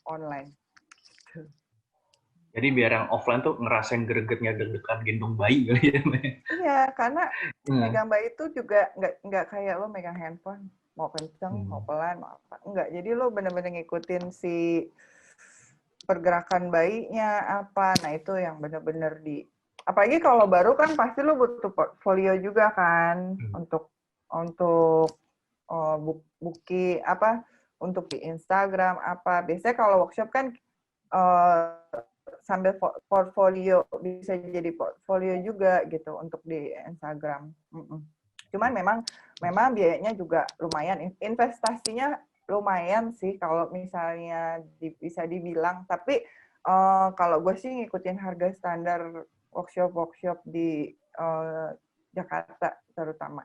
online. Jadi biar yang offline tuh ngerasain gregetnya deg-degan gendong bayi kali ya. Iya, karena megang bayi itu juga nggak kayak lo megang handphone, mau kenceng, mau pelan, mau apa. Enggak, jadi lo bener-bener ngikutin si pergerakan bayinya apa. Nah, itu yang bener-bener apalagi kalau baru kan pasti lo butuh portfolio juga kan untuk bukti apa untuk di Instagram apa. Biasanya kalau workshop kan sambil portfolio, bisa jadi portfolio juga gitu untuk di Instagram. Cuman memang biayanya juga lumayan, investasinya lumayan sih kalau misalnya bisa dibilang. Tapi kalau gue sih ngikutin harga standar workshop di Jakarta terutama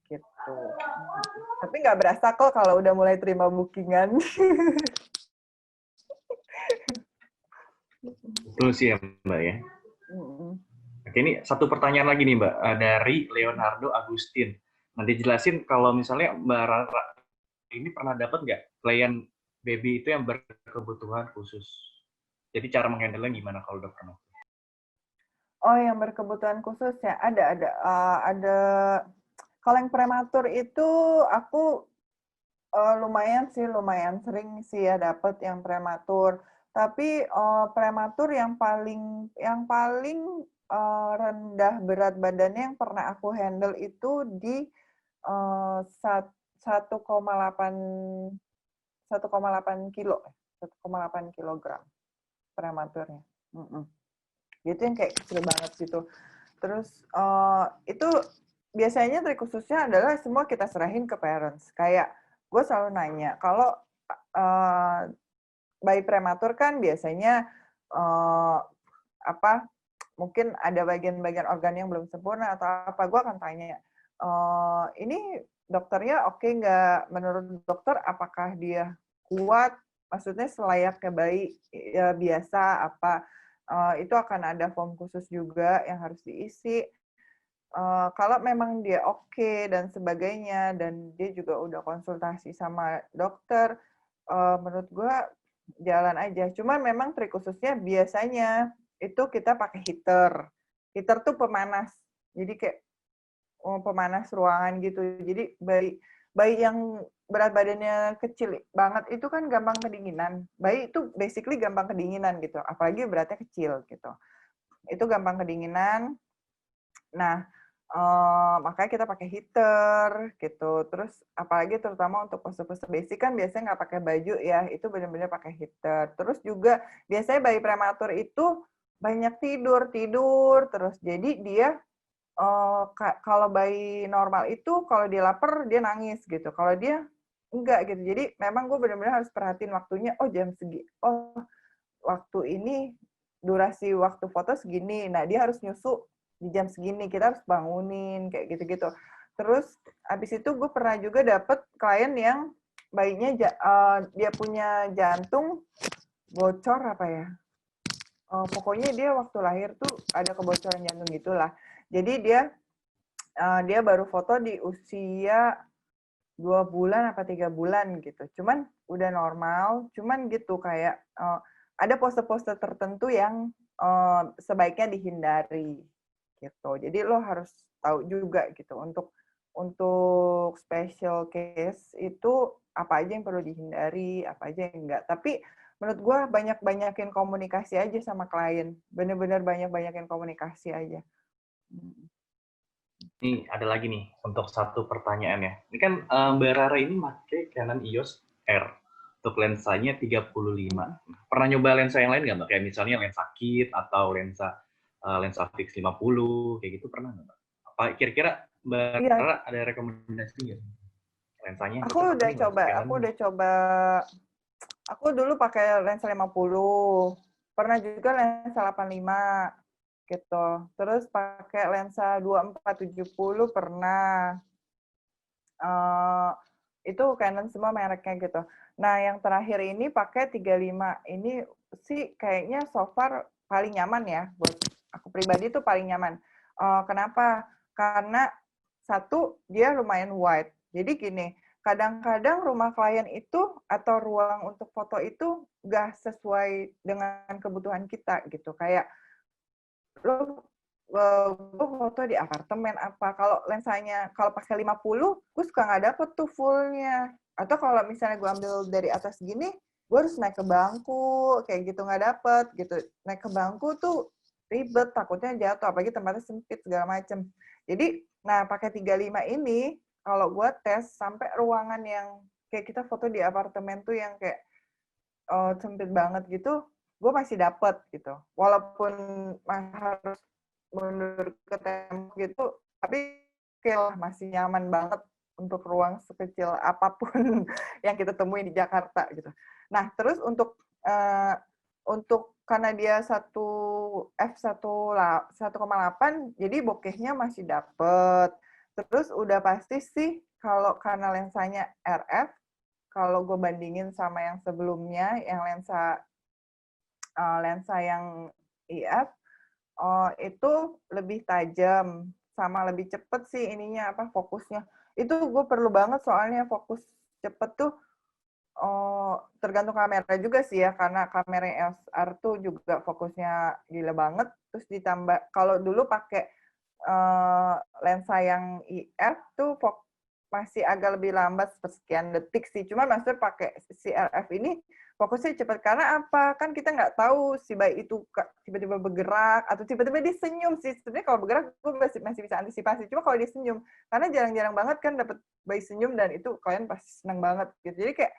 gitu. Tapi nggak berasa kok kalau udah mulai terima bookingan. Betul sih ya Mbak ya. Oke, ini satu pertanyaan lagi nih Mbak, dari Leonardo Agustin. Nanti jelasin kalau misalnya Mbak Rara ini pernah dapat nggak klien baby itu yang berkebutuhan khusus? Jadi cara menghandle-nya gimana kalau udah pernah? Oh, yang berkebutuhan khusus ya ada. Kalau yang prematur itu aku lumayan sering sih ya dapat yang prematur. Tapi prematur yang paling rendah berat badannya yang pernah aku handle itu di 1,8 kilogram prematurnya. Itu yang kayak kecil banget gitu. Terus itu biasanya trik khususnya adalah semua kita serahin ke parents. Kayak gue selalu nanya, kalau bayi prematur kan biasanya mungkin ada bagian-bagian organ yang belum sempurna atau apa, gue akan tanya, ini dokternya oke nggak? Menurut dokter apakah dia kuat? Maksudnya selayaknya bayi ya, biasa apa? Itu akan ada form khusus juga yang harus diisi. Kalau memang dia oke dan sebagainya, dan dia juga udah konsultasi sama dokter, menurut gue jalan aja. Cuman memang trik khususnya biasanya itu kita pakai heater. Heater tuh pemanas. Jadi kayak pemanas ruangan gitu. Jadi bayi yang berat badannya kecil banget itu kan gampang kedinginan. Bayi itu basically gampang kedinginan gitu. Apalagi beratnya kecil gitu. Itu gampang kedinginan. Nah, makanya kita pakai heater gitu. Terus apalagi terutama untuk pose-pose basic kan biasanya nggak pakai baju ya, itu benar-benar pakai heater. Terus juga biasanya bayi prematur itu banyak tidur terus. Jadi dia kalau bayi normal itu kalau dia lapar dia nangis gitu. Kalau dia enggak gitu. Jadi memang gue benar-benar harus perhatiin waktunya. Oh jam segi. Oh waktu ini durasi waktu foto segini. Nah dia harus nyusu di jam segini, kita harus bangunin kayak gitu-gitu. Terus abis itu gue pernah juga dapet klien yang bayinya dia punya jantung bocor apa ya, pokoknya dia waktu lahir tuh ada kebocoran jantung gitulah. Jadi dia baru foto di usia 2 bulan apa 3 bulan gitu. Cuman udah normal, cuman gitu kayak ada pose-pose tertentu yang sebaiknya dihindari gitu. Jadi lo harus tahu juga gitu untuk special case itu apa aja yang perlu dihindari, apa aja yang enggak. Tapi menurut gue banyakin komunikasi aja sama klien. Bener-bener banyakin komunikasi aja. Ini ada lagi nih untuk satu pertanyaan ya. Ini kan Mbak Rara ini pakai Canon EOS R untuk lensanya 35. Pernah nyoba lensa yang lain nggak Mbak? Kayak misalnya lensa kit atau lensa fix 50 kayak gitu pernah nggak Mbak? Apa kira-kira Mbak Rara ada rekomendasi nggak? Lensanya aku udah coba. Aku dulu pakai lensa 50. Pernah juga lensa 85 gitu. Terus pakai lensa 2470 pernah. Itu Canon semua mereknya gitu. Nah, yang terakhir ini pakai 35. Ini sih kayaknya so far paling nyaman ya. Buat aku pribadi tuh paling nyaman. Kenapa? Karena satu, dia lumayan wide. Jadi gini, kadang-kadang rumah klien itu atau ruang untuk foto itu nggak sesuai dengan kebutuhan kita gitu. Kayak lo gue foto di apartemen apa, kalau lensanya kalau pakai 50 gue suka nggak dapet tuh fullnya, atau kalau misalnya gue ambil dari atas gini gue harus naik ke bangku kayak gitu, nggak dapet gitu. Naik ke bangku tuh ribet, takutnya jatuh, apalagi tempatnya sempit segala macem. Jadi nah pakai 35 ini kalau gue tes sampai ruangan yang kayak kita foto di apartemen tuh yang kayak sempit banget gitu, gue masih dapet gitu. Walaupun harus mundur ke tembok gitu, tapi kayak masih nyaman banget untuk ruang sekecil apapun yang kita temuin di Jakarta gitu. Nah, terus untuk karena dia 1,8, jadi bokehnya masih dapet. Terus udah pasti sih kalau karena lensanya RF, kalau gue bandingin sama yang sebelumnya, yang lensa yang IF, itu lebih tajam sama lebih cepet sih ininya fokusnya. Itu gue perlu banget soalnya fokus cepet tuh. Tergantung kamera juga sih ya, karena kamera SR tuh juga fokusnya gila banget. Terus ditambah kalau dulu pakai lensa yang IF tuh masih agak lebih lambat sekian detik sih. Cuma maksudnya pakai si RF ini fokusnya cepat. Karena apa? Kan kita nggak tahu si bayi itu tiba-tiba bergerak atau tiba-tiba dia senyum sih. Sebenarnya kalau bergerak gue masih bisa antisipasi. Cuma kalau dia senyum, karena jarang-jarang banget kan dapat bayi senyum dan itu kalian pasti senang banget gitu. Jadi kayak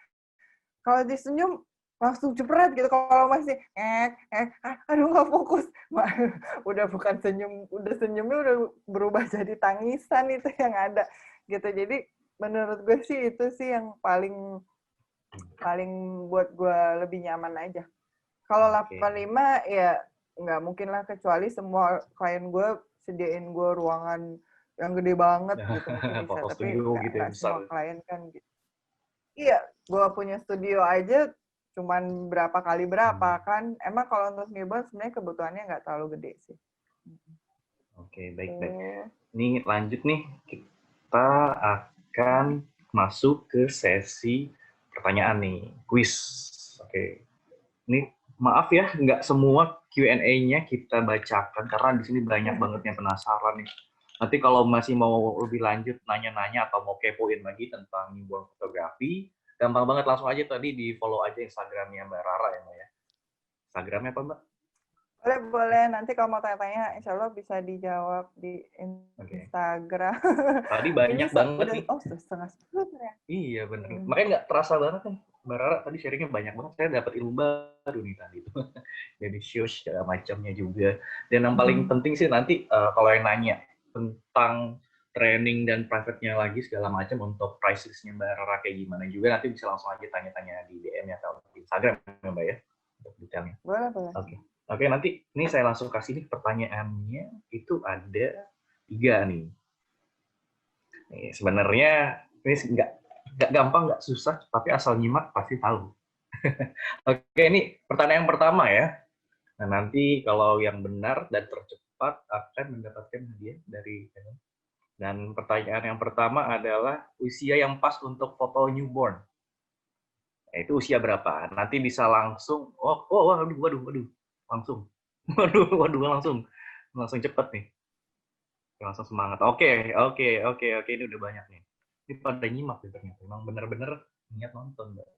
kalau dia senyum langsung cepret gitu. Kalau masih aduh nggak fokus, udah bukan senyum, udah senyumnya udah berubah jadi tangisan itu yang ada gitu. Jadi menurut gue sih itu sih yang paling buat gue lebih nyaman aja. Kalau 85 ya nggak mungkin lah, kecuali semua klien gue sediain gue ruangan yang gede banget gitu mungkin bisa. Tapi nggak semua klien kan gitu. Iya, gue punya studio aja cuman berapa kali berapa kan. Emang kalau untuk newborn sebenarnya kebutuhannya nggak terlalu gede sih. Oke, baik. Ini lanjut nih, kita akan masuk ke sesi pertanyaan nih, quiz. Oke, ini maaf ya, nggak semua Q&A-nya kita bacakan karena di sini banyak banget yang penasaran nih. Nanti kalau masih mau lebih lanjut nanya-nanya atau mau kepoin lagi tentang newborn fotografi, gampang banget, langsung aja tadi di follow aja Instagramnya Mbak Rara ya Mbak ya. Instagramnya apa Mbak? Boleh. Nanti kalau mau tanya-tanya, insya Allah bisa dijawab di Instagram. Tadi banyak banget nih. Oh, sudah 9:30 ya? Iya bener. Makanya nggak terasa banget kan. Mbak Rara tadi sharingnya banyak banget. Saya dapat ilmu baru nih tadi. Jadi shows segala macamnya juga. Dan yang paling penting sih nanti kalau yang nanya tentang training dan private-nya lagi segala macam untuk price list-nya Mbak Rara kayak gimana juga, nanti bisa langsung aja tanya-tanya di DM-nya atau di Instagram ya Mbak ya, untuk detailnya. Boleh. Oke, nanti ini saya langsung kasih nih pertanyaannya, itu ada 3 nih. Nih sebenarnya ini nggak gampang, nggak susah, tapi asal nyimak pasti tahu. Oke, ini pertanyaan yang pertama ya. Nah, nanti kalau yang benar dan tercepat akan mendapatkan hadiah dari channel. Dan pertanyaan yang pertama adalah usia yang pas untuk foto newborn. Nah, itu usia berapa? Nanti bisa langsung, waduh, langsung. Langsung cepet nih. Langsung semangat. Oke, ini udah banyak nih. Ini pada nyimak nih ternyata. Emang bener-bener niat nonton, Mbak.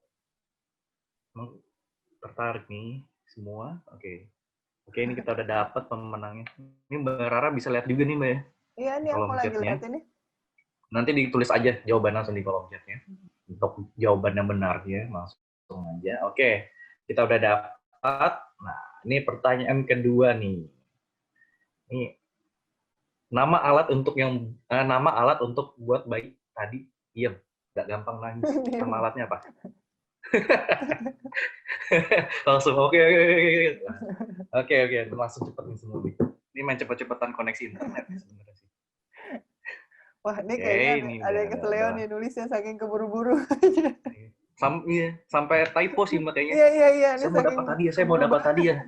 Emang tertarik nih semua. Oke, ini kita udah dapat pemenangnya. Ini Mbak Rara bisa lihat juga nih, Mbak ya. Iya, nih aku lagi lihat ini. Nanti ditulis aja jawaban langsung di kolom chatnya. Untuk jawaban yang benar ya, langsung aja. Oke, kita udah dapat. Nah, ini pertanyaan kedua nih. Ini nama alat untuk buat bayi tadi. Iya, nggak gampang nangis. Nama alatnya apa? Langsung oke. Langsung cepet nih semua nih. Ini main cepet-cepetan koneksi internet sebenarnya sih. Wah, ini kayaknya ada yang keseleo nih nulisnya saking keburu-buru. Sampai typo sih Mbak kayaknya. Iya. Saya mau dapat tadi ya.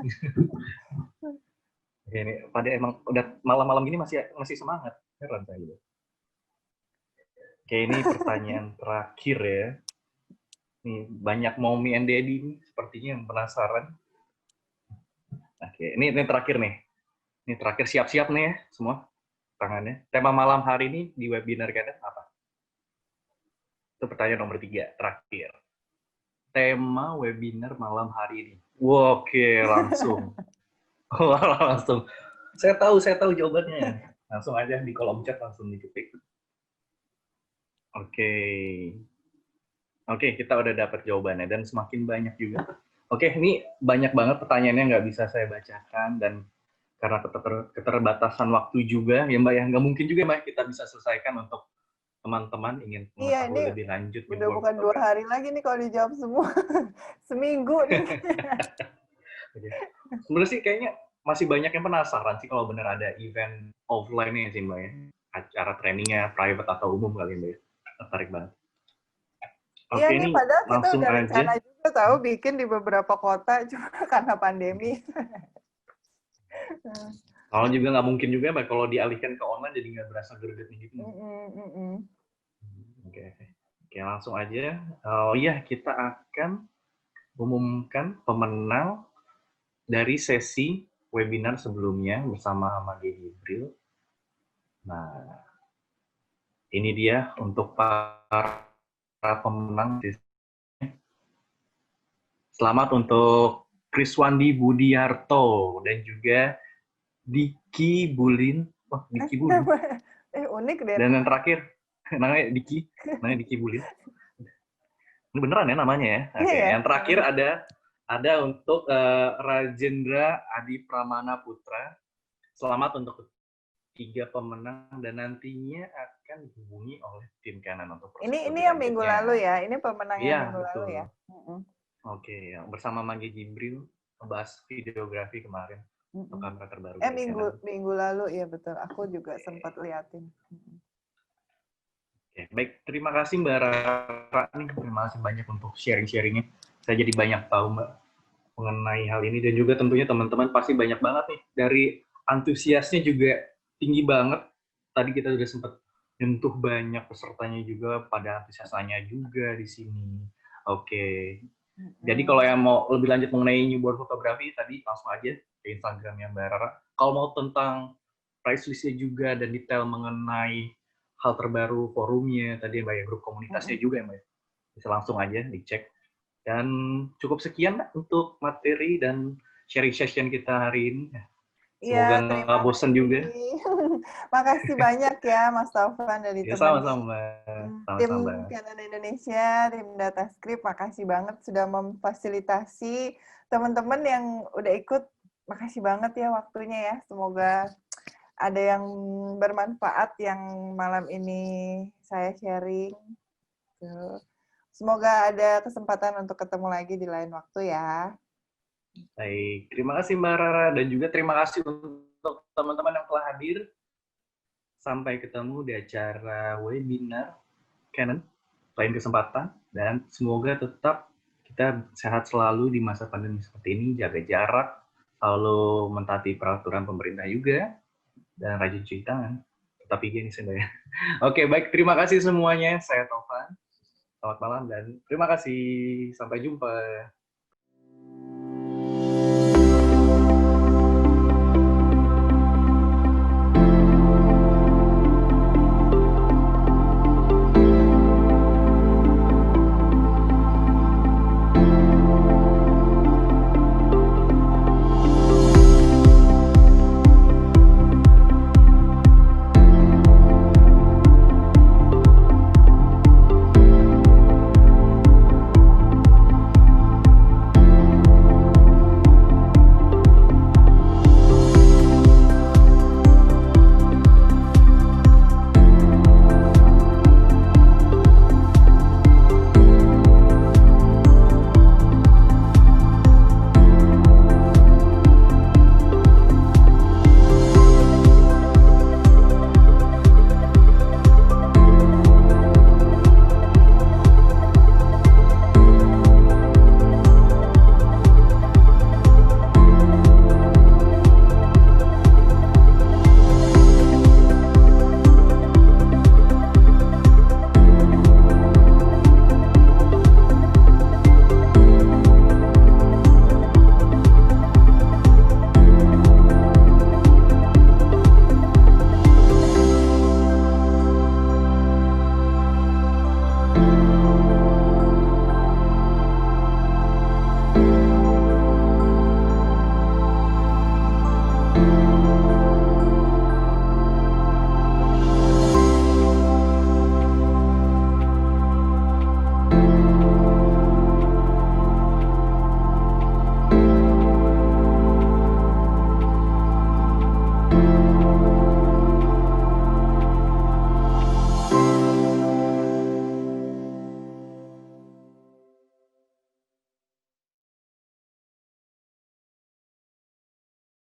Ini pada emang udah malam-malam gini masih semangat. Heran saya gitu. Oke, ini pertanyaan terakhir ya. Nih, banyak mommy and daddy nih, sepertinya yang penasaran. Oke, ini terakhir nih. Ini terakhir, siap-siap nih ya semua tangannya. Tema malam hari ini di webinar kita apa? Itu pertanyaan nomor 3, terakhir. Tema webinar malam hari ini. Oke, langsung. Langsung. Saya tahu jawabannya. Langsung aja di kolom chat langsung diketik. Oke, Oke, kita udah dapat jawabannya dan semakin banyak juga. Oke, ini banyak banget pertanyaannya nggak bisa saya bacakan dan karena keterbatasan waktu juga ya Mbak ya, nggak mungkin juga Mbak kita bisa selesaikan untuk teman-teman ingin Iya, mengetahui ini lebih lanjut udah newborn bukan 2 photography. hari lagi nih kalau dijawab semua. Seminggu nih. Oke. Sebenarnya sih kayaknya masih banyak yang penasaran sih kalau benar ada event offline-nya sih Mbak ya. Acara trainingnya private atau umum kali Mbak ya. Tertarik banget. Iya Oke, nih, ini padahal kita langsung udah aja. rencana juga tahu bikin di beberapa kota, cuma karena pandemi. Kalau juga nggak mungkin juga Mbak, kalau dialihkan ke online jadi nggak berasa gregetnya gitu. Oke, langsung aja. Oh iya, kita akan umumkan pemenang dari sesi webinar sebelumnya bersama Mage Jibril. Nah, ini dia untuk para pemenang. Selamat untuk Kriswandi Budiarto dan juga Diki Bulin. Wah, Diki Bulin. Unik deh. Dan yang terakhir, namanya Diki Bulin. Ini beneran ya namanya ya? Oke, Iya. yang terakhir ada untuk Rajendra Adi Pramana Putra. Selamat untuk 3 pemenang dan nantinya akan dihubungi oleh tim Canon untuk proses Ini lebih yang minggu lanjutnya. lalu ya. Ini pemenang yang Iya, minggu betul. lalu ya. Oke, bersama Mage Jibril membahas videografi kemarin untuk kamera terbaru. Minggu lalu ya betul. Aku juga sempat liatin. Oke, baik, terima kasih Mbak Rara nih. Terima kasih banyak untuk sharing-sharingnya. Saya jadi banyak tahu Mbak mengenai hal ini dan juga tentunya teman-teman pasti banyak banget nih dari antusiasnya juga tinggi banget. Tadi kita sudah sempat nyentuh banyak pesertanya juga pada antusiasnya juga di sini. Oke. Jadi kalau yang mau lebih lanjut mengenai newborn fotografi tadi langsung aja ke Instagramnya Mbak Rara. Kalau mau tentang price list-nya juga dan detail mengenai hal terbaru forumnya tadi Mbak ya, grup komunitasnya juga ya Mbak. Bisa langsung aja dicek. Dan cukup sekian Mbak untuk materi dan sharing session kita hari ini. Semoga nggak bosan juga. Makasih banyak ya Mas Taufan dari Ya, teman sama-sama. tim Canon Indonesia, tim DataScript. Makasih banget sudah memfasilitasi teman-teman yang udah ikut. Makasih banget ya waktunya ya. Semoga ada yang bermanfaat yang malam ini saya sharing. Semoga ada kesempatan untuk ketemu lagi di lain waktu ya. Baik, terima kasih Mbak Rara dan juga terima kasih untuk teman-teman yang telah hadir. Sampai ketemu di acara webinar Canon lain kesempatan dan semoga tetap kita sehat selalu di masa pandemi seperti ini, jaga jarak, selalu mentaati peraturan pemerintah juga dan rajin cuci tangan. Tetap higienis ya. Oke, baik, terima kasih semuanya. Saya Taufan. Selamat malam dan terima kasih. Sampai jumpa.